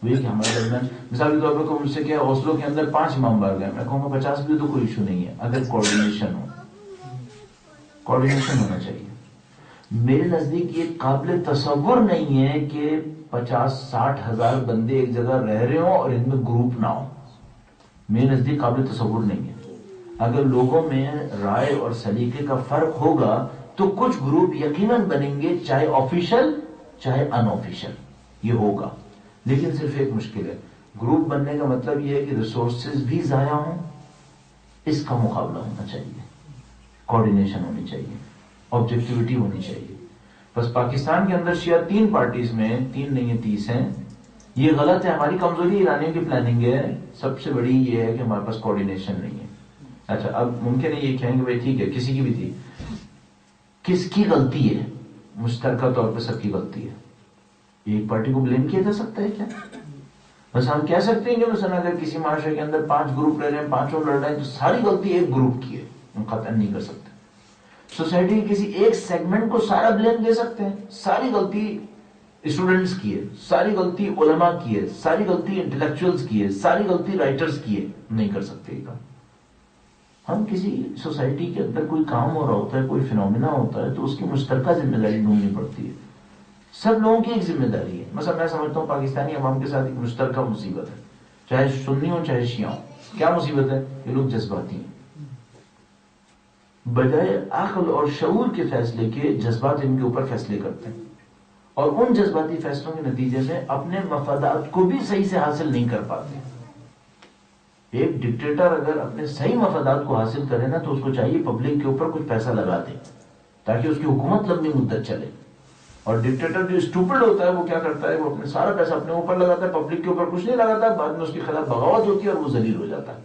وہ کہ ہمارے درمیان مثال کے طور پر کوئی مجھ سے کیا اوسلو کے اندر 5 امام بار گئے، میں کہوں گا 50 بھی تو کوئی ایشو نہیں ہے اگر کوارڈینیشن ہو، کوارڈینیشن ہونا چاہیے۔ میرے نزدیک یہ قابل تصور نہیں ہے کہ 50-60 ہزار بندے ایک جگہ رہ رہے ہوں اور ان میں گروپ نہ ہو۔ میرے نزدیک قابل تصور نہیں ہے۔ اگر لوگوں میں رائے اور سلیقے کا فرق ہوگا تو کچھ گروپ یقیناً بنیں گے، چاہے آفیشل چاہے ان آفیشل، یہ ہوگا۔ لیکن صرف ایک مشکل ہے، گروپ بننے کا مطلب یہ ہے کہ ریسورسز بھی ضائع ہوں، اس کا مقابلہ ہونا چاہیے، کوارڈینیشن ہونی چاہیے، آبجیکٹیوٹی ہونی چاہیے۔ بس پاکستان کے اندر شیعہ 3 پارٹیز میں 3 نہیں 30 ہیں، یہ غلط ہے۔ ہماری کمزوری ایرانیوں کی پلاننگ ہے، سب سے بڑی یہ ہے کہ ہمارے پاس کوارڈینیشن نہیں ہے۔ اچھا، اب ممکن ہے یہ کہیں گے بھائی ٹھیک ہے کسی کی بھی تھی، کس کی غلطی ہے؟ مشترکہ طور پہ سب کی غلطی ہے، ایک پارٹی کو بلیم کیا جا سکتا ہے کیا؟ بس ہم کہہ سکتے ہیں کہ مثلا اگر کسی معاشرے کے اندر 5 گروپ رہ رہے ہیں، 5 لڑ رہے ہیں تو ساری غلطی ایک گروپ کی ہے، ہم قطعا نہیں کر سکتے۔ سوسائٹی کے کسی ایک سیگمنٹ کو سارا بلیم دے سکتے ہیں، ساری غلطی اسٹوڈنٹس کی ہے، ساری غلطی علماء کی ہے، ساری غلطی انٹلیکچوئلز کی ہے، ساری غلطی رائٹرز کی ہے، نہیں کر سکتے یہ کام۔ ہم کسی سوسائٹی کے اندر کوئی کام ہو رہا ہوتا ہے، کوئی فینومینا ہوتا ہے تو اس کی مشترکہ ذمہ داری ڈھونڈنی پڑتی ہے، سب لوگوں کی ایک ذمہ داری ہے۔ مثلا میں سمجھتا ہوں پاکستانی عوام کے ساتھ ایک مشترکہ مصیبت ہے، چاہے سنی ہو چاہے شیعہ ہو۔ کیا مصیبت ہے؟ یہ لوگ جذباتی ہیں، بجائے عقل اور شعور کے فیصلے کے جذبات ان کے اوپر فیصلے کرتے ہیں، اور ان جذباتی فیصلوں کے نتیجے میں اپنے مفادات کو بھی صحیح سے حاصل نہیں کر پاتے۔ ایک ڈکٹیٹر اگر اپنے صحیح مفادات کو حاصل کرے نا تو اس کو چاہیے پبلک کے اوپر کچھ پیسہ لگا دے تاکہ اس کی حکومت لمبی مدت چلے. اور ڈکٹیٹر جو اسٹوپڈ ہوتا ہے وہ کیا کرتا ہے, وہ اپنے سارا پیسہ اپنے اوپر لگاتا ہے, پبلک کے اوپر کچھ نہیں لگاتا, بعد میں اس کے خلاف بغاوت ہوتی ہے اور وہ ذلیل ہو جاتا ہے.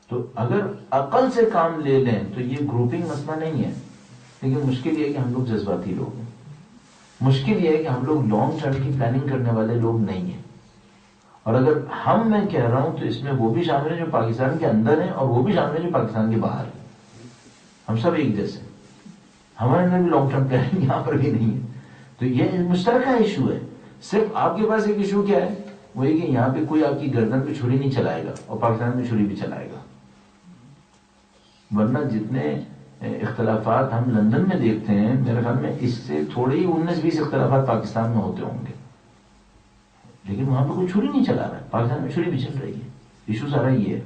تو اگر عقل سے کام لے لیں تو یہ گروپنگ مسئلہ نہیں ہے, لیکن مشکل یہ ہے کہ ہم لوگ جذباتی لوگ ہیں. مشکل یہ ہے کہ ہم لوگ لانگ ٹرم کی پلاننگ کرنے والے لوگ نہیں ہیں. اور اگر میں کہہ رہا ہوں تو اس میں وہ بھی شامل ہیں جو پاکستان کے اندر ہیں اور وہ بھی شامل ہیں جو پاکستان کے باہر ہیں. ہم سب ایک جیسے, ہمارے اندر بھی لانگ ٹرم پلاننگ یہاں پر بھی نہیں ہے. تو یہ مشترکہ ایشو ہے. صرف آپ کے پاس ایک ایشو کیا ہے, وہ یہ کہ یہاں پہ کوئی آپ کی گردن پہ چھری نہیں چلائے گا اور پاکستان میں چھری بھی چلائے گا. ورنہ جتنے اختلافات ہم لندن میں دیکھتے ہیں, میرے خیال میں اس سے تھوڑے ہی 19-20 اختلافات پاکستان میں ہوتے ہوں گے, لیکن وہاں پہ کوئی چھری نہیں چلا رہا ہے. پاکستان میں چھری بھی چل رہی ہے. ایشو سارا یہ ہے.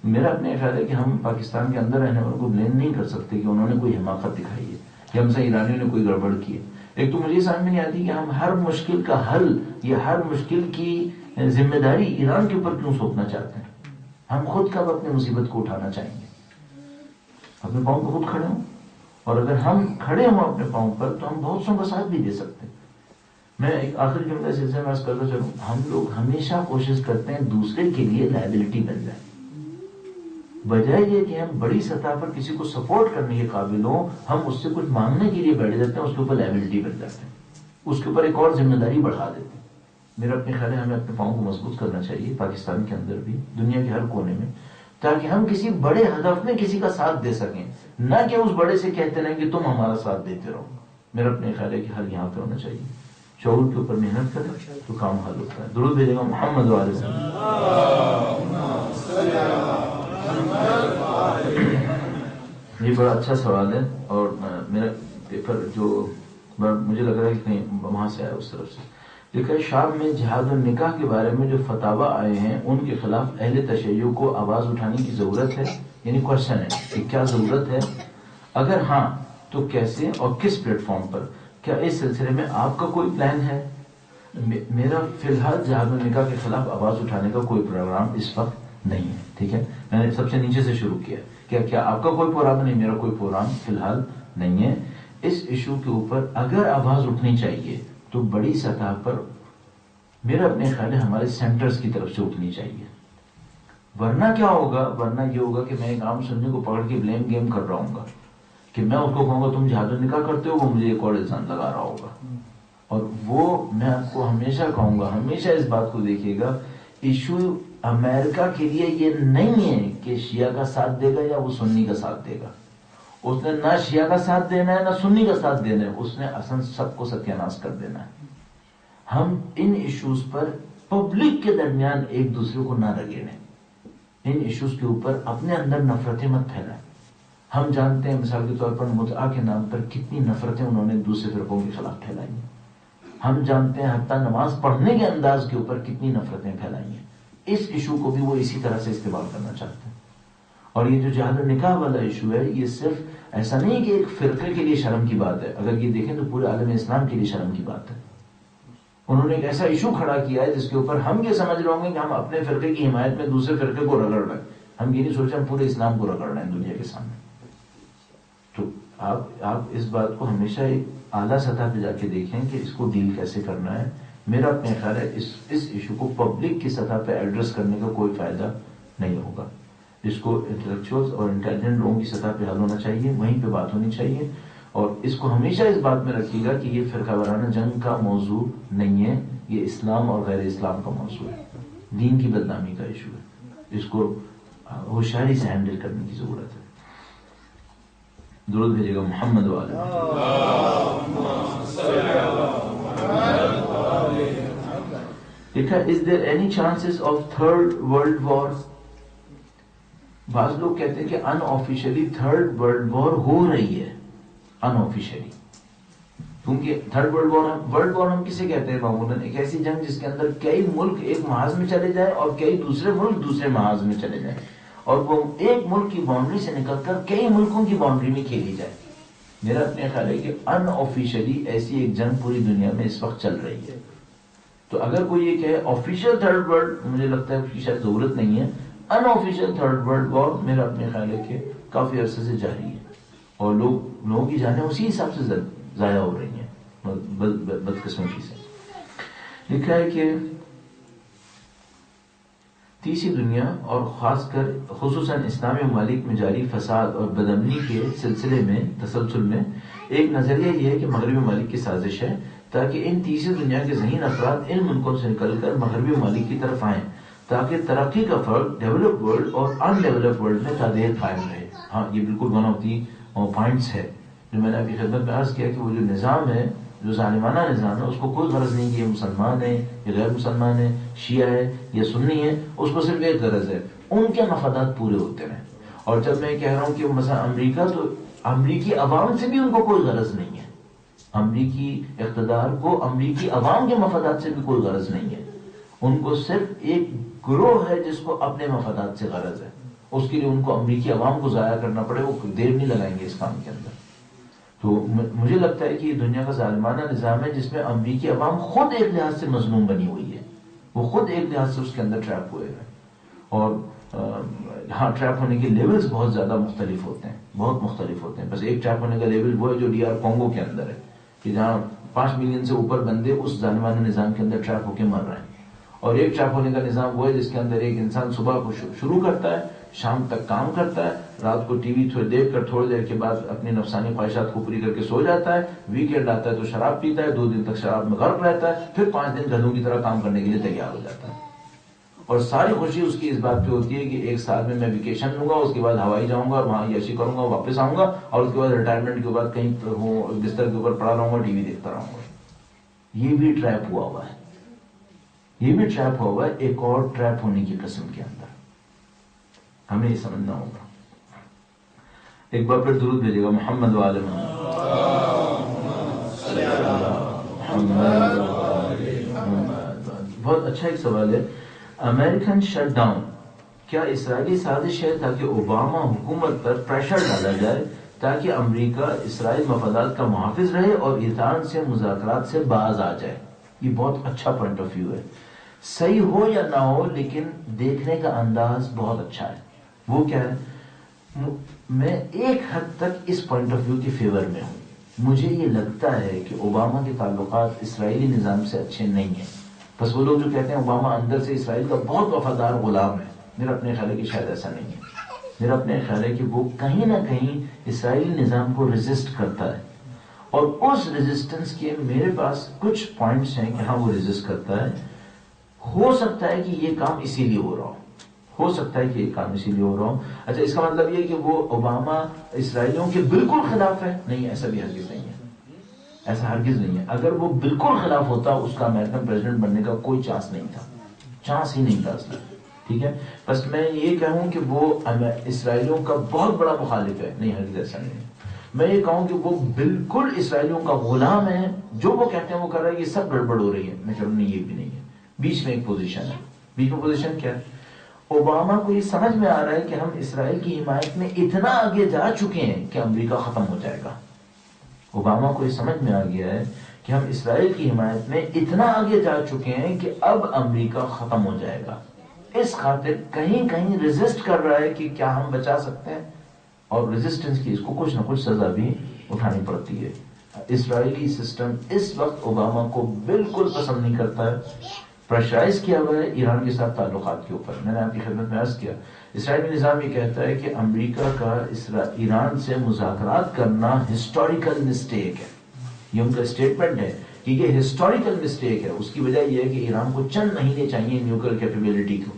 میرا اپنے خیال ہے کہ ہم پاکستان کے اندر رہنے والوں کو بلیم نہیں کر سکتے کہ انہوں نے کوئی حماقت دکھائی ہے کہ ہم سے ایرانیوں نے کوئی گڑبڑ کی ہے. ایک تو مجھے سمجھ میں نہیں آتی کہ ہم ہر مشکل کا حل یا ہر مشکل کی ذمہ داری ایران کے اوپر کیوں سونپنا چاہتے ہیں. ہم خود کب اپنے مصیبت کو اٹھانا چاہیں گے؟ اپنے پاؤں پہ خود کھڑے ہوں, اور اگر ہم کھڑے ہوں اپنے پاؤں پر تو ہم بہت سوں کا ساتھ بھی دے سکتے ہیں. میں ایک آخری جملے سلسلے میں کرتا چلوں, ہم لوگ ہمیشہ کوشش کرتے ہیں دوسرے کے لیے لائبلٹی بن جائے, بجائے یہ کہ ہم بڑی سطح پر کسی کو سپورٹ کرنے کے قابل ہوں, ہم اس سے کچھ مانگنے کے لیے بیٹھ جاتے ہیں, اس کے اوپر لائبلٹی بن جاتے ہیں, اس کے اوپر ایک اور ذمہ داری بڑھا دیتے ہیں. میرا اپنے خیال ہے ہمیں اپنے پاؤں کو مضبوط کرنا چاہیے پاکستان کے اندر بھی, دنیا کے ہر کونے میں, تاکہ ہم کسی بڑے ہدف میں کسی کا ساتھ دے سکیں, نہ کہ اس بڑے سے کہتے رہیں کہ تم ہمارا ساتھ دیتے رہو. میرا اپنے خیال ہے کہ حل یہاں پہ ہونا چاہیے. شعور کے اوپر محنت کریں تو کام حل ہوتا ہے. درود بھیجے گا محمد وعلیہ وسلم. یہ بڑا اچھا سوال ہے, اور میرا پیپر جو مجھے لگ رہا ہے کہ کہیں وہاں سے آیا, اس طرف سے لکھا ہے, شام میں جہاد و نکاح کے بارے میں جو فتاوی آئے ہیں ان کے خلاف اہل تشیع کو آواز اٹھانے کی ضرورت ہے. یعنی کوشچن ہے کہ کیا ضرورت ہے, اگر ہاں تو کیسے اور کس پلیٹ فارم پر, کیا اس سلسلے میں آپ کا کوئی پلان ہے؟ میرا فی الحال جہاد و نکاح کے خلاف آواز اٹھانے کا کوئی پروگرام اس وقت نہیں ہے. ٹھیک ہے, میں نے سب سے نیچے سے شروع کیا. کیا آپ کا کوئی پروگرام نہیں؟ میرا کوئی پروگرام فی الحال نہیں ہے. اس ایشو کے اوپر اگر آواز اٹھنی چاہیے تو بڑی سطح پر میرا اپنے خیال ہے ہمارے سینٹرز کی طرف سے اٹھنی چاہیے. ورنہ کیا ہوگا, ورنہ یہ ہوگا کہ میں ایک عام سننے کو پکڑ کے بلیم گیم کر رہا ہوں گا کہ میں اس کو کہوں گا تم جہاد و نکاح کرتے ہو, وہ مجھے ایک اور الزام لگا رہا ہوگا. اور وہ میں آپ کو ہمیشہ کہوں گا, ہمیشہ اس بات کو دیکھیے گا, ایشو امریکہ کے لیے یہ نہیں ہے کہ شیعہ کا ساتھ دے گا یا وہ سنی کا ساتھ دے گا. اس نے نہ شیعہ کا ساتھ دینا ہے نہ سنی کا ساتھ دینا ہے, اس نے اصلا سب کو ستیاناش کر دینا ہے. ہم ان ایشوز پر پبلک کے درمیان ایک دوسرے کو نہ رگڑیں, ان ایشوز کے اوپر اپنے اندر نفرتیں مت پھیلائیں. ہم جانتے ہیں مثال کے طور پر متعہ کے نام پر کتنی نفرتیں انہوں نے دوسرے فرقوں کے خلاف پھیلائی ہیں. ہم جانتے ہیں حتیٰ نماز پڑھنے کے انداز کے اوپر کتنی نفرتیں پھیلائی ہیں. اس ایشو کو بھی وہ اسی طرح سے استعمال کرنا چاہتے ہیں. اور یہ جو جہاد و نکاح والا ایشو ہے, یہ صرف ایسا نہیں کہ ایک فرقے کے لیے شرم کی بات ہے, اگر یہ دیکھیں تو پورے عالم اسلام کے لیے شرم کی بات ہے. انہوں نے ایک ایسا ایشو کھڑا کیا ہے جس کے اوپر ہم یہ سمجھ رہے ہوں گے کہ ہم اپنے فرقے کی حمایت میں دوسرے فرقے کو رگڑ رہے ہیں. ہم یہ نہیں سوچیں ہم پورے اسلام کو رگڑ رہے ہیں دنیا کے سامنے. تو آپ اس بات کو ہمیشہ ایک اعلیٰ سطح پہ جا کے دیکھیں کہ اس کو ڈیل کیسے کرنا ہے. میرا اپنے خیال ہے اس ایشو کو پبلک کی سطح پہ ایڈریس کرنے کا کوئی فائدہ نہیں ہوگا. اس کو انٹلیکچوئلز اور انٹیلیجنٹ لوگوں کی سطح پہ حل ہونا چاہیے, وہیں پہ بات ہونی چاہیے. اور اس کو ہمیشہ اس بات میں رکھیے گا کہ یہ فرقہ وارانہ جنگ کا موضوع نہیں ہے, یہ اسلام اور غیر اسلام کا موضوع ہے, دین کی بدنامی کا ایشو ہے. اس کو ہوشیاری سے ہینڈل کرنے کی ضرورت ہے. درود بھیجے گا محمد وعلیہ. دیکھا, is there any chances of third world war? بعض لوگ کہتے ہیں کہ ان آفیشلی تھرڈ ورلڈ وار ہو رہی ہے, ان آفیشلی. کیونکہ تھرڈ ورلڈ وار ہم کسے کہتے ہیں معمولاً؟ ایک ایسی جنگ جس کے اندر کئی ملک ایک محاذ میں چلے جائیں اور کئی دوسرے ملک دوسرے محاذ میں چلے جائیں, اور وہ ایک ملک کی باؤنڈری سے نکل کر کئی ملکوں کی باؤنڈری میں کھیلی جائے. میرا اپنے خیال ہے کہ ان آفیشلی ایسی ایک جنگ پوری دنیا میں اس وقت چل رہی ہے. تو اگر کوئی یہ کہے آفیشیل تھرڈ ورلڈ, مجھے لگتا ہے کہ شاید ضرورت نہیں ہے. ان آفیشیل تھرڈ ورلڈ وار میرا اپنے خیال ہے کہ کافی عرصے سے جاری ہے، اور لوگوں کی جانیں اسی حساب سے ضائع ہو رہی ہیں بدقسمتی سے۔ لکھا ہے کہ تیسری دنیا اور خاص کر خصوصاً اسلامی ممالک میں جاری فساد اور بدامنی کے سلسلے میں تسلسل میں ایک نظریہ یہ ہے کہ مغربی ممالک کی سازش ہے تاکہ ان تیسری دنیا کے ذہین افراد ان ملکوں سے نکل کر مغربی ممالک کی طرف آئیں تاکہ ترقی کا فرق ڈیولپ ورلڈ اور ان ڈیولپ ورلڈ میں تعدیل قائم رہے۔ ہاں یہ بالکل ون آف دی پوائنٹس ہے جو میں نے آپ کی خدمت میں عرض کیا کہ وہ جو نظام ہے، جو ظالمانہ نظام ہے، اس کو کوئی غرض نہیں کہ یہ مسلمان ہے یہ غیر مسلمان ہے، شیعہ ہے یا سنی ہے، اس کو صرف ایک غرض ہے ان کے مفادات پورے ہوتے رہیں۔ اور جب میں کہہ رہا ہوں کہ مثلا امریکہ، تو امریکی عوام سے بھی ان کو کوئی غرض نہیں ہے، امریکی اقتدار کو امریکی عوام کے مفادات سے بھی کوئی غرض نہیں ہے، ان کو صرف ایک گروہ ہے جس کو اپنے مفادات سے غرض ہے، اس کے لیے ان کو امریکی عوام کو ضائع کرنا پڑے، وہ دیر نہیں لگائیں گے اس کام کے اندر۔ تو مجھے لگتا ہے کہ یہ دنیا کا ظالمانہ نظام ہے جس میں امریکی عوام خود ایک لحاظ سے مظلوم بنی ہوئی ہے، وہ خود ایک لحاظ سے اس کے اندر ٹریپ ہوئے ہیں، اور ہاں ٹریپ ہونے کے لیولز بہت زیادہ مختلف ہوتے ہیں، بہت مختلف ہوتے ہیں۔ بس ایک ٹریپ ہونے کا لیول وہ ہے جو DR کانگو کے اندر ہے کہ جہاں 5 ملین سے اوپر بندے اس ظالمانہ نظام کے اندر ٹریپ ہو کے مر رہے ہیں، اور ایک ٹریپ ہونے کا نظام وہ ہے جس کے اندر ایک انسان صبح کو شروع کرتا ہے، شام تک کام کرتا ہے، رات کو ٹی وی دیکھ کر تھوڑی دیر کے بعد اپنی نفسانی خواہشات کو پوری کر کے سو جاتا ہے، ویکینڈ آتا ہے تو شراب پیتا ہے، 2 دن تک شراب میں غرق رہتا ہے، پھر 5 دن گدھوں کی طرح کام کرنے کے لیے تیار ہو جاتا ہے، اور ساری خوشی اس کی اس بات پہ ہوتی ہے کہ ایک سال میں ویکیشن لوں گا، اس کے بعد ہوائی جاؤں گا اور وہاں عیاشی کروں گا، واپس آؤں گا، اور اس کے بعد ریٹائرمنٹ کے بعد کہیں بستر کے اوپر پڑا رہوں گا، ٹی وی دیکھتا رہوں گا۔ یہ بھی ٹریپ ہوا ہے، یہ بھی ٹریپ ہوا ہے ایک اور ٹریپ ہونے کی قسم کے اندر، ہمیں یہ سمجھنا ہوگا۔ ایک بار پھر درود بھیجے گا محمد وعلی محمد۔ بہت اچھا ایک سوال ہے، امریکن شٹ ڈاؤن کیا اسرائیلی سازش ہے تاکہ اوباما حکومت پر پریشر ڈالا جائے تاکہ امریکہ اسرائیل مفادات کا محافظ رہے اور ایران سے مذاکرات سے باز آ جائے؟ یہ بہت اچھا پوائنٹ آف ویو ہے، صحیح ہو یا نہ ہو لیکن دیکھنے کا انداز بہت اچھا ہے۔ وہ کیا ہے، میں ایک حد تک اس پوائنٹ آف ویو کے فیور میں ہوں، مجھے یہ لگتا ہے کہ اوباما کے تعلقات اسرائیلی نظام سے اچھے نہیں ہیں، بس وہ لوگ جو کہتے ہیں اوباما اندر سے اسرائیل کا بہت وفادار غلام ہے، میرا اپنے خیال ہے کہ شاید ایسا نہیں ہے، میرا اپنے خیال ہے کہ وہ کہیں نہ کہیں اسرائیلی نظام کو ریزسٹ کرتا ہے، اور اس ریزسٹنس کے میرے پاس کچھ پوائنٹس ہیں کہ ہاں وہ ریزسٹ کرتا ہے۔ ہو سکتا ہے کہ یہ کام اسی لیے ہو رہا ہو سکتا ہے کہ یہ کام اسی لیے ہو رہا ہو۔ اچھا اس کا مطلب یہ کہ وہ اوباما اسرائیلیوں کے بالکل خلاف ہے؟ نہیں، ایسا بھی ہرگز نہیں ہے، ایسا ہرگز نہیں ہے۔ اگر وہ بالکل خلاف ہوتا اس کا امریکن پریزیڈنٹ بننے کا کوئی چانس نہیں تھا، چانس ہی نہیں تھا اصلا، ٹھیک ہے۔ بس میں یہ کہوں کہ وہ اسرائیلیوں کا بہت بڑا مخالف ہے، نہیں ہرگز ایسا نہیں ہے۔ میں یہ کہوں کہ وہ بالکل اسرائیلیوں کا غلام ہے، جو وہ کہتے ہیں وہ کر رہا ہے، یہ سب گڑبڑ ہو رہی ہے، میں کہوں نہیں، یہ بھی نہیں ہے، بیچ میں ایک پوزیشن ہے۔ بیچ میں پوزیشن کیا ہے؟ اوباما کو یہ سمجھ میں آ رہا ہے کہ ہم اسرائیل کی حمایت میں اتنا آگے جا چکے ہیں کہ امریکہ ختم ہو جائے گا۔ اوباما کو یہ سمجھ میں آ گیا ہے کہ ہم اسرائیل کی حمایت میں اتنا آگے جا چکے ہیں کہ اب امریکہ ختم ہو جائے گا، اس خاطر کہیں کہیں ریزسٹ کر رہا ہے کہ کیا ہم بچا سکتے ہیں، اور ریزسٹنس کی اس کو کچھ نہ کچھ سزا بھی اٹھانی پڑتی ہے۔ اسرائیلی سسٹم اس وقت اوباما کو بالکل پسند نہیں کرتا ہے، پریشرائز کیا ہوا ہے ایران کے ساتھ تعلقات کے اوپر۔ میں نے آپ کی خدمت میں عرض کیا، اسرائیلی نظام یہ کہتا ہے کہ امریکہ کا ایران سے مذاکرات کرنا ہسٹوریکل مسٹیک ہے، یہ ان کا اسٹیٹمنٹ ہے کہ یہ ہسٹوریکل مسٹیک ہے۔ اس کی وجہ یہ ہے کہ ایران کو چند مہینے چاہیے نیوکلیئر کیپیبلٹی کو،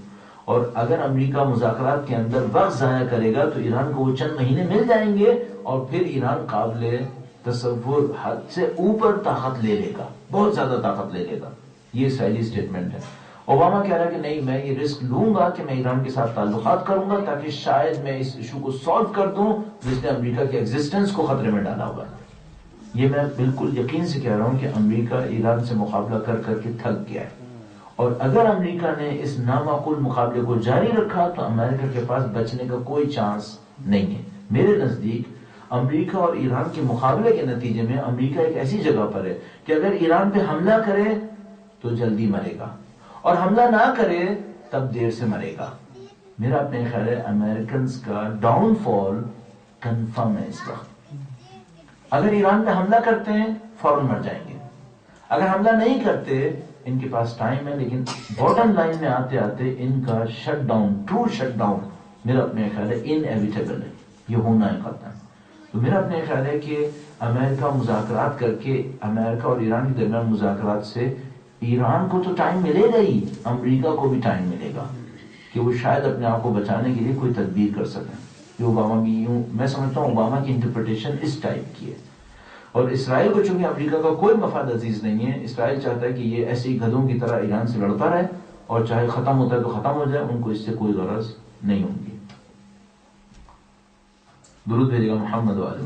اور اگر امریکہ مذاکرات کے اندر وقت ضائع کرے گا تو ایران کو وہ چند مہینے مل جائیں گے، اور پھر ایران قابل تصور حد سے اوپر طاقت لے لے گا، بہت زیادہ طاقت لے لے گا۔ یہ اسرائیلی اسٹیٹمنٹ ہے۔ اوباما کہہ رہا ہے کہ نہیں، میں یہ رسک لوں گا کہ میں ایران کے ساتھ تعلقات کروں گا تاکہ شاید میں اس ایشو کو سالو کر دوں جس نے امریکہ کے ایگزسٹنس کو خطرے میں ڈالا ہوا ہے۔ یہ میں بالکل یقین سے کہہ رہا ہوں کہ امریکہ ایران سے مقابلہ کر کر کے تھک گیا ہے، اور اگر امریکہ نے اس نامعقول مقابلے کو جاری رکھا تو امریکہ کے پاس بچنے کا کوئی چانس نہیں ہے۔ میرے نزدیک امریکہ اور ایران کے مقابلے کے نتیجے میں امریکہ ایک ایسی جگہ پر ہے کہ اگر ایران پہ حملہ کرے تو جلدی مرے گا، اور حملہ نہ کرے تب دیر سے مرے گا۔ میرا اپنے خیال ہے امریکنز کا ڈاؤن فال کنفرم ہے اس وقت. اگر ایران پہ حملہ کرتے ہیں فوراً مر جائیں گے. اگر حملہ نہیں کرتے ان کے پاس ٹائم ہے, لیکن باٹم لائن میں آتے آتے ان کا shut down, true shut down میرا اپنے خیال ہے انیویٹیبل ہے, یہ ہونا ہے قطعا. تو میرا اپنے خیال ہے کہ امریکہ مذاکرات کر کے, امریکہ اور ایران کے درمیان مذاکرات سے ایران کو تو ٹائم ملے گا ہی, امریکہ کو بھی ٹائم ملے گا کہ وہ شاید اپنے آپ کو بچانے کے لیے کوئی تدبیر کر سکیں. کہ اوباما بھی یوں, میں سمجھتا ہوں اوباما کی انٹرپریٹیشن اس ٹائپ کی ہے. اور اسرائیل کو چونکہ امریکہ کا کوئی مفاد عزیز نہیں ہے, اسرائیل چاہتا ہے کہ یہ ایسے ہی گدھوں کی طرح ایران سے لڑتا رہے اور چاہے ختم ہوتا ہے تو ختم ہو جائے, ان کو اس سے کوئی غرض نہیں ہوگی. درود بھیجے گا محمد والے.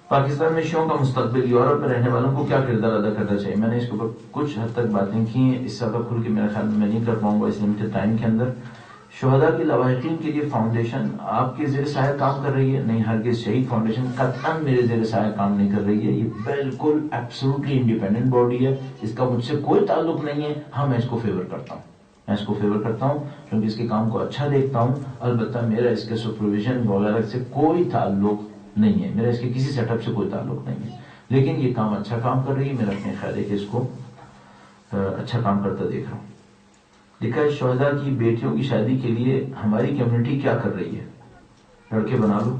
پاکستان میں شیعوں کا مستقبل, یورپ میں رہنے والوں کو کیا کردار ادا کرنا چاہیے؟ میں نے اس کے اوپر کچھ حد تک باتیں کی ہیں, اس سے زیادہ کھل کے میرے خیال میں نہیں کر پاؤں گا اس لمیٹڈ ٹائم کے اندر. شہداء کی لواحقین کے لیے فاؤنڈیشن آپ کے زیر سایہ کام کر رہی ہے؟ نہیں, ہرگز شہید فاؤنڈیشن قطعاً میرے زیر سایہ کام نہیں کر رہی ہے. یہ بالکل ایبسولوٹلی انڈیپینڈنٹ باڈی ہے, اس کا مجھ سے کوئی تعلق نہیں ہے. ہاں, میں اس کو فیور کرتا ہوں, میں اس کو فیور کرتا ہوں کیونکہ اس کے کام کو اچھا دیکھتا ہوں. البتہ میرا اس کے سپرویژن وغیرہ سے کوئی تعلق نہیں ہے, میرا اس کے کسی سیٹ اپ سے کوئی تعلق نہیں ہے. لیکن یہ کام اچھا کام کر رہی ہے, میرا اپنے خیال ہے کہ اس کو اچھا کام کرتا دیکھ رہا ہوں. لکھا ہے شہداء کی بیٹیوں کی شادی کے لیے ہماری کمیونٹی کیا کر رہی ہے؟ لڑکے بنا لو,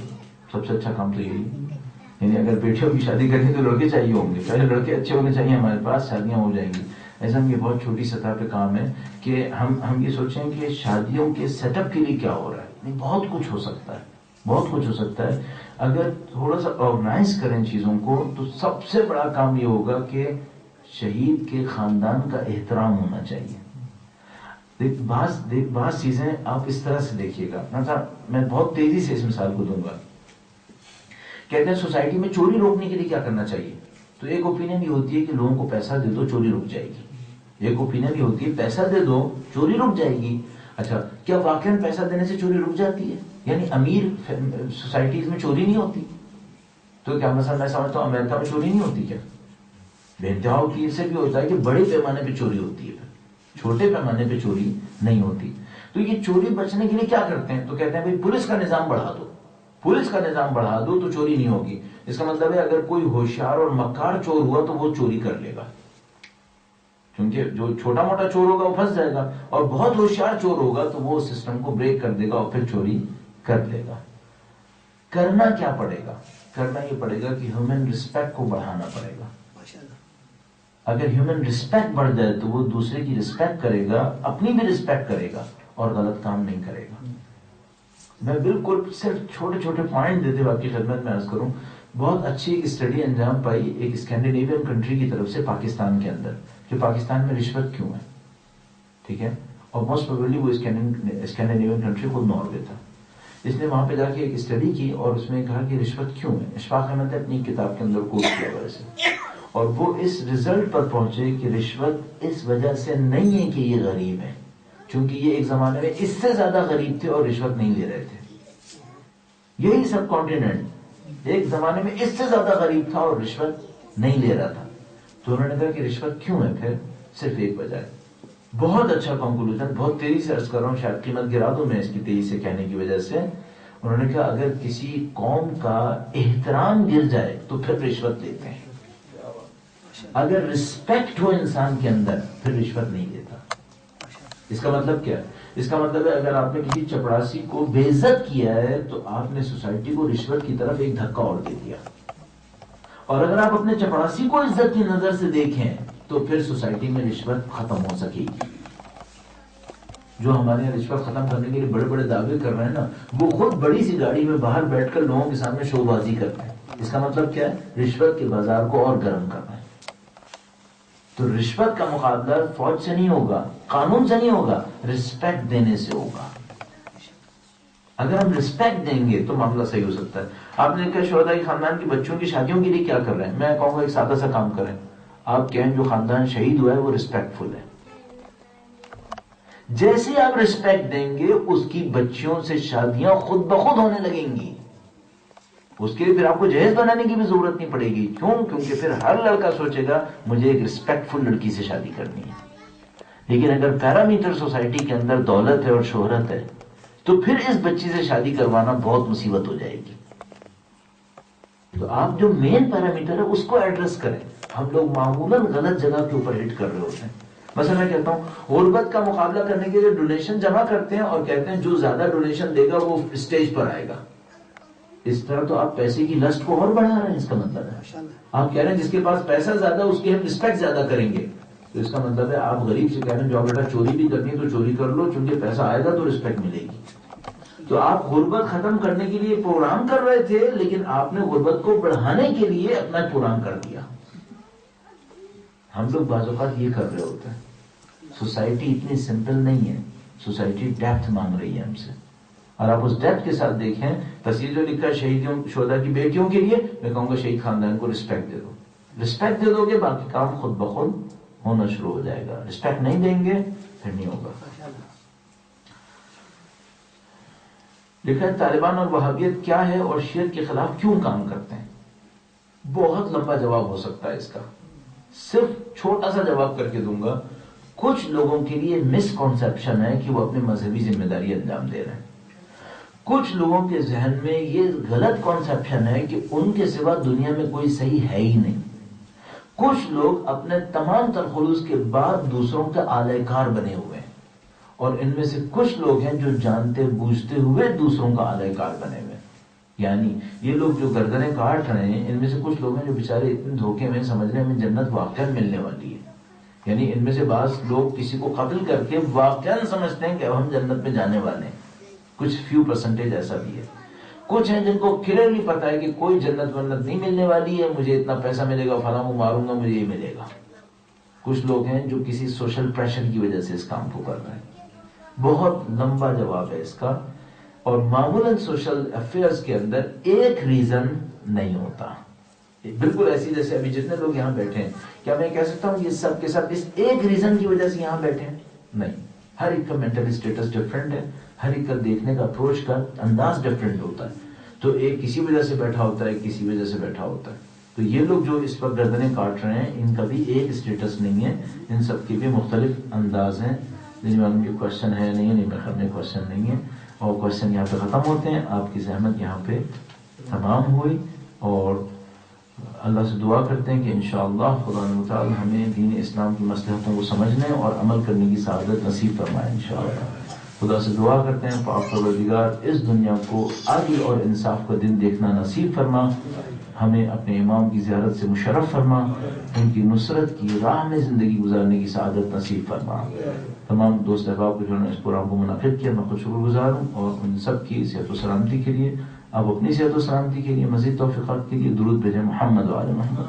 سب سے اچھا کام تو یہی ہے. یعنی اگر بیٹیوں کی شادی کرنی تو لڑکے چاہیے ہوں گے, پہلے لڑکے اچھے ہونے چاہیے ہمارے پاس, شادیاں ہو جائیں گی. ایسا یہ بہت چھوٹی سطح پہ کام ہے کہ ہم یہ سوچیں کہ شادیوں کے سیٹ اپ کے لیے کیا ہو رہا ہے. نہیں, بہت کچھ ہو سکتا ہے, بہت کچھ ہو سکتا ہے. اگر تھوڑا سا آرگنائز کریں چیزوں کو تو سب سے بڑا کام یہ ہوگا کہ شہید کے خاندان کا احترام ہونا چاہیے. بعض چیزیں آپ اس طرح سے دیکھیے گا, میں بہت تیزی سے اس مثال کو دوں گا. کہتے ہیں سوسائٹی میں چوری روکنے کے لیے کیا کرنا چاہیے؟ تو ایک اوپینین یہ ہوتی ہے کہ لوگوں کو پیسہ دے دو چوری رک جائے گی. ایک اوپینین یہ ہوتی ہے پیسہ دے دو چوری رک جائے گی. اچھا, کیا واقعا پیسہ دینے سے چوری رک جاتی ہے؟ یعنی امیر سوسائٹیز میں چوری نہیں ہوتی؟ تو کیا مثلا میں سمجھتا ہوں امریکہ میں چوری نہیں ہوتی کیا؟ بے انتہا کی سے بھی ہوتا ہے کہ بڑے پیمانے پہ چوری ہوتی ہے, چھوٹے پیمانے پہ چوری نہیں ہوتی. تو یہ چوری بچنے کے لیے کیا کرتے ہیں؟ تو کہتے ہیں بھائی پولیس کا نظام بڑھا دو, پولیس کا نظام بڑھا دو تو چوری نہیں ہوگی. اس کا مطلب ہے اگر کوئی ہوشیار اور مکار چور ہوا تو وہ چوری کر لے گا, کیونکہ جو چھوٹا موٹا چور ہوگا وہ پھنس جائے گا, اور بہت ہوشیار چور ہوگا تو وہ سسٹم کو بریک کر دے گا اور پھر چوری کر لے گا. کرنا کیا پڑے گا؟ کرنا یہ پڑے گا کہ ہیومن رسپیکٹ کو بڑھانا پڑے گا. اگر ہیومن رسپیکٹ بڑھ جائے تو وہ دوسرے کی رسپیکٹ کرے گا, اپنی بھی رسپیکٹ کرے گا اور غلط کام نہیں کرے گا. میں بالکل صرف چھوٹے چھوٹے پوائنٹ دیتے ہوئے آپ کی خدمت میں عرض کروں. بہت اچھی ایک اسٹڈی انجام پائی ایک اسکینڈینیوین کنٹری کی طرف سے پاکستان کے اندر, کہ پاکستان میں رشوت کیوں ہے. ٹھیک ہے, اور موسٹ پروبیبلی وہ اسکینڈینیوین کنٹری خود ناروے تھا. اس نے وہاں پہ جا کے ایک اسٹڈی کی اور اس میں کہا کہ رشوت کیوں ہے. اشفاق احمد نے اپنی کتاب کے اندر کوٹ کیا ویسے, اور وہ اس ریزلٹ پر پہنچے کہ رشوت اس وجہ سے نہیں ہے کہ یہ غریب ہے, چونکہ یہ ایک زمانے میں اس سے زیادہ غریب تھے اور رشوت نہیں لے رہے تھے. یہی سب کانٹیننٹ ایک زمانے میں اس سے زیادہ غریب تھا اور رشوت نہیں لے رہا تھا. تو انہوں نے کہا کہ رشوت کیوں ہے, پھر صرف ایک وجہ ہے. بہت اچھا کنکلوژن, بہت تیزی سے عرض کر رہا ہوں, شاید قیمت گرا دوں میں اس کی تیزی سے کہنے کی وجہ سے. انہوں نے کہا اگر کسی قوم کا احترام گر جائے تو پھر رشوت لیتے ہیں, اگر رسپیکٹ ہو انسان کے اندر پھر رشوت نہیں دیتا. اس کا مطلب کیا ہے؟ اس کا مطلب ہے اگر آپ نے کسی چپڑاسی کو بے عزت کیا ہے تو آپ نے سوسائٹی کو رشوت کی طرف ایک دھکا اور دے دیا, اور اگر آپ اپنے چپڑاسی کو عزت کی نظر سے دیکھیں تو پھر سوسائٹی میں رشوت ختم ہو سکے گی. جو ہمارے یہاں رشوت ختم کرنے کے لیے بڑے بڑے دعوے کر رہے ہیں نا, وہ خود بڑی سی گاڑی میں باہر بیٹھ کر لوگوں کے سامنے شو بازی کرتے ہیں. اس کا مطلب کیا ہے؟ رشوت کے بازار کو اور گرم کرنا ہے. تو رشوت کا مقابلہ فوج سے نہیں ہوگا, قانون سے نہیں ہوگا, رسپیکٹ دینے سے ہوگا. اگر ہم رسپیکٹ دیں گے تو معاملہ صحیح ہو سکتا ہے. آپ نے کہا شہداء کے خاندان کی بچوں کی شادیوں کے لیے کیا کر رہے ہیں؟ میں کہوں گا ایک سادہ سا کام کریں. آپ کہیں جو خاندان شہید ہوا ہے وہ رسپیکٹ فل ہے. جیسے آپ رسپیکٹ دیں گے اس کی بچیوں سے شادیاں خود بخود ہونے لگیں گی. اس کے لیے پھر آپ کو جہیز بنانے کی بھی ضرورت نہیں پڑے گی. کیوں؟ کیونکہ پھر ہر لڑکا سوچے گا مجھے ایک ریسپیکٹفل لڑکی سے شادی کرنی ہے. لیکن اگر پیرامیٹر سوسائٹی کے اندر دولت ہے اور شہرت ہے تو پھر اس بچی سے شادی کروانا بہت مصیبت ہو جائے گی. تو آپ جو مین پیرامیٹر ہے اس کو ایڈریس کریں. ہم لوگ معمولاً غلط جگہ کے اوپر ہٹ کر رہے ہوتے ہیں. مثلا میں کہتا ہوں غربت کا مقابلہ کرنے کے لیے ڈونیشن جمع کرتے ہیں اور کہتے ہیں جو زیادہ ڈونیشن دے گا وہ اسٹیج پر آئے گا. اس طرح تو آپ پیسے کی لسٹ کو اور بڑھا رہے ہیں. اس کا مطلب ہے آپ کہہ رہے ہیں جس کے پاس پیسہ زیادہ اس کی ہم رسپیکٹ زیادہ کریں گے. تو اس کا مطلب ہے آپ غریب سے کہہ رہے ہیں جو بیٹا چوری بھی کرنی ہے تو چوری کر لو, چونکہ پیسہ آئے گا تو رسپیکٹ ملے گی. تو آپ غربت ختم کرنے کے لیے پروگرام کر رہے تھے لیکن آپ نے غربت کو بڑھانے کے لیے اپنا پروگرام کر دیا. ہم لوگ بعض اوقات یہ کر رہے ہوتے ہیں. سوسائٹی اتنی سمپل نہیں ہے. سوسائٹی ڈیپتھ مانگ رہی ہے ہم سے. اور آپ اس ڈیپتھ کے ساتھ دیکھیں تصویر جو لکھا ہے شہیدوں شہداء کی بیٹیوں کے لیے, میں کہوں گا شہید خاندان کو رسپیکٹ دے دو. رسپیکٹ دے دو گے باقی کام خود بخود ہونا شروع ہو جائے گا. رسپیکٹ نہیں دیں گے پھر نہیں ہوگا. لکھا ہے طالبان اور وہابیت کیا ہے اور شیعت کے خلاف کیوں کام کرتے ہیں. بہت لمبا جواب ہو سکتا ہے اس کا, صرف چھوٹا سا جواب کر کے دوں گا. کچھ لوگوں کے لیے مس کانسیپشن ہے کہ وہ اپنی مذہبی ذمہ داری انجام دے رہے ہیں. کچھ لوگوں کے ذہن میں یہ غلط کانسیپشن ہے کہ ان کے سوا دنیا میں کوئی صحیح ہے ہی نہیں. کچھ لوگ اپنے تمام تر خلوص کے بعد دوسروں کے آلہ کار بنے ہوئے ہیں, اور ان میں سے کچھ لوگ ہیں جو جانتے بوجھتے ہوئے دوسروں کا آلہ کار بنے ہوئے ہیں. یعنی یہ لوگ جو گردنیں کاٹ رہے ہیں ان میں سے کچھ لوگ ہیں جو بیچارے اتنے دھوکے میں سمجھ رہے ہیں ہمیں جنت واقعا ملنے والی ہے. یعنی ان میں سے بعض لوگ کسی کو قتل کر کے واقعا سمجھتے ہیں کہ اب ہم جنت میں جانے والے ہیں. کچھ فیو پرسنٹیج ایسا بھی ہے. کچھ ہیں جن کو کلیئرلی پتا ہے کہ کوئی جنت ونت نہیں ملنے والی ہے, مجھے اتنا پیسہ ملے گا فلاں کو ماروں گا مجھے یہ ملے گا. کچھ لوگ ہیں جو کسی سوشل پریشر کی وجہ سے اس کام کو کر رہے ہیں. بہت لمبا جواب ہے اس کا, اور معمولاً سوشل افیئرز کے اندر ایک ریزن نہیں ہوتا. بالکل ایسی جیسے ابھی جتنے لوگ یہاں بیٹھے ہیں, کیا میں کہہ سکتا ہوں یہ سب کے سب اس ایک ریزن کی وجہ سے یہاں بیٹھے ہیں؟ نہیں. ہر ایک کا مینٹل اسٹیٹس ڈفرینٹ ہے, ہر ایک کا دیکھنے کا اپروچ کا انداز ڈفرینٹ ہوتا ہے. تو ایک کسی وجہ سے بیٹھا ہوتا ہے, کسی وجہ سے بیٹھا ہوتا ہے. تو یہ لوگ جو اس پر گردنیں کاٹ رہے ہیں ان کا بھی ایک اسٹیٹس نہیں ہے, ان سب کے بھی مختلف انداز ہیں. نہیں معلوم یہ کوشچن ہے نہیں ہے, نہیں میں خبر کوشچن نہیں ہے. اور کوشچن یہاں پہ ختم ہوتے ہیں. آپ کی زحمت یہاں پہ تمام ہوئی, اور اللہ سے دعا کرتے ہیں کہ انشاءاللہ خدا تعالی ہمیں دین اسلام کی مصلحتوں کو سمجھنے اور عمل کرنے کی سعادت نصیب فرمائے انشاءاللہ. خدا سے دعا کرتے ہیں پاک پروردگار اس دنیا کو عدل اور انصاف کا دن دیکھنا نصیب فرما, ہمیں اپنے امام کی زیارت سے مشرف فرما, ان کی نصرت کی راہ میں زندگی گزارنے کی سعادت نصیب فرما. تمام دوست احباب کو جنہوں نے اس پروگرام کو منعقد کیا میں خود شکر گزار ہوں, اور ان سب کی صحت و سلامتی کے لیے اب اپنی صحت و سلامتی کے لیے مزید توفیقات کے لیے درود بھیجیں محمد و آل محمد.